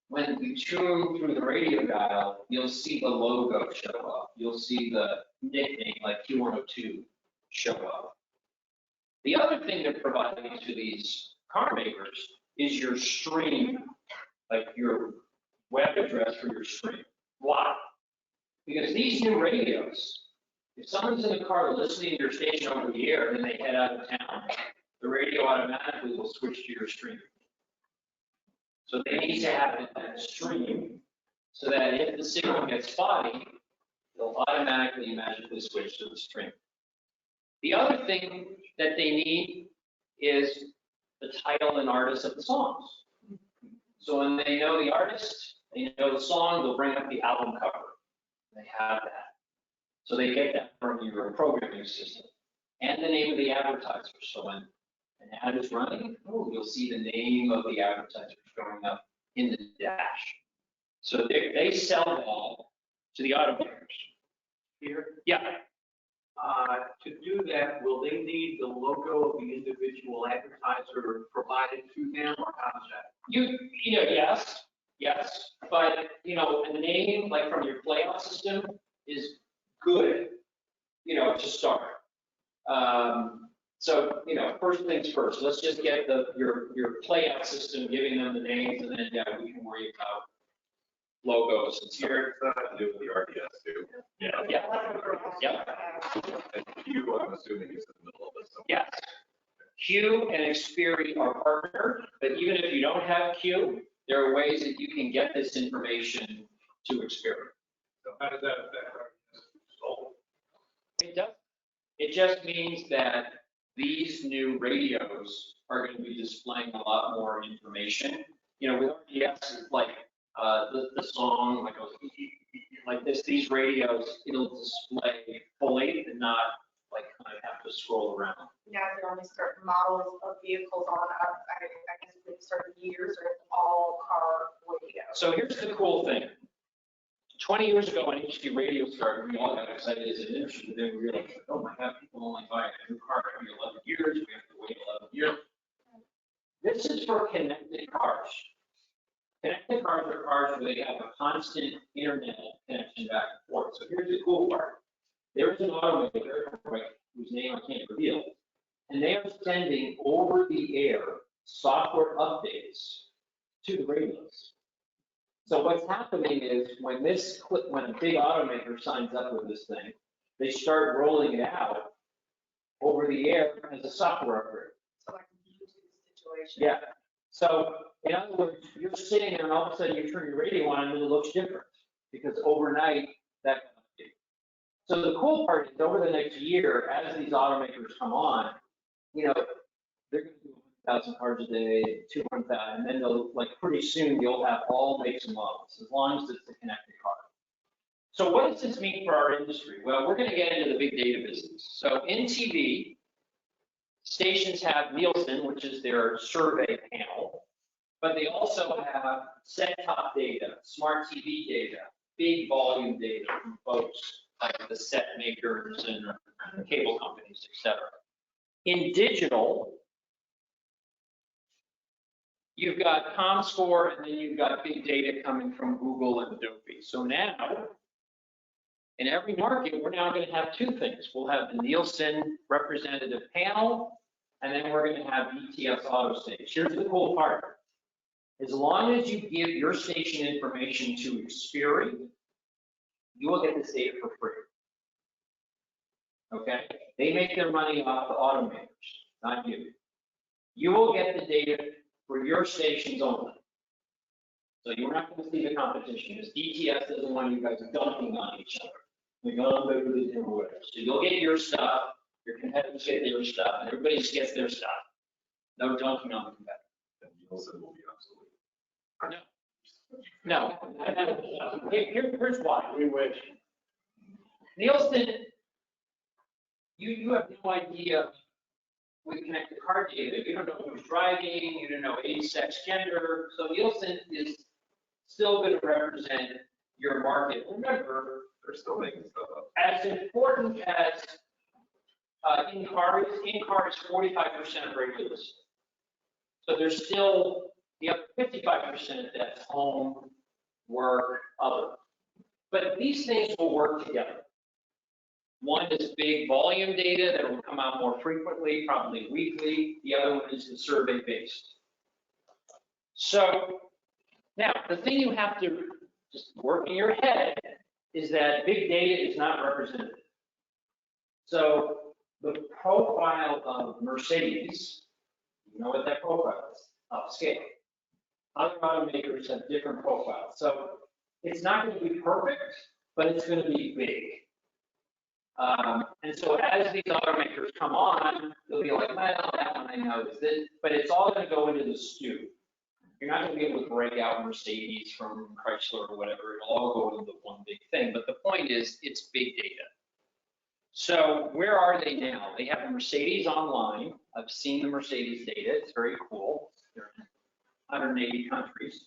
when you tune through the radio dial, you'll see the logo show up. You'll see the nickname like Q102 show up. The other thing they're providing to these car makers is your stream, like your web address for your stream. Why? Because these new radios, if someone's in the car listening to your station over the air and they head out of town, the radio automatically will switch to your stream. So they need to have that stream so that if the signal gets spotty, they'll automatically magically switch to the stream. The other thing that they need is the title and artist of the songs. So when they know the artist, they know the song, they'll bring up the album cover. They have that. So they get that from your programming system. And the name of the advertiser. So when an ad is running, you'll see the name of the advertiser showing up in the dash. So they sell that to the automakers. Here, Yeah. to do that, will they need the logo of the individual advertiser provided to them, or how does that? You know, yes, but a name like from your playout system is good, to start. So, first things first, let's just get your playout system, giving them the names, and then we can worry about logos and stuff. Here, it's not to do with the RDS too. Yeah. And Q, I'm assuming is in the middle of this. Yes. Q and Xperi are partnered, but even if you don't have Q, there are ways that you can get this information to Xperi. So how does that affect our sold? It does. It just means that these new radios are going to be displaying a lot more information. With RDS, like the song, like this, these radios, it'll display fully and not like kind of have to scroll around. Yeah, there are only certain models of vehicles on up, I guess with certain years, or it's all car radio. So here's the cool thing. 20 years ago when HT radio started, we all got excited as an industry, but then we realized, oh my God, people only buy a new car every 11 years, we have to wait 11 years. This is for connected cars. Connected cars are cars where they have a constant internet connection back and forth. So here's the cool part. There's an automaker, whose name I can't reveal, and they are sending over-the-air software updates to the radios. So what's happening is when a big automaker signs up with this thing, they start rolling it out over the air as a software upgrade. So like a YouTube situation. Yeah. So in other words, you're sitting there and all of a sudden you turn your radio on and it looks different because overnight that kind of thing. So the cool part is over the next year, as these automakers come on, they're going to do 1,000 cars a day, 200,000, and then they'll, pretty soon you'll have all makes and models, as long as it's a connected car. So what does this mean for our industry? Well, we're going to get into the big data business. So in TV, stations have Nielsen, which is their survey panel, but they also have set-top data, smart TV data, big volume data from folks like the set makers and cable companies, et cetera. In digital, you've got ComScore, and then you've got big data coming from Google and Adobe. So now, in every market, we're now going to have two things. We'll have the Nielsen representative panel, and then we're going to have ETS auto stage. Here's the cool part. As long as you give your station information to Xperi, you will get this data for free. Okay? They make their money off the automakers, not you. You will get the data for your stations only. So you're not going to see the competition. Because DTS doesn't want you guys dumping on each other. They go on over the different ways. So you'll get your stuff, your competitors get their stuff, and everybody just gets their stuff. No dumping on the competitor. And Nielsen will be obsolete. No. Here's why. We wish. Nielsen, you have no idea with connected car data. You don't know who's driving, you don't know age, sex, gender. So Nielsen is still going to represent your market. Remember, They're still making stuff up. as important as in-car is 45% of regular. So there's still The other 55%, that's home, work, other. But these things will work together. One is big volume data that will come out more frequently, probably weekly. The other one is the survey-based. So now, the thing you have to just work in your head is that big data is not representative. So the profile of Mercedes, you know what that profile is, upscale. Other automakers have different profiles. So it's not going to be perfect, but it's going to be big. And so as these automakers come on, they'll be like, well, that one I know is this, but it's all going to go into the stew. You're not going to be able to break out Mercedes from Chrysler or whatever. It'll all go into one big thing. But the point is, it's big data. So where are they now? They have Mercedes online. I've seen the Mercedes data. It's very cool. They're in 180 countries.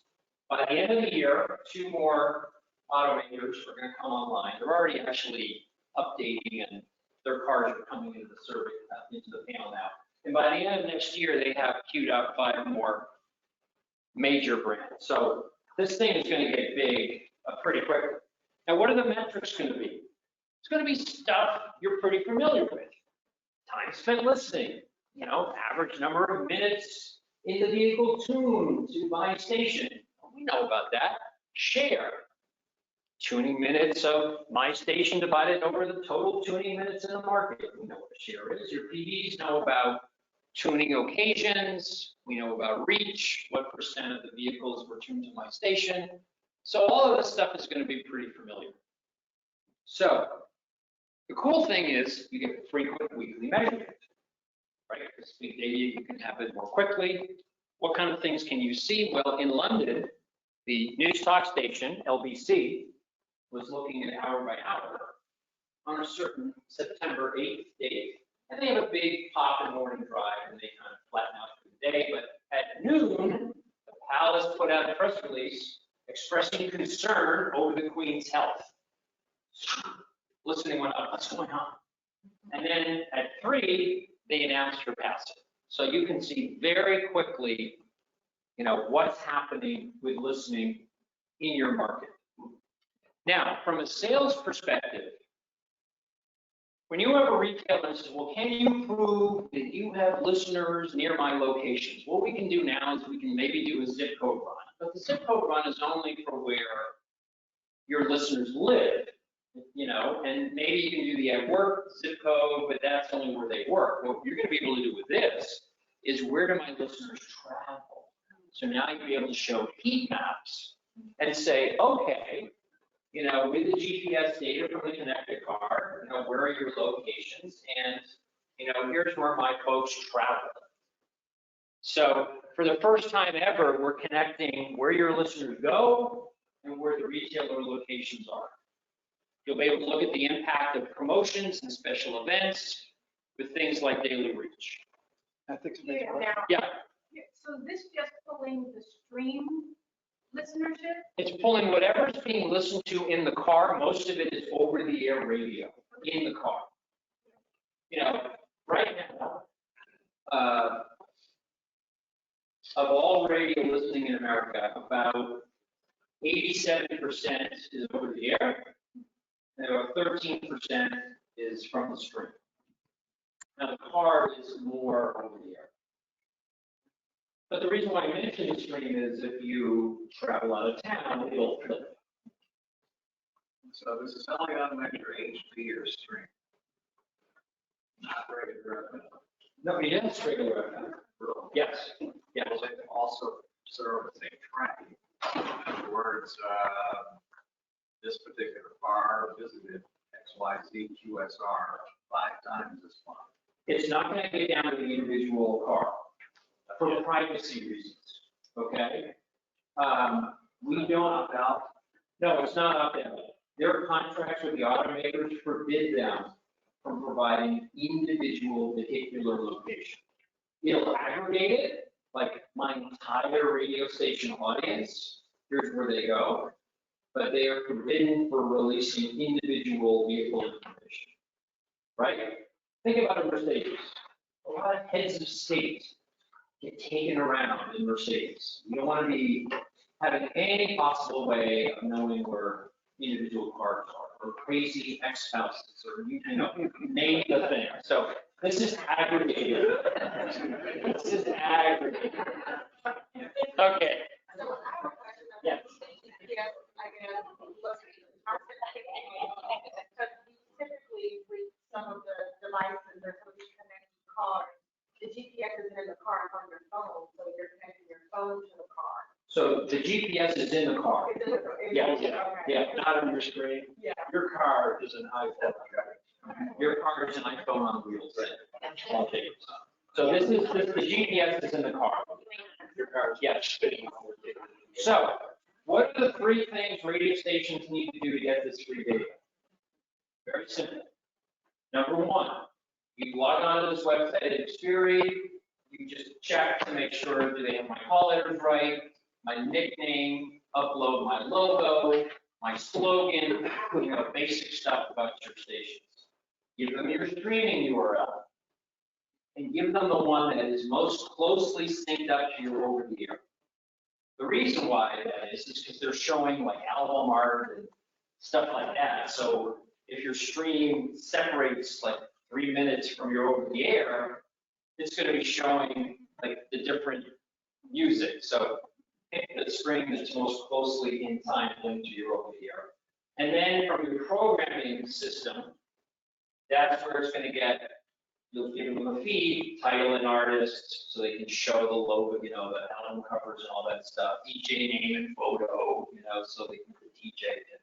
By the end of the year, 2 more automakers are going to come online. They're already actually updating, and their cars are coming into the survey, into the panel now. And by the end of next year, they have queued up 5 more major brands. So this thing is going to get big pretty quickly. Now, what are the metrics going to be? It's going to be stuff you're pretty familiar with. Time spent listening, you know, average number of minutes in the vehicle tuned to my station. We know about that. Share. Tuning minutes of my station divided over the total tuning minutes in the market. We know what a share is. Your PDs know about tuning occasions. We know about reach, what % of the vehicles were tuned to my station. So all of this stuff is going to be pretty familiar. So the cool thing is you get frequent weekly measurement, right? Because big data, you can have it more quickly. What kind of things can you see? Well, in London, the news talk station, LBC, was looking at hour by hour on a certain September 8th date. And they have a big pop and morning drive, and they kind of flatten out for the day. But at noon, the palace put out a press release expressing concern over the Queen's health. Listening went up, what's going on? And then at 3, they announced her passing. So you can see very quickly, you know, what's happening with listening in your market. Now, from a sales perspective, when you have a retailer that says, well, can you prove that you have listeners near my locations? What we can do now is we can maybe do a zip code run. But the zip code run is only for where your listeners live, you know, and maybe you can do the at work zip code, but that's only where they work. What you're going to be able to do with this is where do my listeners travel? So now you'll be able to show heat maps and say, okay, you know, with the GPS data from the connected car, you know, where are your locations? And, you know, here's where my folks travel. So for the first time ever, we're connecting where your listeners go and where the retailer locations are. You'll be able to look at the impact of promotions and special events with things like daily reach. Yeah. So this just pulling the stream listenership? It's pulling whatever's being listened to in the car. Most of it is over-the-air radio in the car. You know, right now, of all radio listening in America, about 87% is over the air, and about 13% is from the stream. Now, the car is more over the air. But the reason why I mention the stream is if you travel out of town, it'll flip. So this is only on measure HD or stream. Not regular FM. No, it is regular FM. Yes. Yes. Will they also serve as a tracking? In other words, this particular car visited XYZ QSR 5 times this month. It's not going to get down to the individual car for privacy reasons. Okay. We don't opt out. No, it's not opt out. Their contracts with the automakers forbid them from providing individual vehicular location. It'll aggregate it, like my entire radio station audience, here's where they go, but they are forbidden for releasing individual vehicle information, right? Think about a Mercedes. A lot of heads of state get taken around in Mercedes. You don't want to be having any possible way of knowing where individual cars are, or crazy ex-spouses, or name the thing. So this is aggregated. This is aggregated. Okay. Yes. Typically, with some of the devices or some of these connected cars, the GPS is in the car on your phone, so you're connecting your phone to the car. So the GPS is in the car. It's in the- Yeah, okay. Not on your screen. Yeah. Your car is an iPhone. Your car is an iPhone on wheels. I'll take it. So this is, the GPS is in the car. Your car is spinning. So what are the 3 things radio stations need to do to get this free data? Very simple. Number 1, you log on to this website at Xperi, you just check to make sure, do they have my call letters right, my nickname, upload my logo, my slogan, basic stuff about your stations. Give them your streaming URL, and give them the one that is most closely synced up to your over-the-air. The reason why that is because they're showing like album art and stuff like that. So if your stream separates like 3 minutes from your over-the-air, it's going to be showing like the different music. So pick the string that's most closely in time linked to your over-the-air. And then from your programming system, that's where it's going to get, you'll give them a feed, title and artist, so they can show the logo, the album covers and all that stuff, DJ name and photo, so they can put DJ in.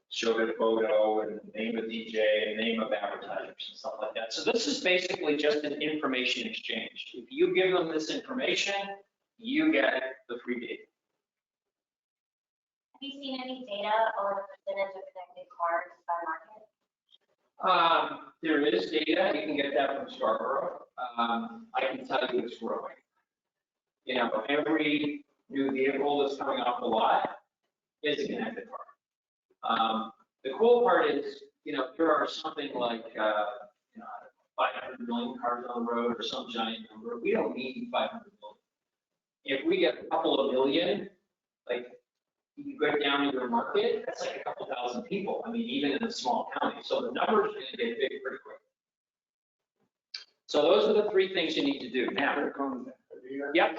Show their photo and name of DJ and name of advertisers and stuff like that. So this is basically just an information exchange. If you give them this information, you get the free data. Have you seen any data on the percentage of connected cars by market? There is data, you can get that from Scarborough. I can tell you it's growing. Every new vehicle that's coming off the lot is a connected car. The cool part is, there are something like, 500 million cars on the road or some giant number. We don't need 500 million. If we get a couple of million, like you go down to your market, that's like a couple thousand people. I mean, even in a small county. So the numbers are going to get big pretty quick. So those are the 3 things you need to do. Now, yep.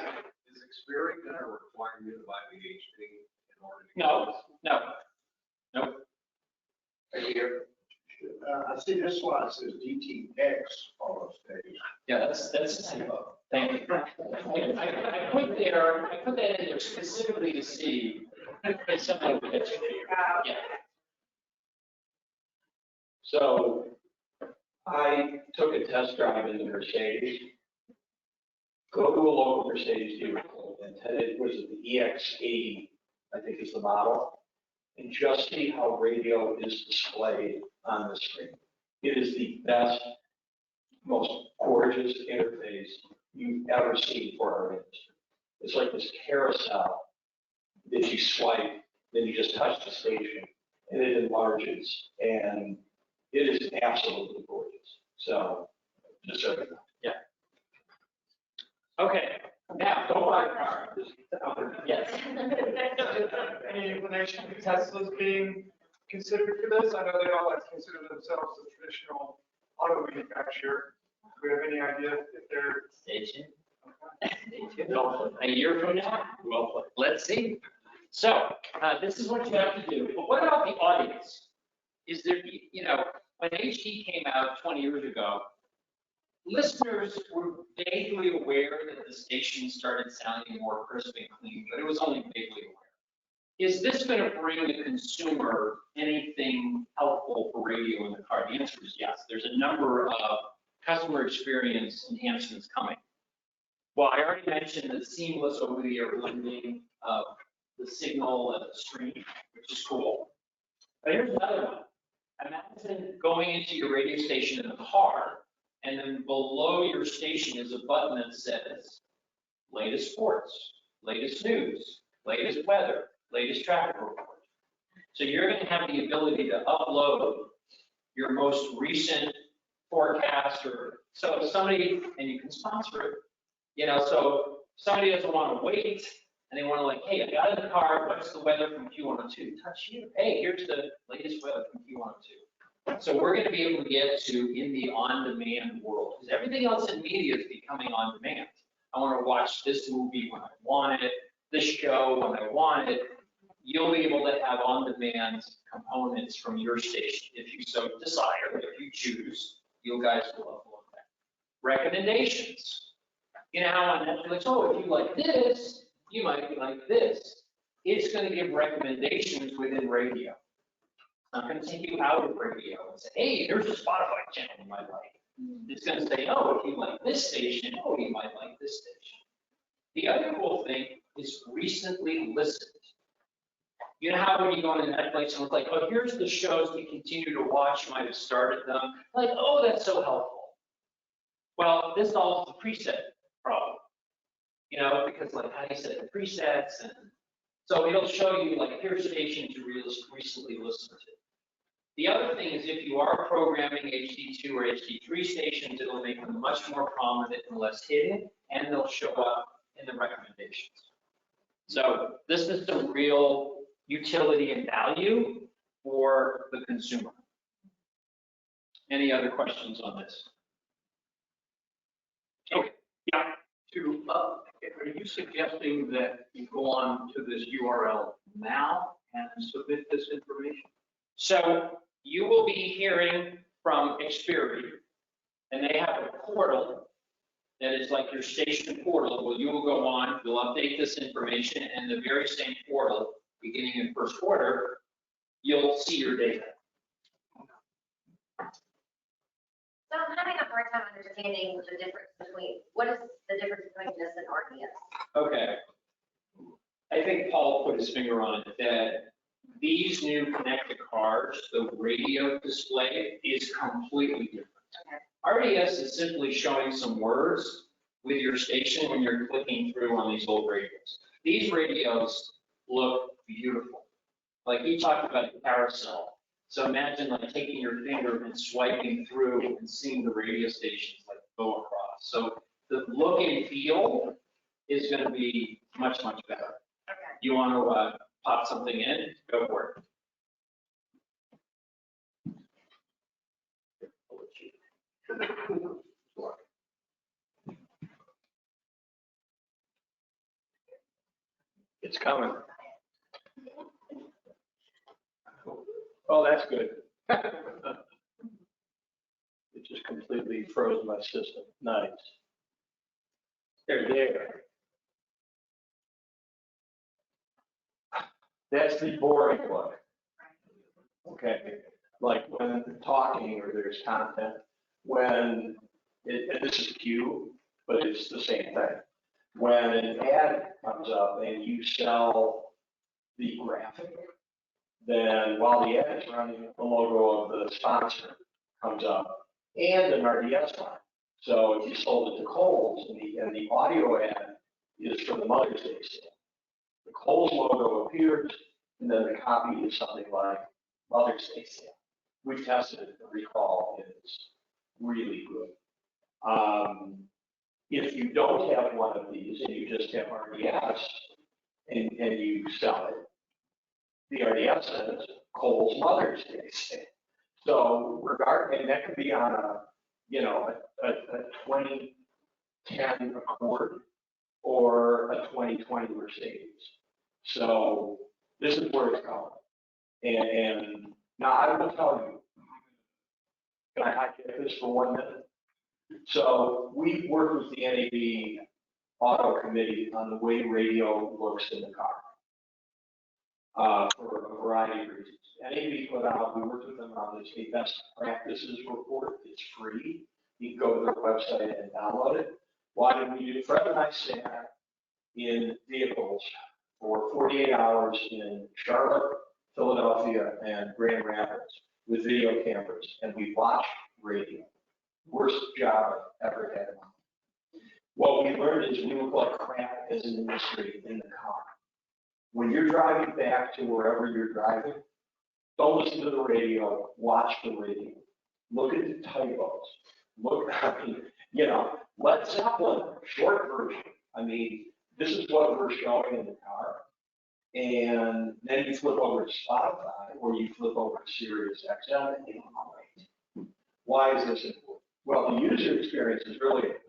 Is Xperi going to require you to buy the HD in order to? No. Right here. I see this slide says DTX on stage. Yeah, that's a typo. Thank you. I put that in there specifically to see if somebody would get you. Yeah. So I took a test drive in the Mercedes. Go to a local Mercedes dealer, and it was the EX80, I think is the model, and just see how radio is displayed on the screen. It is the best, most gorgeous interface you've ever seen for our industry. It's like this carousel that you swipe, then you just touch the station, and it enlarges, and it is absolutely gorgeous. So, just so you know. Yeah. Okay. Now, go buy a car. Yes. Any inclination to Tesla's being considered for this? I know they all like to consider themselves a traditional auto manufacturer. Do we have any idea if they're? Station. A year from now? Well, let's see. So, this is what you have to do. But what about the audience? Is there, when HD came out 20 years ago, listeners were vaguely aware that the station started sounding more crisp and clean, but it was only vaguely aware. Is this going to bring the consumer anything helpful for radio in the car? The answer is yes. There's a number of customer experience enhancements coming. Well, I already mentioned the seamless over-the-air blending of the signal and the stream, which is cool. But here's another one. Imagine going into your radio station in a car, and then below your station is a button that says latest sports, latest news, latest weather, latest traffic report. So you're going to have the ability to upload your most recent forecast, or so if somebody, and you can sponsor it. So somebody doesn't want to wait and they want to like, hey, I got in the car, what's the weather from Q102? Touch here. Hey, here's the latest weather from Q102. So we're going to be able to get to in the on-demand world because everything else in media is becoming on-demand. I want to watch this movie when I want it, this show when I want it. You'll be able to have on-demand components from your station if you so desire, if you choose. You guys will upload that. Recommendations. You know how on Netflix, oh, if you like this, you might like this. It's going to give recommendations within radio. I'm going to take you out of radio and say, hey, there's a Spotify channel you might like. It's going to say, oh, if you like this station, oh, you might like this station. The other cool thing is recently listened. You know how when you go on Netflix and it's like, oh, here's the shows you continue to watch, you might have started them. Like, oh, that's so helpful. Well, this solves the preset problem. Because like how do you set the presets? And so it'll show you like, here's stations you recently listened to. The other thing is if you are programming HD2 or HD3 stations, it'll make them much more prominent and less hidden, and they'll show up in the recommendations. So this is some real utility and value for the consumer. Any other questions on this? Okay, yeah. Are you suggesting that you go on to this URL now and submit this information? So you will be hearing from Xperi, and they have a portal that is like your station portal where you will go on, you'll update this information, and the very same portal, beginning in first quarter, you'll see your data. So I'm having a hard time understanding the difference between, what is the difference between this and RDS? Okay. I think Paul put his finger on it, that these new connected cars, the radio display is completely different. Okay. RDS is simply showing some words with your station when you're clicking through on these old radios. These radios look beautiful. Like he talked about a carousel. So imagine like taking your finger and swiping through and seeing the radio stations like go across. So the look and feel is going to be much, much better. Okay. You want to pop something in? Go for it. It's coming. Oh, that's good. It just completely froze my system. Nice. They're there. That's the boring one. Okay, like when talking or there's content, when, and this is Q, but it's the same thing. When an ad comes up and you sell the graphic, then while the ad is running, the logo of the sponsor comes up and an RDS line. So if you sold it to Kohl's and the audio ad is for the Mother's Day sale, the Kohl's logo appears and then the copy is something like Mother's Day sale. We tested it, the recall is really good. If you don't have one of these and you just have RDS and you sell it, the RDS says Kohl's Mother's Day sale. So and that could be on a 2010 Accord or a 2020 Mercedes. So this is where it's going. And now I will tell you, can I hijack this for 1 minute? So we worked with the NAB Auto Committee on the way radio looks in the car for a variety of reasons. NAB put out, we worked with them on this a best practices report. It's free. You can go to their website and download it. Why did we do? Fred and I sat in vehicles for 48 hours in Charlotte, Philadelphia, and Grand Rapids with video cameras, and we watched radio. Worst job I've ever had. What we learned is we look like crap as an industry in the car. When you're driving back to wherever you're driving, don't listen to the radio, watch the radio. Look at the typos. look, I mean, you know, Led Zeppelin, short version. I mean, this is what we're showing in the car. And then you flip over to Spotify, or you flip over to Sirius XM, and why is this important? Well, the user experience is really important.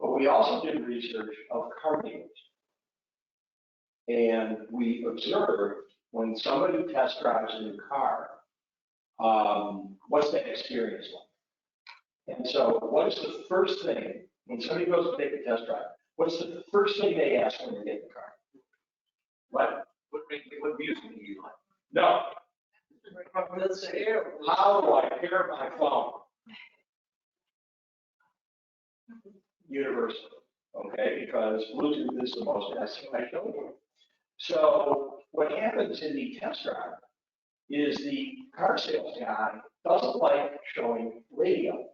But we also did research of car dealers. And we observed when somebody test drives a new car, what's the experience like? And so what is the first thing, when somebody goes to take a test drive, what's the first thing they ask when they get the car? What music do you like? No. How do I pair my phone? Universal, okay, because Bluetooth is the most estimation. So what happens in the test drive is the car sales guy doesn't like showing radio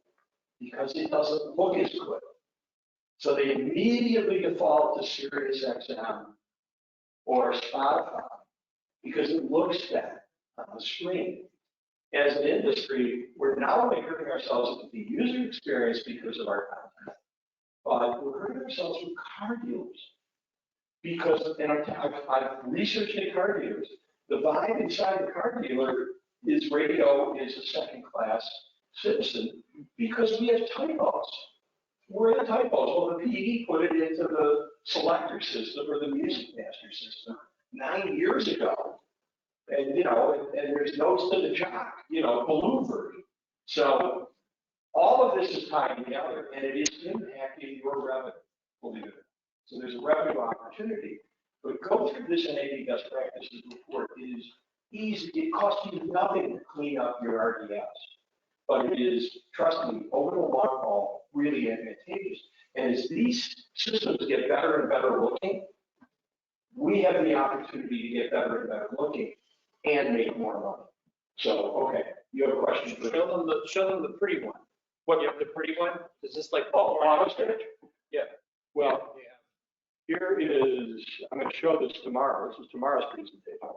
because it doesn't look as good. So they immediately default to Sirius XM or Spotify because it looks better on the screen. As an industry, we're not only hurting ourselves with the user experience because of our content, but we're hurting ourselves with car dealers. Because, and I've researched the car dealers, the vibe inside the car dealer is radio is a second-class citizen because we have typos. Where are the typos? Well, the PE put it into the selector system or the music master system 9 years ago. And, you know, and there's notes to the jock, you know, balloon version. So all of this is tied together and it is impacting your revenue, believe it. So there's a revenue opportunity. But go through this NAB best practices report. It is easy. It costs you nothing to clean up your RDS. But it is, trust me, over the long haul, really advantageous. And as these systems get better and better looking, we have the opportunity to get better and better looking and make more money. So, okay, you have a question? Show them the pretty one. What? You have the pretty one? Is this like? Oh, auto stage? Yeah. Well, here is, I'm going to show this tomorrow. This is tomorrow's presentation.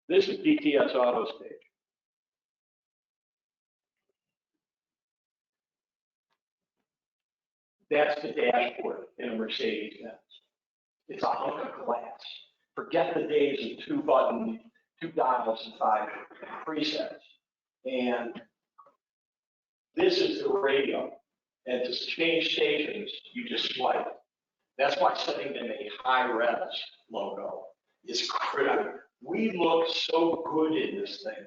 This is DTS auto stage. That's the dashboard in a Mercedes-Benz. It's a hunk of glass. Forget the days of 2 buttons, 2 dials, and 5 presets. And this is the radio. And to change stations, you just swipe. That's why setting in a high-res logo is critical. We look so good in this thing.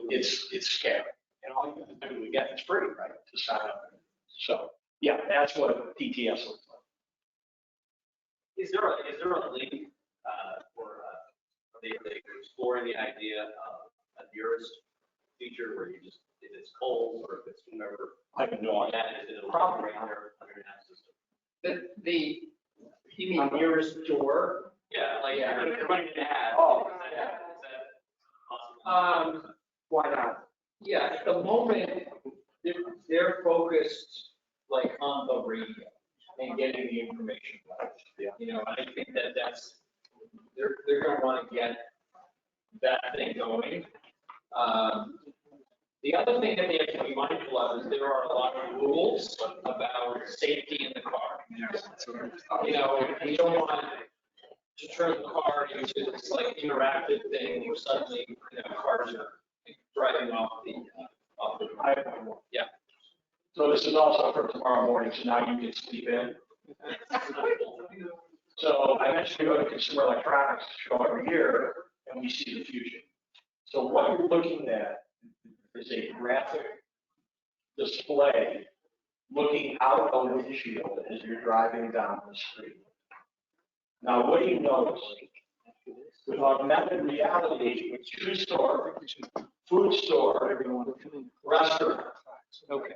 It's scary. And all you have to do, again, it's free, right, to sign up. So, yeah, that's what TTS looks like. Is there a link for are they exploring the idea of a nearest feature where you just, if it's Kohl's or if it's whoever, I have no idea. that is probably under that system. You mean nearest door? Yeah, like you're running an ad. Oh. Is that possible? Why not? Yeah, at the moment, they're focused like on the radio and getting the information. Yeah. You know, I think that's, they're gonna wanna get that thing going. The other thing that they have to be mindful of is there are a lot of rules about safety in the car. You know, you don't want to turn the car into this like interactive thing where suddenly, you know, cars are driving off the yeah. So this is also for tomorrow morning, so now you can sleep in. So I mentioned we go to consumer electronics show every year, and we see the future. So what you're looking at is a graphic display looking out a windshield as you're driving down the street. Now, what do you notice? With augmented reality, shoe store, food store, restaurant. Okay.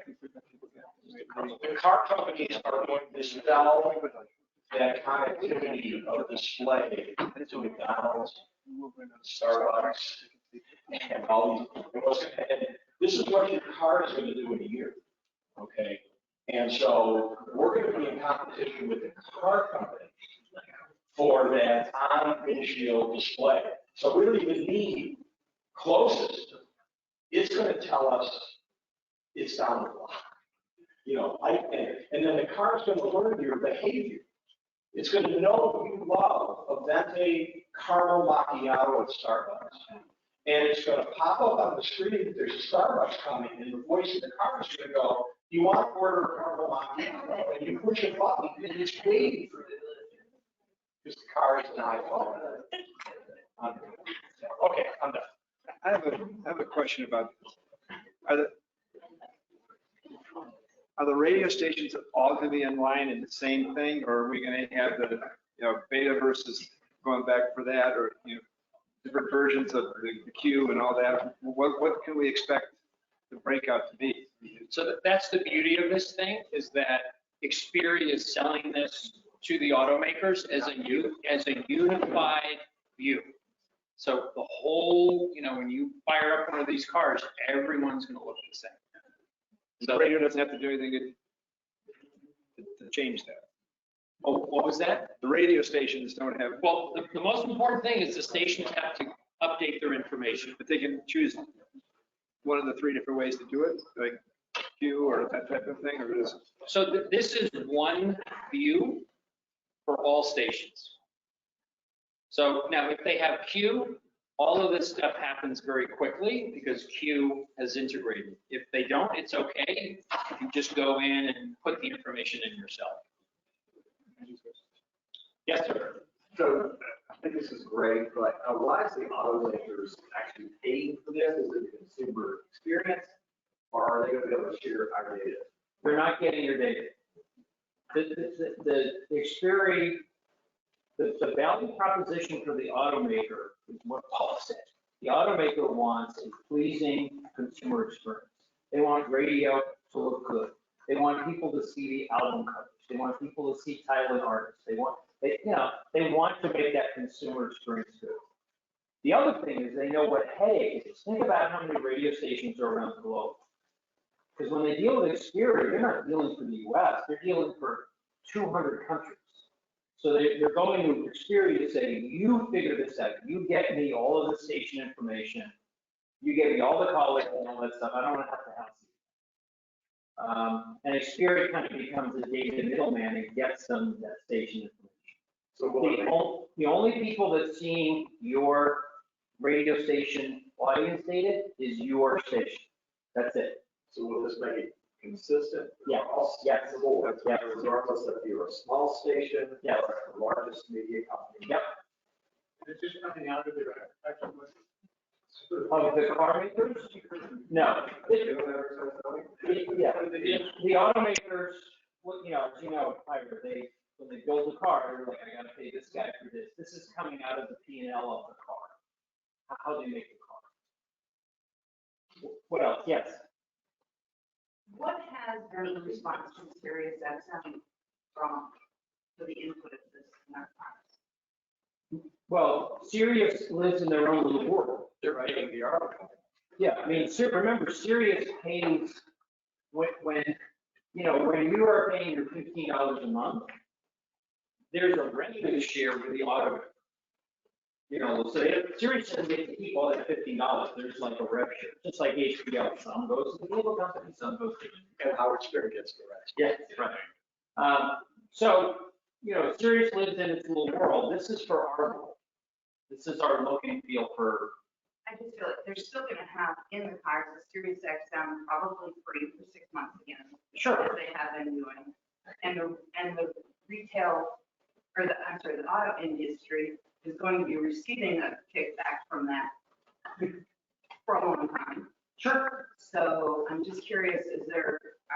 The car companies are going to sell that connectivity of display to McDonald's, Starbucks, and all these. And this is what your car is going to do in a year. Okay. And so we're going to be in competition with the car company for that on-windshield display. So really the need closest, it's going to tell us it's down the block. And then the car's going to learn your behavior. It's going to know you love a venti caramel macchiato at Starbucks. And it's going to pop up on the screen that there's a Starbucks coming, and the voice in the car is going to go, you want to order a caramel macchiato? And you push a button, and it's waiting for you. Because the car is an iPhone. Okay, I'm done. I have a question about, are the radio stations all going to be in line in the same thing, or are we going to have the, beta versus going back for that, or, different versions of the queue and all that? What can we expect the breakout to be? So that's the beauty of this thing, is that Xperi is selling this to the automakers as a unified view. So the whole, when you fire up one of these cars, everyone's going to look the same. The radio doesn't have to do anything to change that. Oh, what was that? The radio stations don't have, Well, the most important thing is the stations have to update their information. but they can choose one of the 3 different ways to do it, like queue or that type of thing, or is it? So this is one view for all stations. So now if they have Q, all of this stuff happens very quickly because Q has integrated. If they don't, it's okay. You just go in and put the information in yourself. Yes, sir. So I think this is great, but why is the automakers actually paying for this? Is it a consumer experience, or are they going to be able to share our data? They're not getting your data. The Xperi, the value proposition for the automaker is what Paul said. The automaker wants a pleasing consumer experience. They want radio to look good. They want people to see the album covers. They want people to see title and artists. They want to make that consumer experience good. The other thing is they know what headache it is. Think about how many radio stations are around the globe. Because when they deal with Xperi, they're not dealing for the US, they're dealing for 200 countries. So they're going to Xperi to say, you figure this out. You get me all of the station information. You get me all the callers and all that stuff. I don't want to have to house you. And Xperi kind of becomes a data middleman and gets them that station information. So the only people that's seeing your radio station audience data is your station. That's it. So will this make it consistent? Yeah. Yes. Regardless if you're a small station Yes. or the largest media company. Yep. It's just coming out of their actual. Of the car makers? No. Yeah, the automakers, as you know, when they build a car, they're like, I gotta pay this guy for this. This is coming out of the P&L of the car. How do they make the car? What else? Yes. What has been the response from SiriusXM from the input of this in our products? Well, Sirius lives in their own little world. They're paying the article. Yeah, I mean, remember, Sirius pays when you are paying your $15 a month, there's a revenue share with the automaker. So Sirius doesn't get to keep all that $15. There's like a rev share, just like HBO. Some goes to the cable company, some goes to. And Howard Stern gets the rest. Yeah, right. So, Sirius lives in its little world. This is for our world. This is our look and feel for. I just feel like they're still gonna have in the cars a SiriusXM probably free for 6 months again. Sure. As they have been doing. And the retail, the auto industry is going to be receiving a kickback from that for a long time. Sure. So I'm just curious,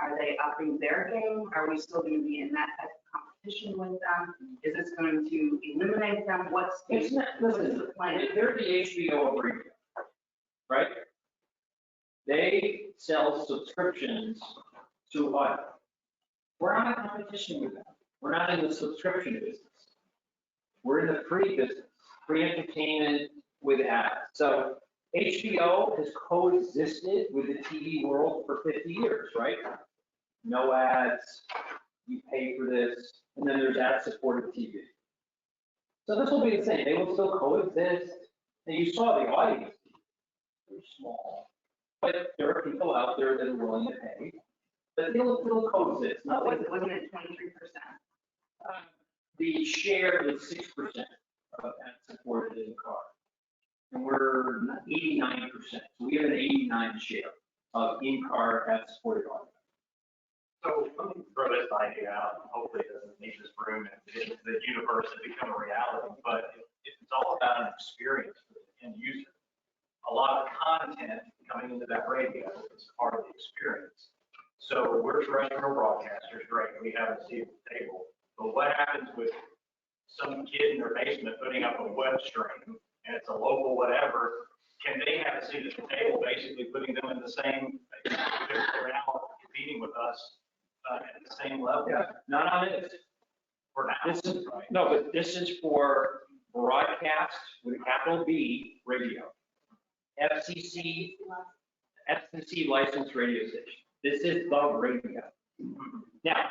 are they upping their game? Are we still going to be in that type of competition with them? Is this going to eliminate them? What's the plan? They're the HBO of radio, right? They sell subscriptions to audio. We're not in competition with them. We're not in the subscription business. We're in the free business, free entertainment with ads. So HBO has coexisted with the TV world for 50 years, right? No ads, you pay for this, and then there's ad-supported TV. So this will be the same. They will still coexist. And you saw the audience, they're small, but there are people out there that are willing to pay. But it'll coexist, What was nothing. it, wasn't it 23%? The share is 6% of that supported in the car. And we're 89%, so we have an 89 share of in-car as supported audio. So let me throw this idea out, and hopefully it doesn't leave this room and into the universe and become a reality, but if it's all about an experience for the end user, a lot of content coming into that radio is part of the experience. So we're terrestrial broadcasters, great, we have a seat at the table, but what happens with some kid in their basement putting up a web stream, and it's a local whatever, can they have a seat at the table, basically putting them in the same, they're now competing with us at the same level? Yeah, not on this. For now. This is, no, but this is for broadcast with a capital B radio. FCC licensed radio station. This is the radio. Now,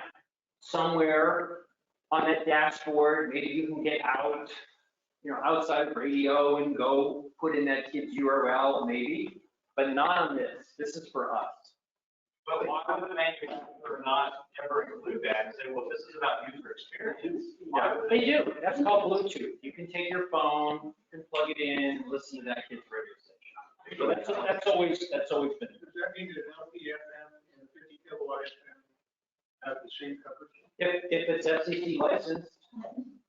somewhere on that dashboard, maybe you can get out, outside radio and go put in that kid's URL, maybe, but not on this. This is for us. But why would the manufacturer not ever include that and say, well, this is about user experience? Yeah, they do. That's called Bluetooth. You can take your phone, you can plug it in, listen to that kid's radio station. So that's always been. Does that mean that LPFM and 50 kilowatt FM have the same coverage? If it's FCC licensed,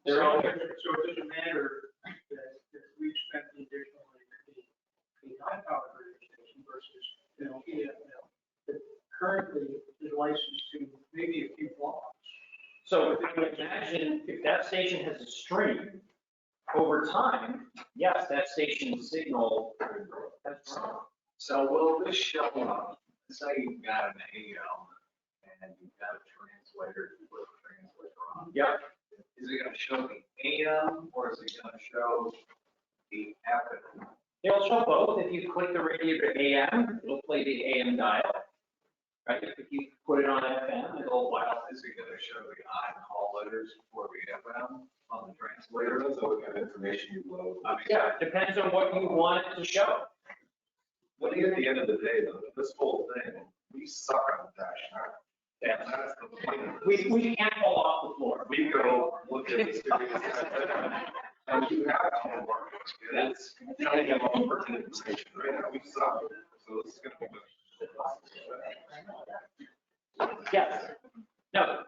they're So all. it doesn't matter that if we spent the additional, like, a high-powered radio station versus, EFM, that currently is licensed to maybe a few blocks. So I would imagine if that station has a stream, over time, yes, that station's signal has grown. So will this show up, say you've got an AM and you've got a translator, you put a translator on. Yep. Is it gonna show the AM or is it gonna show the FM? It'll show both. If you click the radio to AM, it'll play the AM dial. Right? If you put it on FM, it'll. Is it gonna show the I call letters for the FM on the translator? So what kind of information you load? I mean, Yeah, depends on what you want it to show. what at the end of the day, though, this whole thing, we suck on the dash. And that's the point. We can't fall off the floor. We go look at the series. And you have homework. That's telling them all pertinent information. Right now, we suck. So this is gonna be. Yes. No,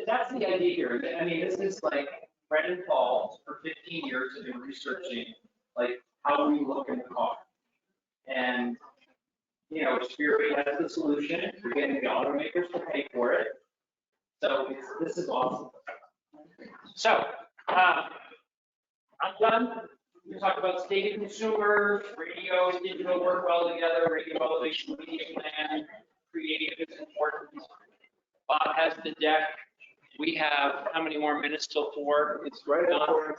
that's the idea here. I mean, this is like Brett and Paul for 15 years have been researching like how we look in the car. And, Spirit has the solution. We're getting the automakers to pay for it. So this is awesome. So, I'm done. We talked about state of consumers, radio, digital work well together, radio elevation, media plan, creative is important. Bob has the deck. We have, how many more minutes till 4? It's right on.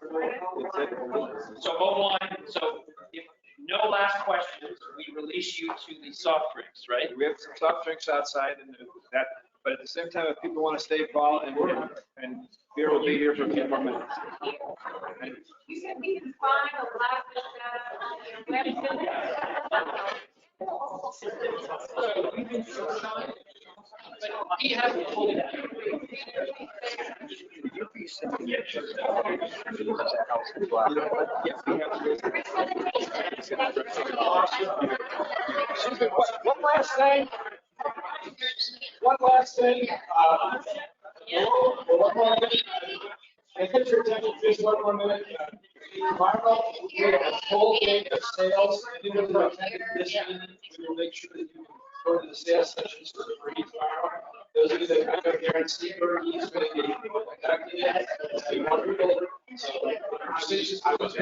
So hold on. So if no last questions, we release you to the soft drinks, right? We have some soft drinks outside and that, but at the same time, if people want to stay, Paul and beer will be here for a few more minutes. You said we can find a So we've been short-sighted, but he hasn't pulled that. One last thing. One last thing. One more minute. I get your attention just one more minute. Tomorrow, we have a full day of sales. You will attend this evening. We will make sure that you can go to the sales sessions for free tomorrow. Those of you that are here in Seaburg, he's going to be conducting it. It's wonderful. So, I was